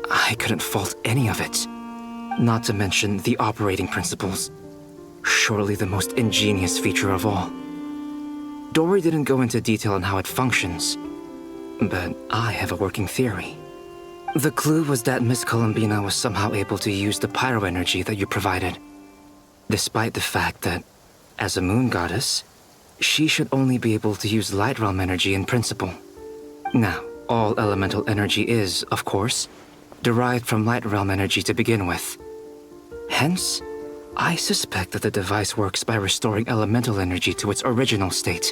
I couldn't fault any of it. Not to mention the operating principles. Surely the most ingenious feature of all. Dory didn't go into detail on how it functions, but I have a working theory. The clue was that Miss Columbina was somehow able to use the pyro energy that you provided, despite the fact that, as a moon goddess, she should only be able to use light realm energy in principle. Now, all elemental energy is, of course, derived from light realm energy to begin with. Hence, I suspect that the device works by restoring elemental energy to its original state.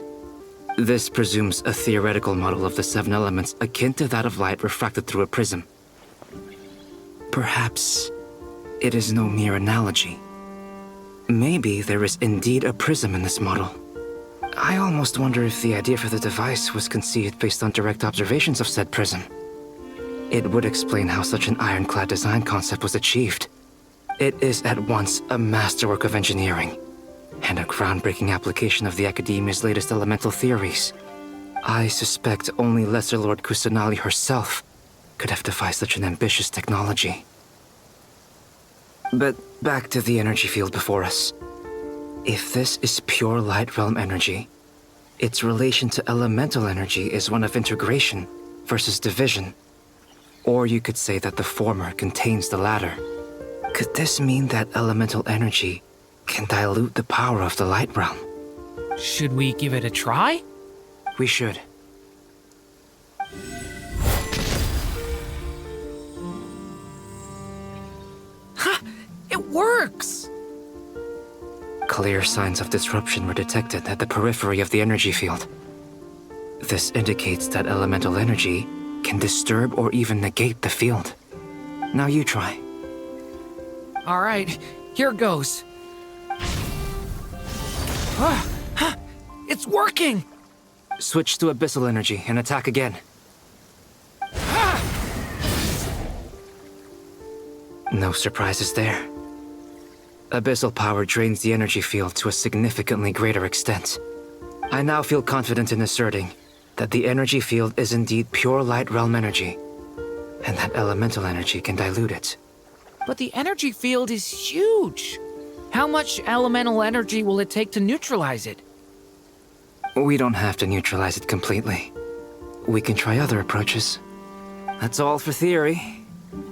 This presumes a theoretical model of the 7 elements akin to that of light refracted through a prism. Perhaps it is no mere analogy. Maybe there is indeed a prism in this model. I almost wonder if the idea for the device was conceived based on direct observations of said prism. It would explain how such an ironclad design concept was achieved. It is at once a masterwork of engineering and a groundbreaking application of the Academia's latest elemental theories. I suspect only Lesser Lord Kusanali herself could have devised such an ambitious technology. But back to the energy field before us. If this is pure light realm energy, its relation to elemental energy is one of integration versus division. Or you could say that the former contains the latter. Could this mean that elemental energy can dilute the power of the light realm? Should we give it a try? We should. Ha! It works! Clear signs of disruption were detected at the periphery of the energy field. This indicates that elemental energy can disturb or even negate the field. Now you try. All right, here goes. It's working! Switch to abyssal energy and attack again. No surprises there. Abyssal power drains the energy field to a significantly greater extent. I now feel confident in asserting that the energy field is indeed pure light realm energy, and that elemental energy can dilute it. But the energy field is huge. How much elemental energy will it take to neutralize it? We don't have to neutralize it completely. We can try other approaches. That's all for theory.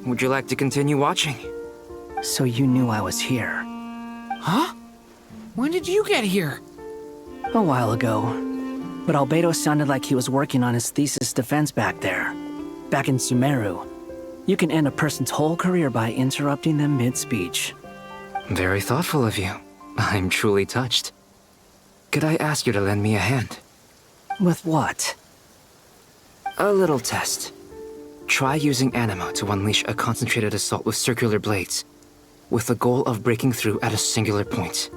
Would you like to continue watching? So you knew I was here? Huh? When did you get here? A while ago. But Albedo sounded like he was working on his thesis defense back there. Back in Sumeru. You can end a person's whole career by interrupting them mid-speech. Very thoughtful of you. I'm truly touched. Could I ask you to lend me a hand? With what? A little test. Try using Anima to unleash a concentrated assault with circular blades, with the goal of breaking through at a singular point.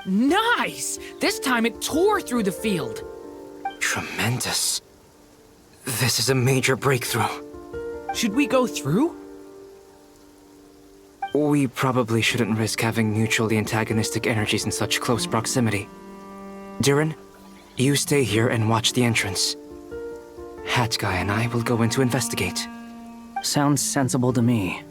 Nice! This time it tore through the field. Tremendous. This is a major breakthrough. Should we go through? We probably shouldn't risk having mutually antagonistic energies in such close proximity. Durin, you stay here and watch the entrance. Hat Guy and I will go in to investigate. Sounds sensible to me.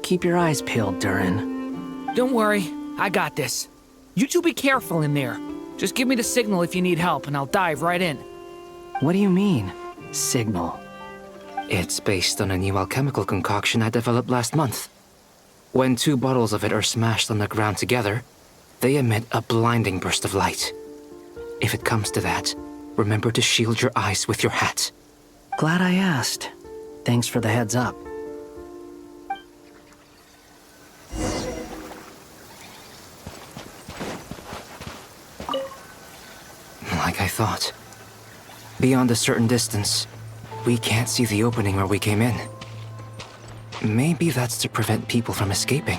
Keep your eyes peeled, Durin. Don't worry, I got this. You two be careful in there. Just give me the signal if you need help and I'll dive right in. What do you mean, signal? It's based on a new alchemical concoction I developed last month. When 2 bottles of it are smashed on the ground together, they emit a blinding burst of light. If it comes to that, remember to shield your eyes with your hat. Glad I asked. Thanks for the heads up. Like I thought. Beyond a certain distance, we can't see the opening where we came in. Maybe that's to prevent people from escaping.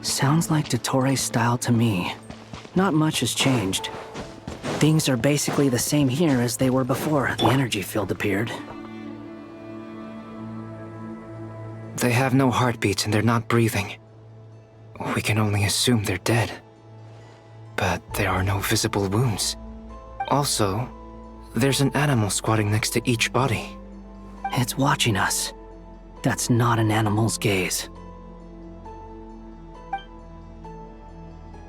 Sounds like Dottore style to me. Not much has changed. Things are basically the same here as they were before the energy field appeared. They have no heartbeat and they're not breathing. We can only assume they're dead. But there are no visible wounds. Also, there's an animal squatting next to each body. It's watching us. That's not an animal's gaze.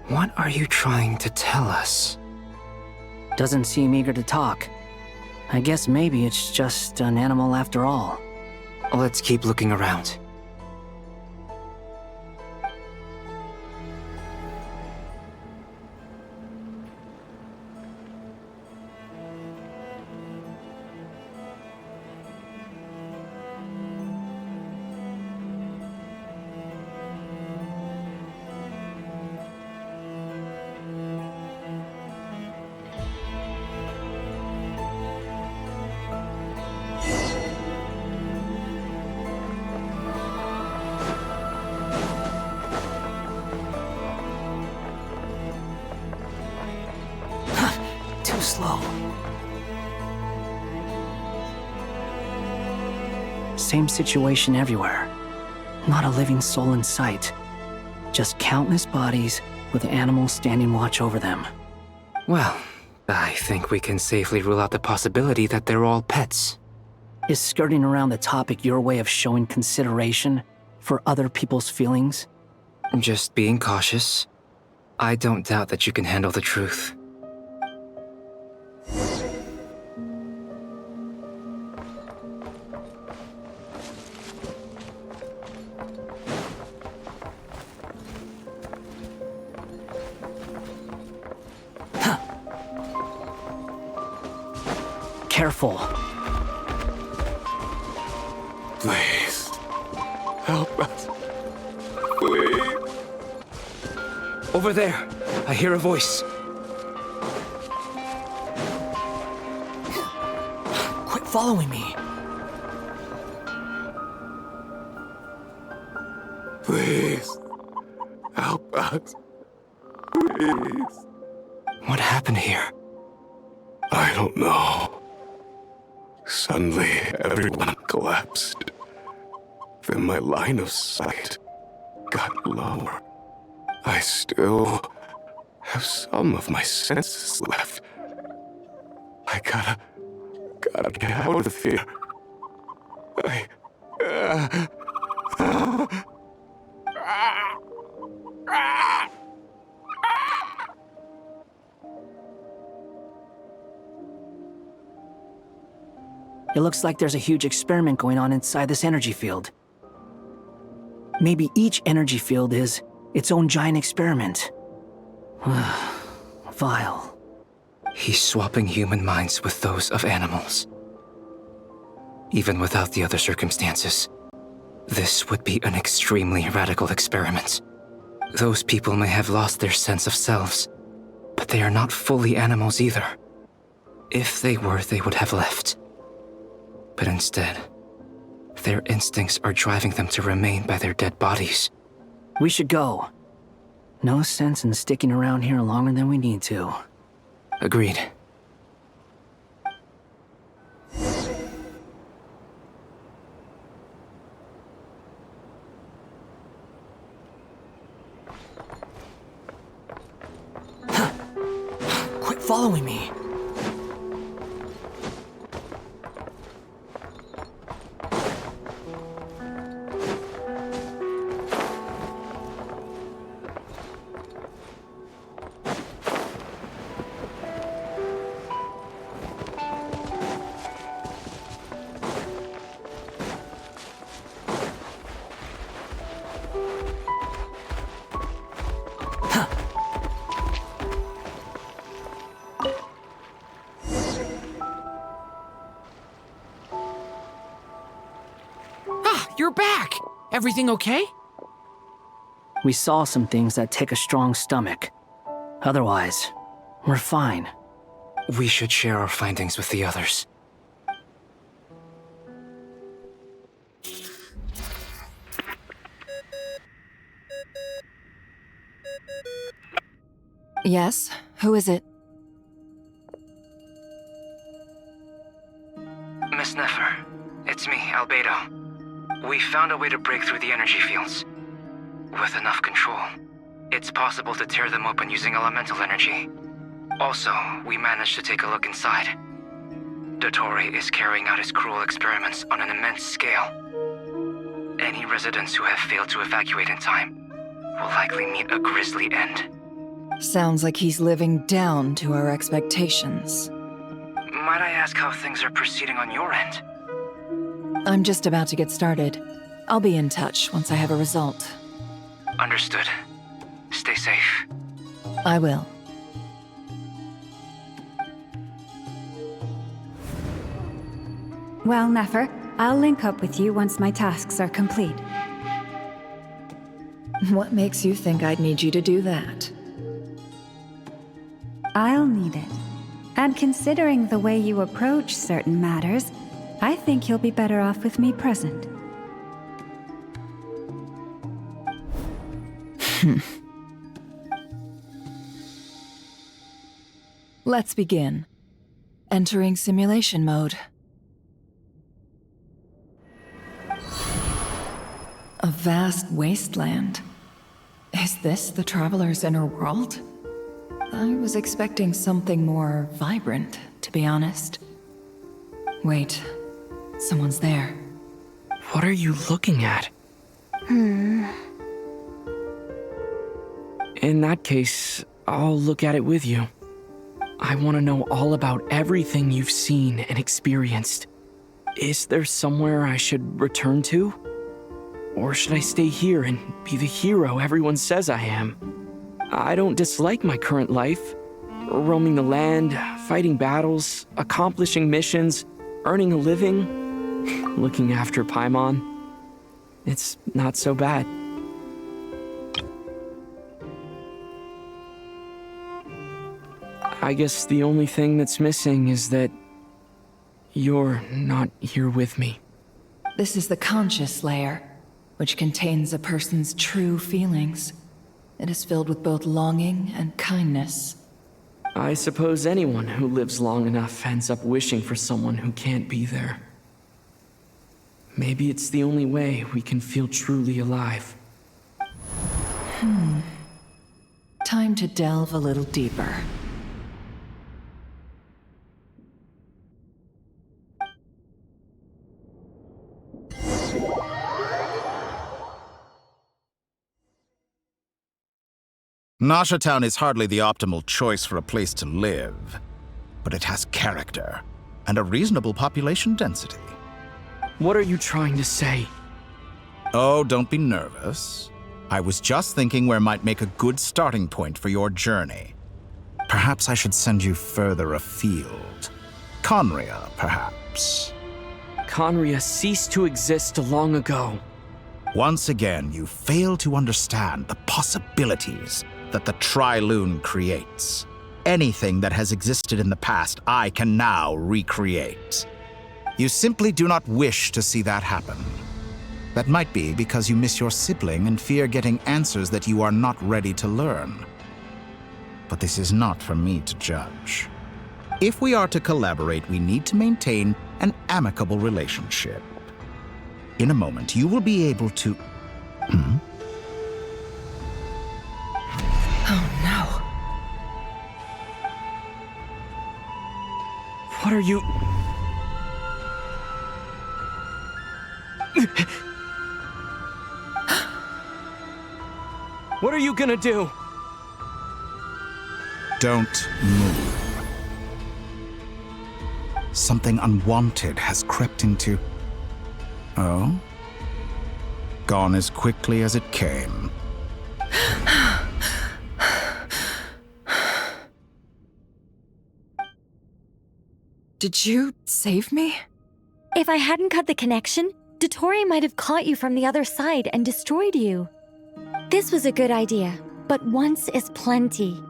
What are you trying to tell us? Doesn't seem eager to talk. I guess maybe it's just an animal after all. Let's keep looking around. Too slow. Same situation everywhere. Not a living soul in sight. Just countless bodies with animals standing watch over them. Well, I think we can safely rule out the possibility that they're all pets. Is skirting around the topic your way of showing consideration for other people's feelings Just being cautious. I don't doubt that you can handle the truth. Careful. Please. Help us. Please. Over there. I hear a voice. Quit following me. Please. Help us. Please. What happened here? I don't know. Suddenly, everyone collapsed. Then my line of sight got lower. I still have some of my senses left. I gotta get out of here. It looks like there's a huge experiment going on inside this energy field. Maybe each energy field is its own giant experiment. Vile. He's swapping human minds with those of animals. Even without the other circumstances, this would be an extremely radical experiment. Those people may have lost their sense of selves, but they are not fully animals either. If they were, they would have left. But instead, their instincts are driving them to remain by their dead bodies. We should go. No sense in sticking around here longer than we need to. Agreed. Quit following me. You're back! Everything okay? We saw some things that take a strong stomach. Otherwise, we're fine. We should share our findings with the others. Yes? Who is it? Miss Nefer, it's me, Albedo. We found a way to break through the energy fields. With enough control, it's possible to tear them open using elemental energy. Also, we managed to take a look inside. Dottore is carrying out his cruel experiments on an immense scale. Any residents who have failed to evacuate in time will likely meet a grisly end. Sounds like he's living down to our expectations. Might I ask how things are proceeding on your end? I'm just about to get started. I'll be in touch once I have a result. Understood. Stay safe. I will. Well, Nefer, I'll link up with you once my tasks are complete. What makes you think I'd need you to do that? I'll need it. And considering the way you approach certain matters, I think you'll be better off with me present. Let's begin. Entering simulation mode. A vast wasteland. Is this the Traveler's inner world? I was expecting something more vibrant, to be honest. Wait, someone's there. What are you looking at? In that case, I'll look at it with you. I want to know all about everything you've seen and experienced. Is there somewhere I should return to? Or should I stay here and be the hero everyone says I am? I don't dislike my current life. Roaming the land, fighting battles, accomplishing missions, earning a living, looking after Paimon. It's not so bad. I guess the only thing that's missing is that you're not here with me. This is the conscious layer, which contains a person's true feelings. It is filled with both longing and kindness. I suppose anyone who lives long enough ends up wishing for someone who can't be there. Maybe it's the only way we can feel truly alive. Time to delve a little deeper. Nasha Town is hardly the optimal choice for a place to live, but it has character and a reasonable population density. What are you trying to say? Oh, don't be nervous. I was just thinking where might make a good starting point for your journey. Perhaps I should send you further afield. Conria, perhaps. Conria ceased to exist long ago. Once again, you fail to understand the possibilities that the Tri-Lune creates. Anything that has existed in the past, I can now recreate. You simply do not wish to see that happen. That might be because you miss your sibling and fear getting answers that you are not ready to learn. But this is not for me to judge. If we are to collaborate, we need to maintain an amicable relationship. In a moment, you will be able to... Oh no. What are you... What are you gonna do? Don't move. Something unwanted has crept into... Oh? Gone as quickly as it came. Did you save me? If I hadn't cut the connection, Dottore might have caught you from the other side and destroyed you. This was a good idea, but once is plenty.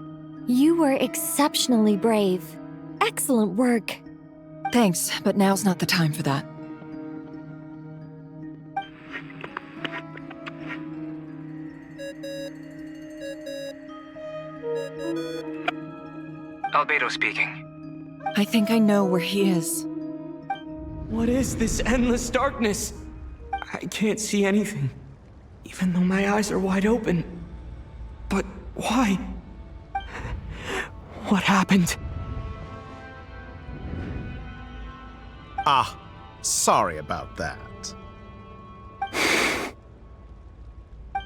You were exceptionally brave. Excellent work. Thanks, but now's not the time for that. Albedo speaking. I think I know where he is. What is this endless darkness? I can't see anything, even though my eyes are wide open. But why? What happened? Ah, sorry about that.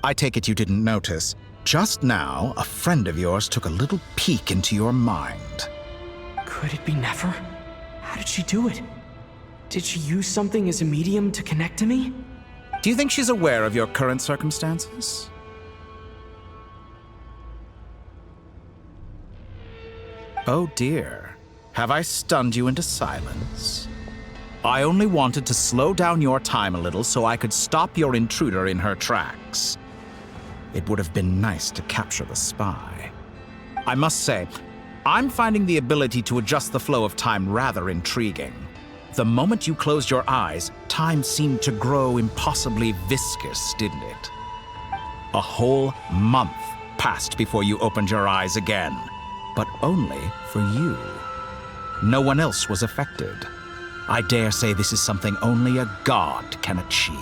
I take it you didn't notice. Just now, a friend of yours took a little peek into your mind. Could it be Nefer? How did she do it? Did she use something as a medium to connect to me? Do you think she's aware of your current circumstances? Oh dear. Have I stunned you into silence? I only wanted to slow down your time a little so I could stop your intruder in her tracks. It would have been nice to capture the spy. I must say, I'm finding the ability to adjust the flow of time rather intriguing. The moment you closed your eyes, time seemed to grow impossibly viscous, didn't it? A whole month passed before you opened your eyes again, but only for you. No one else was affected. I dare say this is something only a god can achieve.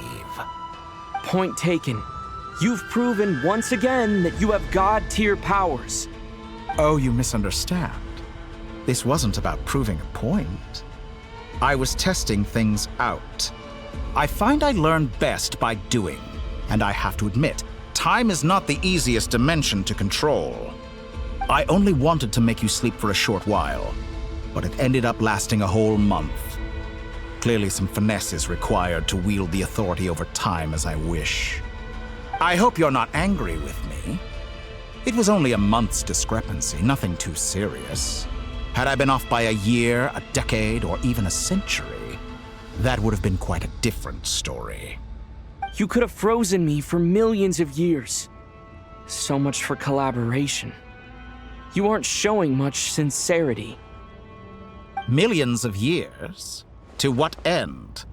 Point taken. You've proven once again that you have god-tier powers. Oh, you misunderstand. This wasn't about proving a point. I was testing things out. I find I learn best by doing, and I have to admit, time is not the easiest dimension to control. I only wanted to make you sleep for a short while, but it ended up lasting a whole month. Clearly some finesse is required to wield the authority over time as I wish. I hope you're not angry with me. It was only a month's discrepancy, nothing too serious. Had I been off by a year, a decade, or even a century, that would have been quite a different story. You could have frozen me for millions of years. So much for collaboration. You aren't showing much sincerity. Millions of years? To what end?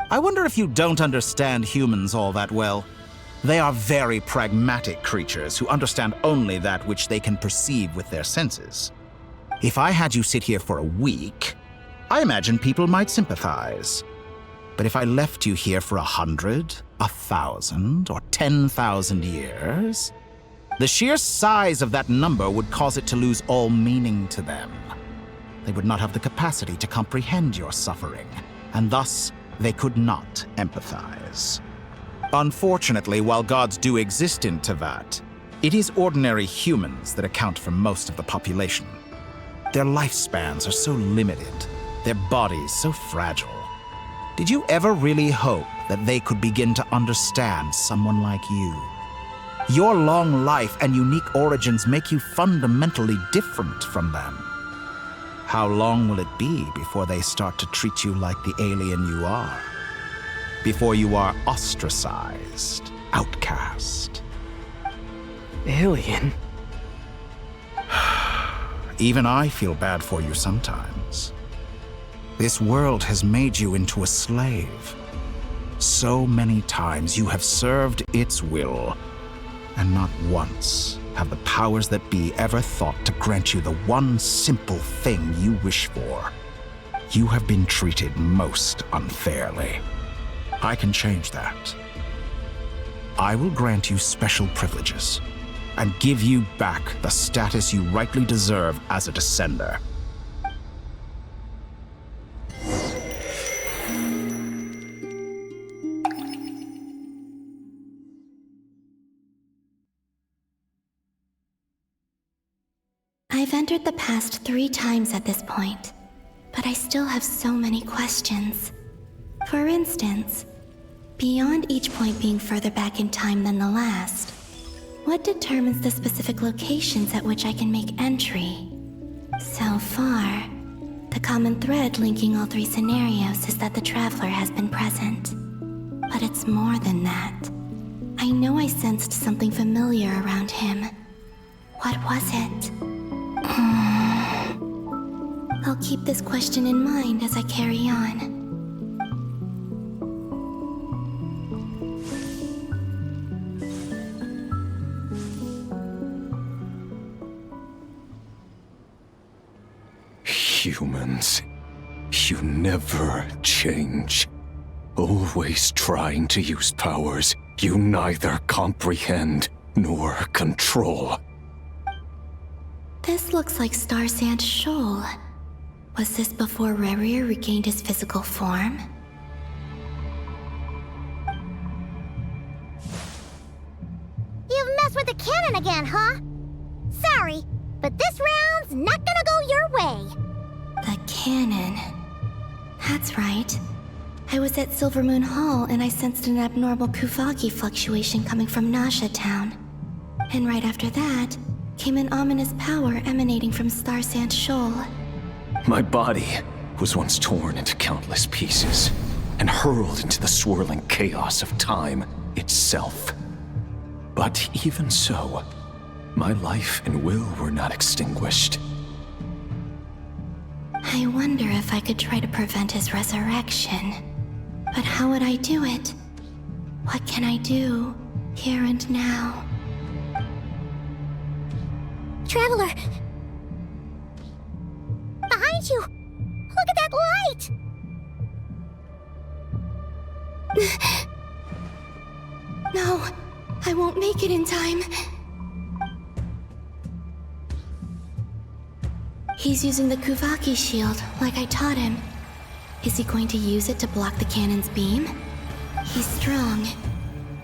I wonder if you don't understand humans all that well. They are very pragmatic creatures who understand only that which they can perceive with their senses. If I had you sit here for a week, I imagine people might sympathize. But if I left you here for 100, 1,000, or 10,000 years, the sheer size of that number would cause it to lose all meaning to them. They would not have the capacity to comprehend your suffering, and thus they could not empathize. Unfortunately, while gods do exist in Tevat, it is ordinary humans that account for most of the population. Their lifespans are so limited, their bodies so fragile. Did you ever really hope that they could begin to understand someone like you? Your long life and unique origins make you fundamentally different from them. How long will it be before they start to treat you like the alien you are? Before you are ostracized, outcast? Alien? Even I feel bad for you sometimes. This world has made you into a slave. So many times you have served its will, and not once have the powers that be ever thought to grant you the one simple thing you wish for. You have been treated most unfairly. I can change that. I will grant you special privileges and give you back the status you rightly deserve as a descender. I've entered the past 3 times at this point, but I still have so many questions. For instance, beyond each point being further back in time than the last, what determines the specific locations at which I can make entry? So far, the common thread linking all 3 scenarios is that the Traveler has been present. But it's more than that. I know I sensed something familiar around him. What was it? I'll keep this question in mind as I carry on. Humans, you never change. Always trying to use powers you neither comprehend nor control. This looks like Star Sand Shoal. Was this before Rerir regained his physical form? You've messed with the cannon again, huh? Sorry, but this round's not gonna go your way. The cannon. That's right. I was at Silvermoon Hall and I sensed an abnormal Kuvaki fluctuation coming from Nasha Town. And right after that, came an ominous power emanating from Star Sand Shoal. My body was once torn into countless pieces and hurled into the swirling chaos of time itself. But even so, my life and will were not extinguished. I wonder if I could try to prevent his resurrection. But how would I do it? What can I do, here and now? Traveler! Behind you! Look at that light! No, I won't make it in time. He's using the Kuvaki shield, like I taught him. Is he going to use it to block the cannon's beam? He's strong.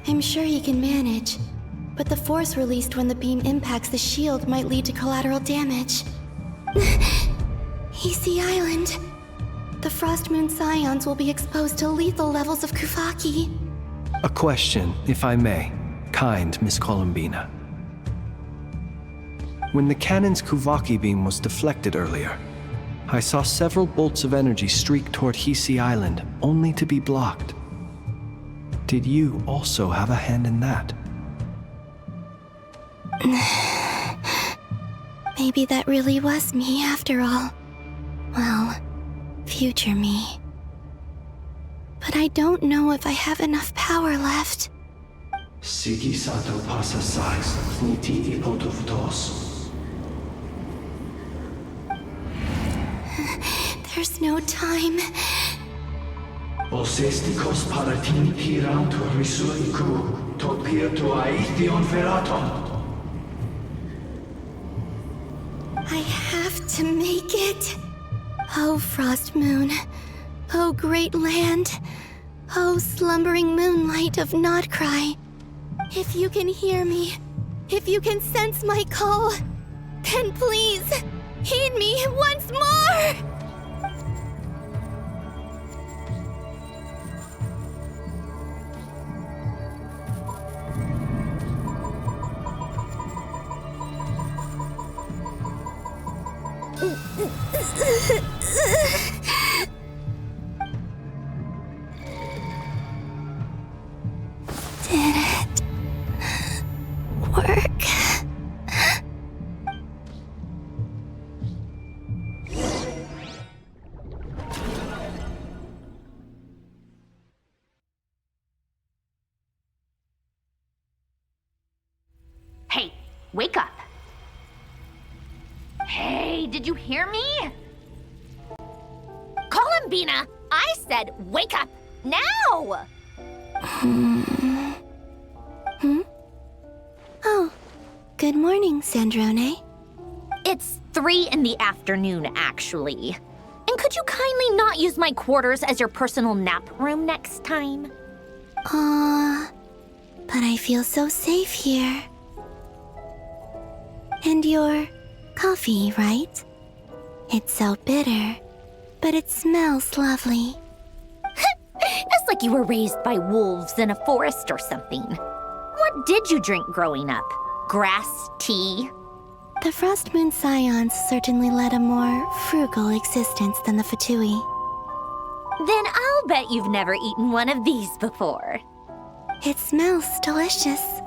I'm sure he can manage, but the force released when the beam impacts the shield might lead to collateral damage. Easy Island. The Frost Moon Scions will be exposed to lethal levels of Kuvaki. A question, if I may, kind Miss Columbina. When the cannon's Kuvaki beam was deflected earlier, I saw several bolts of energy streak toward Hisi Island, only to be blocked. Did you also have a hand in that? Maybe that really was me after all. Well, future me. But I don't know if I have enough power left. Sigi sato pasa sais, niti ipotuvtos. There's no time. Osestikos paratini tiranto risuiku, topieto aithion veraton. I have to make it. Oh, Frost Moon. Oh, great land. Oh, slumbering moonlight of Nodcry. If you can hear me, if you can sense my call, then please, heed me once more! Did it work? Hey, wake up. Hey, did you hear me? Columbina, I said wake up now! Oh, good morning, Sandrone. It's 3 in the afternoon, actually. And could you kindly not use my quarters as your personal nap room next time? But I feel so safe here. And your coffee, right? It's so bitter, but it smells lovely. It's like you were raised by wolves in a forest or something. What did you drink growing up? Grass tea? The Frost Moon Scions certainly led a more frugal existence than the Fatui. Then I'll bet you've never eaten one of these before. It smells delicious.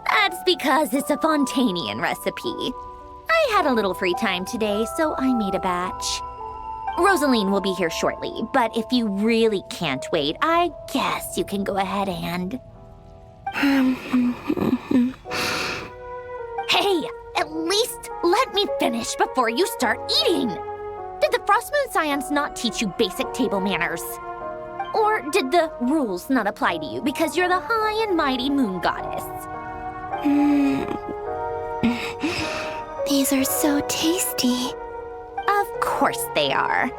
That's because it's a Fontanian recipe. I had a little free time today, so I made a batch. Rosaline will be here shortly, but if you really can't wait, I guess you can go ahead and... Hey, at least let me finish before you start eating! Did the Frost Moon Scions not teach you basic table manners? Or did the rules not apply to you because you're the high and mighty moon goddess? These are so tasty. Of course they are.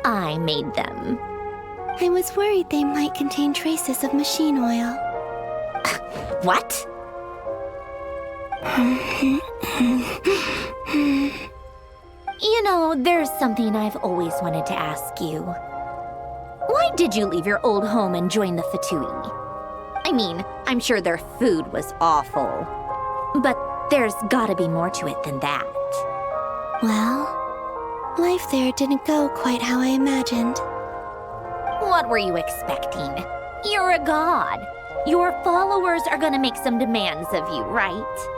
I made them. I was worried they might contain traces of machine oil. What? You know, there's something I've always wanted to ask you. Why did you leave your old home and join the Fatui? I mean, I'm sure their food was awful. But there's gotta be more to it than that. Well, life there didn't go quite how I imagined. What were you expecting? You're a god. Your followers are gonna make some demands of you, right?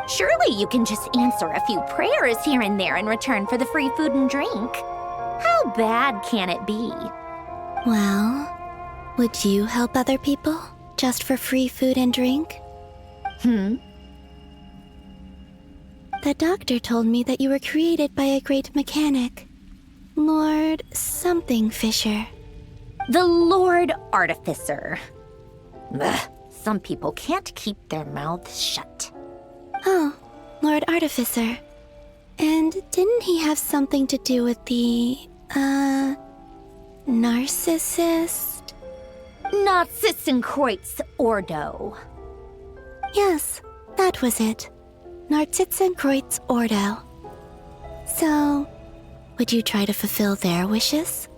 Surely you can just answer a few prayers here and there in return for the free food and drink. How bad can it be? Well, would you help other people just for free food and drink? The doctor told me that you were created by a great mechanic, Lord something Fisher. The Lord Artificer. Ugh, some people can't keep their mouths shut. Oh, Lord Artificer. And didn't he have something to do with the, narcissist? Narcissenkreuz Ordo. Yes, that was it. Narcissenkreuz Ordo. So, would you try to fulfill their wishes?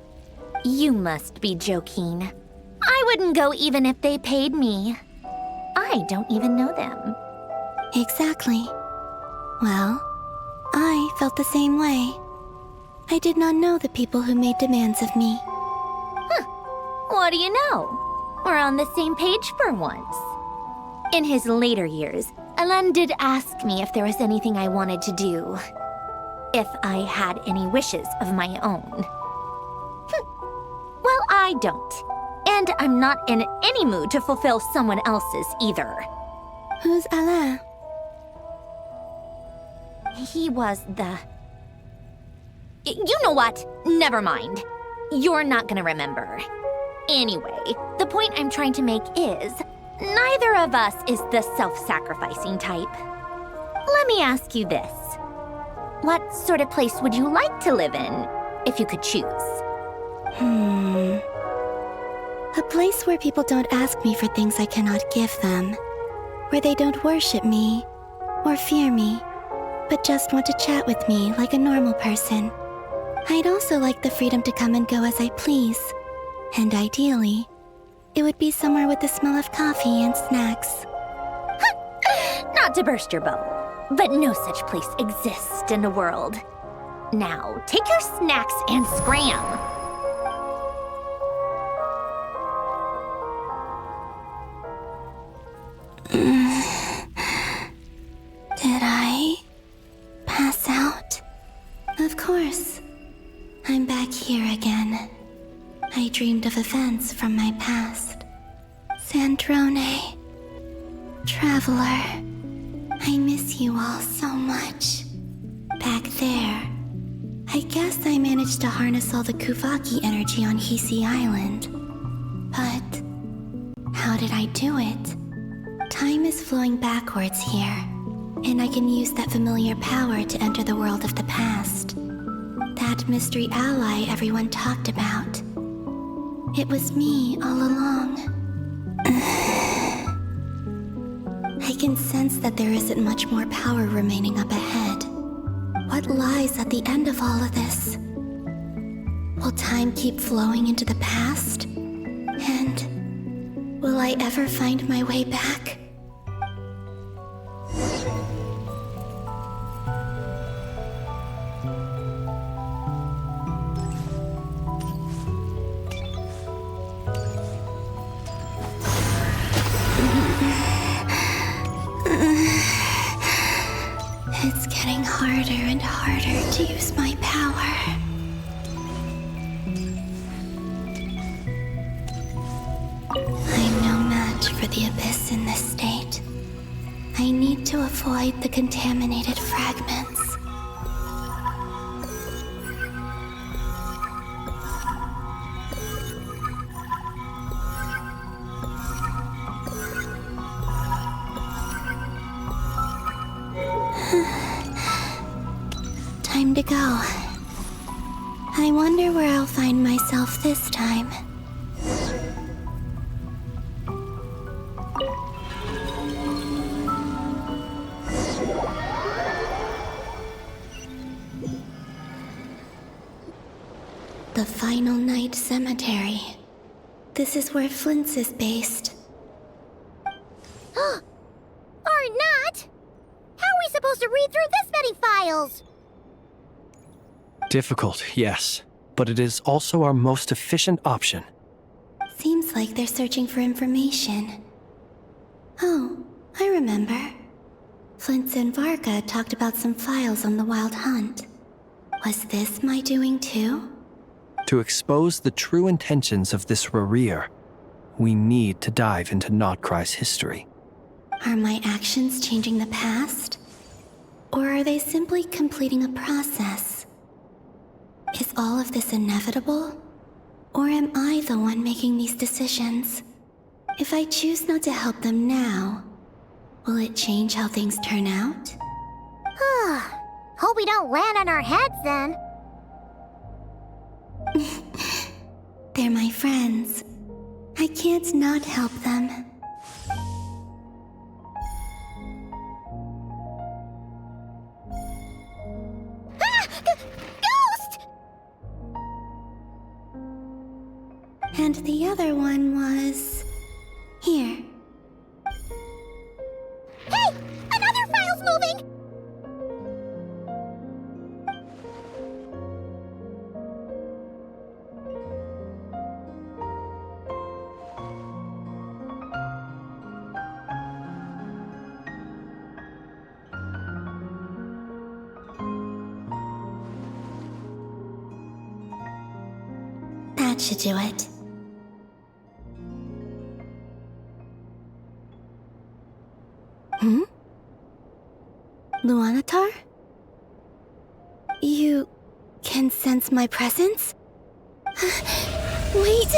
You must be joking. I wouldn't go even if they paid me. I don't even know them. Exactly. Well, I felt the same way. I did not know the people who made demands of me. What do you know? We're on the same page for once. In his later years, Alan did ask me if there was anything I wanted to do. If I had any wishes of my own. Well, I don't. And I'm not in any mood to fulfill someone else's either. Who's Alain? He was the... You know what? Never mind. You're not gonna remember. Anyway, the point I'm trying to make is, neither of us is the self-sacrificing type. Let me ask you this. What sort of place would you like to live in, if you could choose? A place where people don't ask me for things I cannot give them. Where they don't worship me, or fear me, but just want to chat with me like a normal person. I'd also like the freedom to come and go as I please. And ideally, it would be somewhere with the smell of coffee and snacks. Not to burst your bubble, but no such place exists in the world. Now, take your snacks and scram. Did I pass out? Of course. I'm back here again. I dreamed of events from my past. Sandrone. Traveler. I miss you all so much. Back there. I guess I managed to harness all the Kuvaki energy on Hisi Island. But how did I do it? Time is flowing backwards here, and I can use that familiar power to enter the world of the past. That mystery ally everyone talked about. It was me all along. I can sense that there isn't much more power remaining up ahead. What lies at the end of all of this? Will time keep flowing into the past? And will I ever find my way back? It's getting harder and harder to use my power. I'm no match for the Abyss in this state. I need to avoid the contaminated fragments. Time to go. I wonder where I'll find myself this time. The Final Night Cemetery. This is where Flint's is based. Or not! How are we supposed to read through this many files? Difficult, yes, but it is also our most efficient option. Seems like they're searching for information. Oh, I remember. Flint's and Varga talked about some files on the Wild Hunt. Was this my doing too? To expose the true intentions of this Rarir, we need to dive into Notcry's history. Are my actions changing the past? Or are they simply completing a process? Is all of this inevitable? Or am I the one making these decisions? If I choose not to help them now, will it change how things turn out? Hope we don't land on our heads then. They're my friends. I can't not help them. Ghost! And the other one was... here. Hey! Another file's moving! That should do it. Luanatar? You can sense my presence? Wait!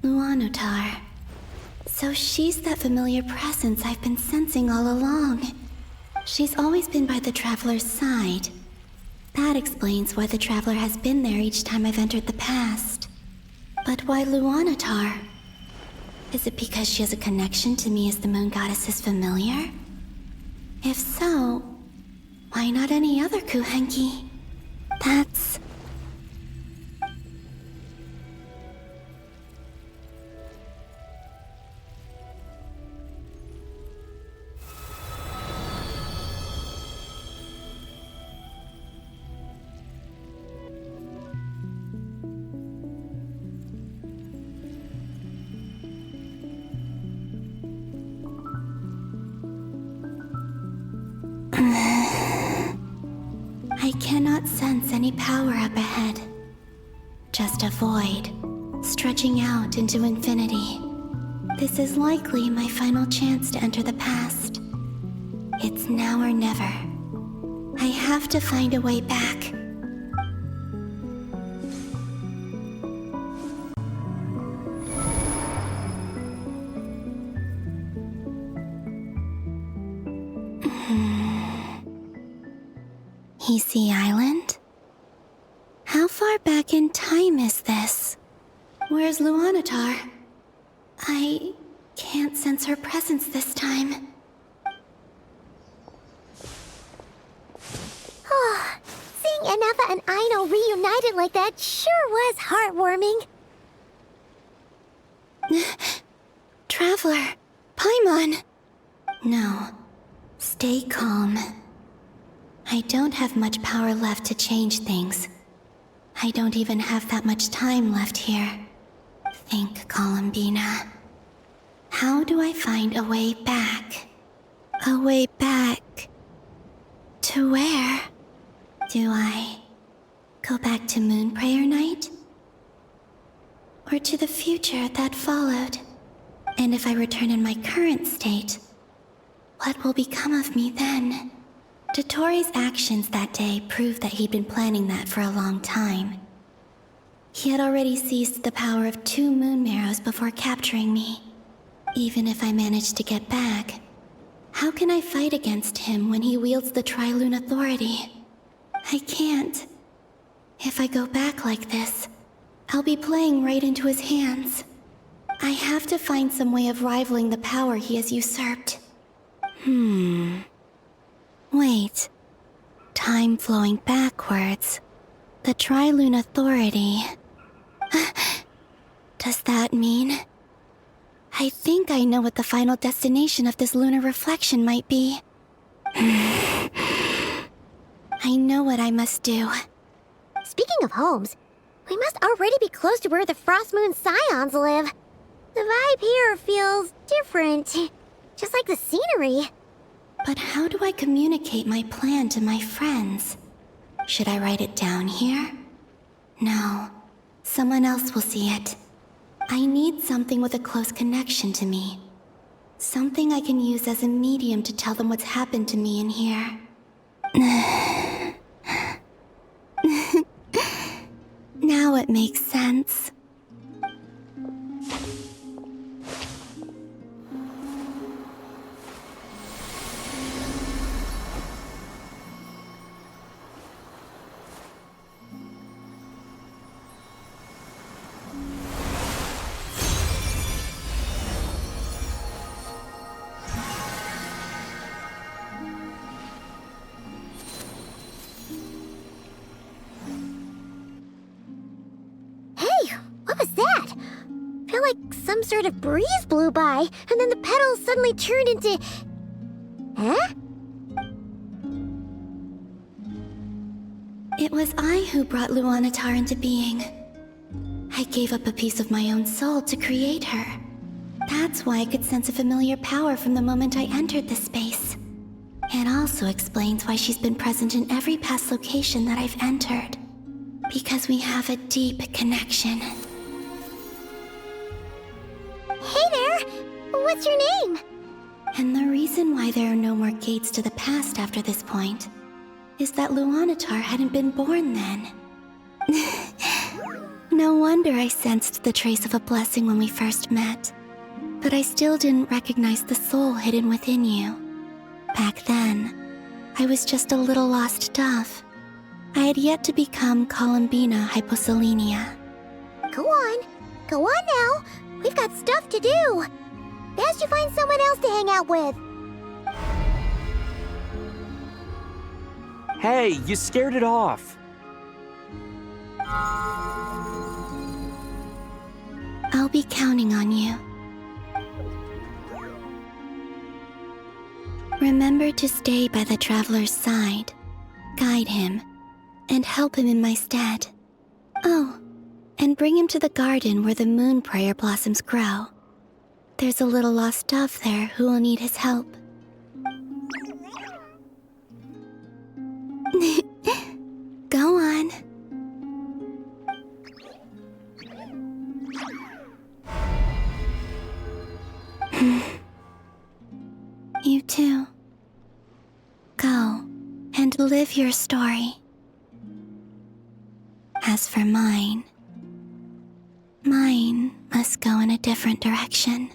Luanatar. So she's that familiar presence I've been sensing all along. She's always been by the Traveler's side. That explains why the Traveler has been there each time I've entered the past. But why Luanatar? Is it because she has a connection to me as the Moon Goddess's familiar? If so, why not any other Kuhenki? That's... I cannot sense any power up ahead. Just a void, stretching out into infinity. This is likely my final chance to enter the past. It's now or never. I have to find a way back. Sea Island? How far back in time is this? Where's Luanatar? I can't sense her presence this time. Oh, seeing Enefa and Aino reunited like that sure was heartwarming. Traveler, Paimon. No, stay calm. I don't have much power left to change things. I don't even have that much time left here. Think, Columbina. How do I find a way back? A way back... to where? Do I go back to Moon Prayer Night? Or to the future that followed? And if I return in my current state, what will become of me then? Dotori's actions that day proved that he'd been planning that for a long time. He had already seized the power of 2 moon marrows before capturing me. Even if I managed to get back, how can I fight against him when he wields the Tri-Lune Authority? I can't. If I go back like this, I'll be playing right into his hands. I have to find some way of rivaling the power he has usurped. Wait. Time flowing backwards. The Tri-Lune Authority. Does that mean... I think I know what the final destination of this lunar reflection might be. I know what I must do. Speaking of homes, we must already be close to where the Frost Moon Scions live. The vibe here feels different, just like the scenery. But how do I communicate my plan to my friends? Should I write it down here? No. Someone else will see it. I need something with a close connection to me. Something I can use as a medium to tell them what's happened to me in here. Now it makes sense. like some sort of breeze blew by, and then the petals suddenly turned into... Huh? It was I who brought Luanatar into being. I gave up a piece of my own soul to create her. That's why I could sense a familiar power from the moment I entered this space. It also explains why she's been present in every past location that I've entered. Because we have a deep connection. Hey there! What's your name? And the reason why there are no more gates to the past after this point is that Luanatar hadn't been born then. No wonder I sensed the trace of a blessing when we first met. But I still didn't recognize the soul hidden within you. Back then, I was just a little lost dove. I had yet to become Columbina Hyposelenia. Go on now. We've got stuff to do. Best you find someone else to hang out with. Hey, you scared it off. I'll be counting on you. Remember to stay by the traveler's side, guide him, and help him in my stead. Oh, and bring him to the garden where the moon prayer blossoms grow. There's a little lost dove there who will need his help. Go on. You too. Go and live your story. As for mine must go in a different direction.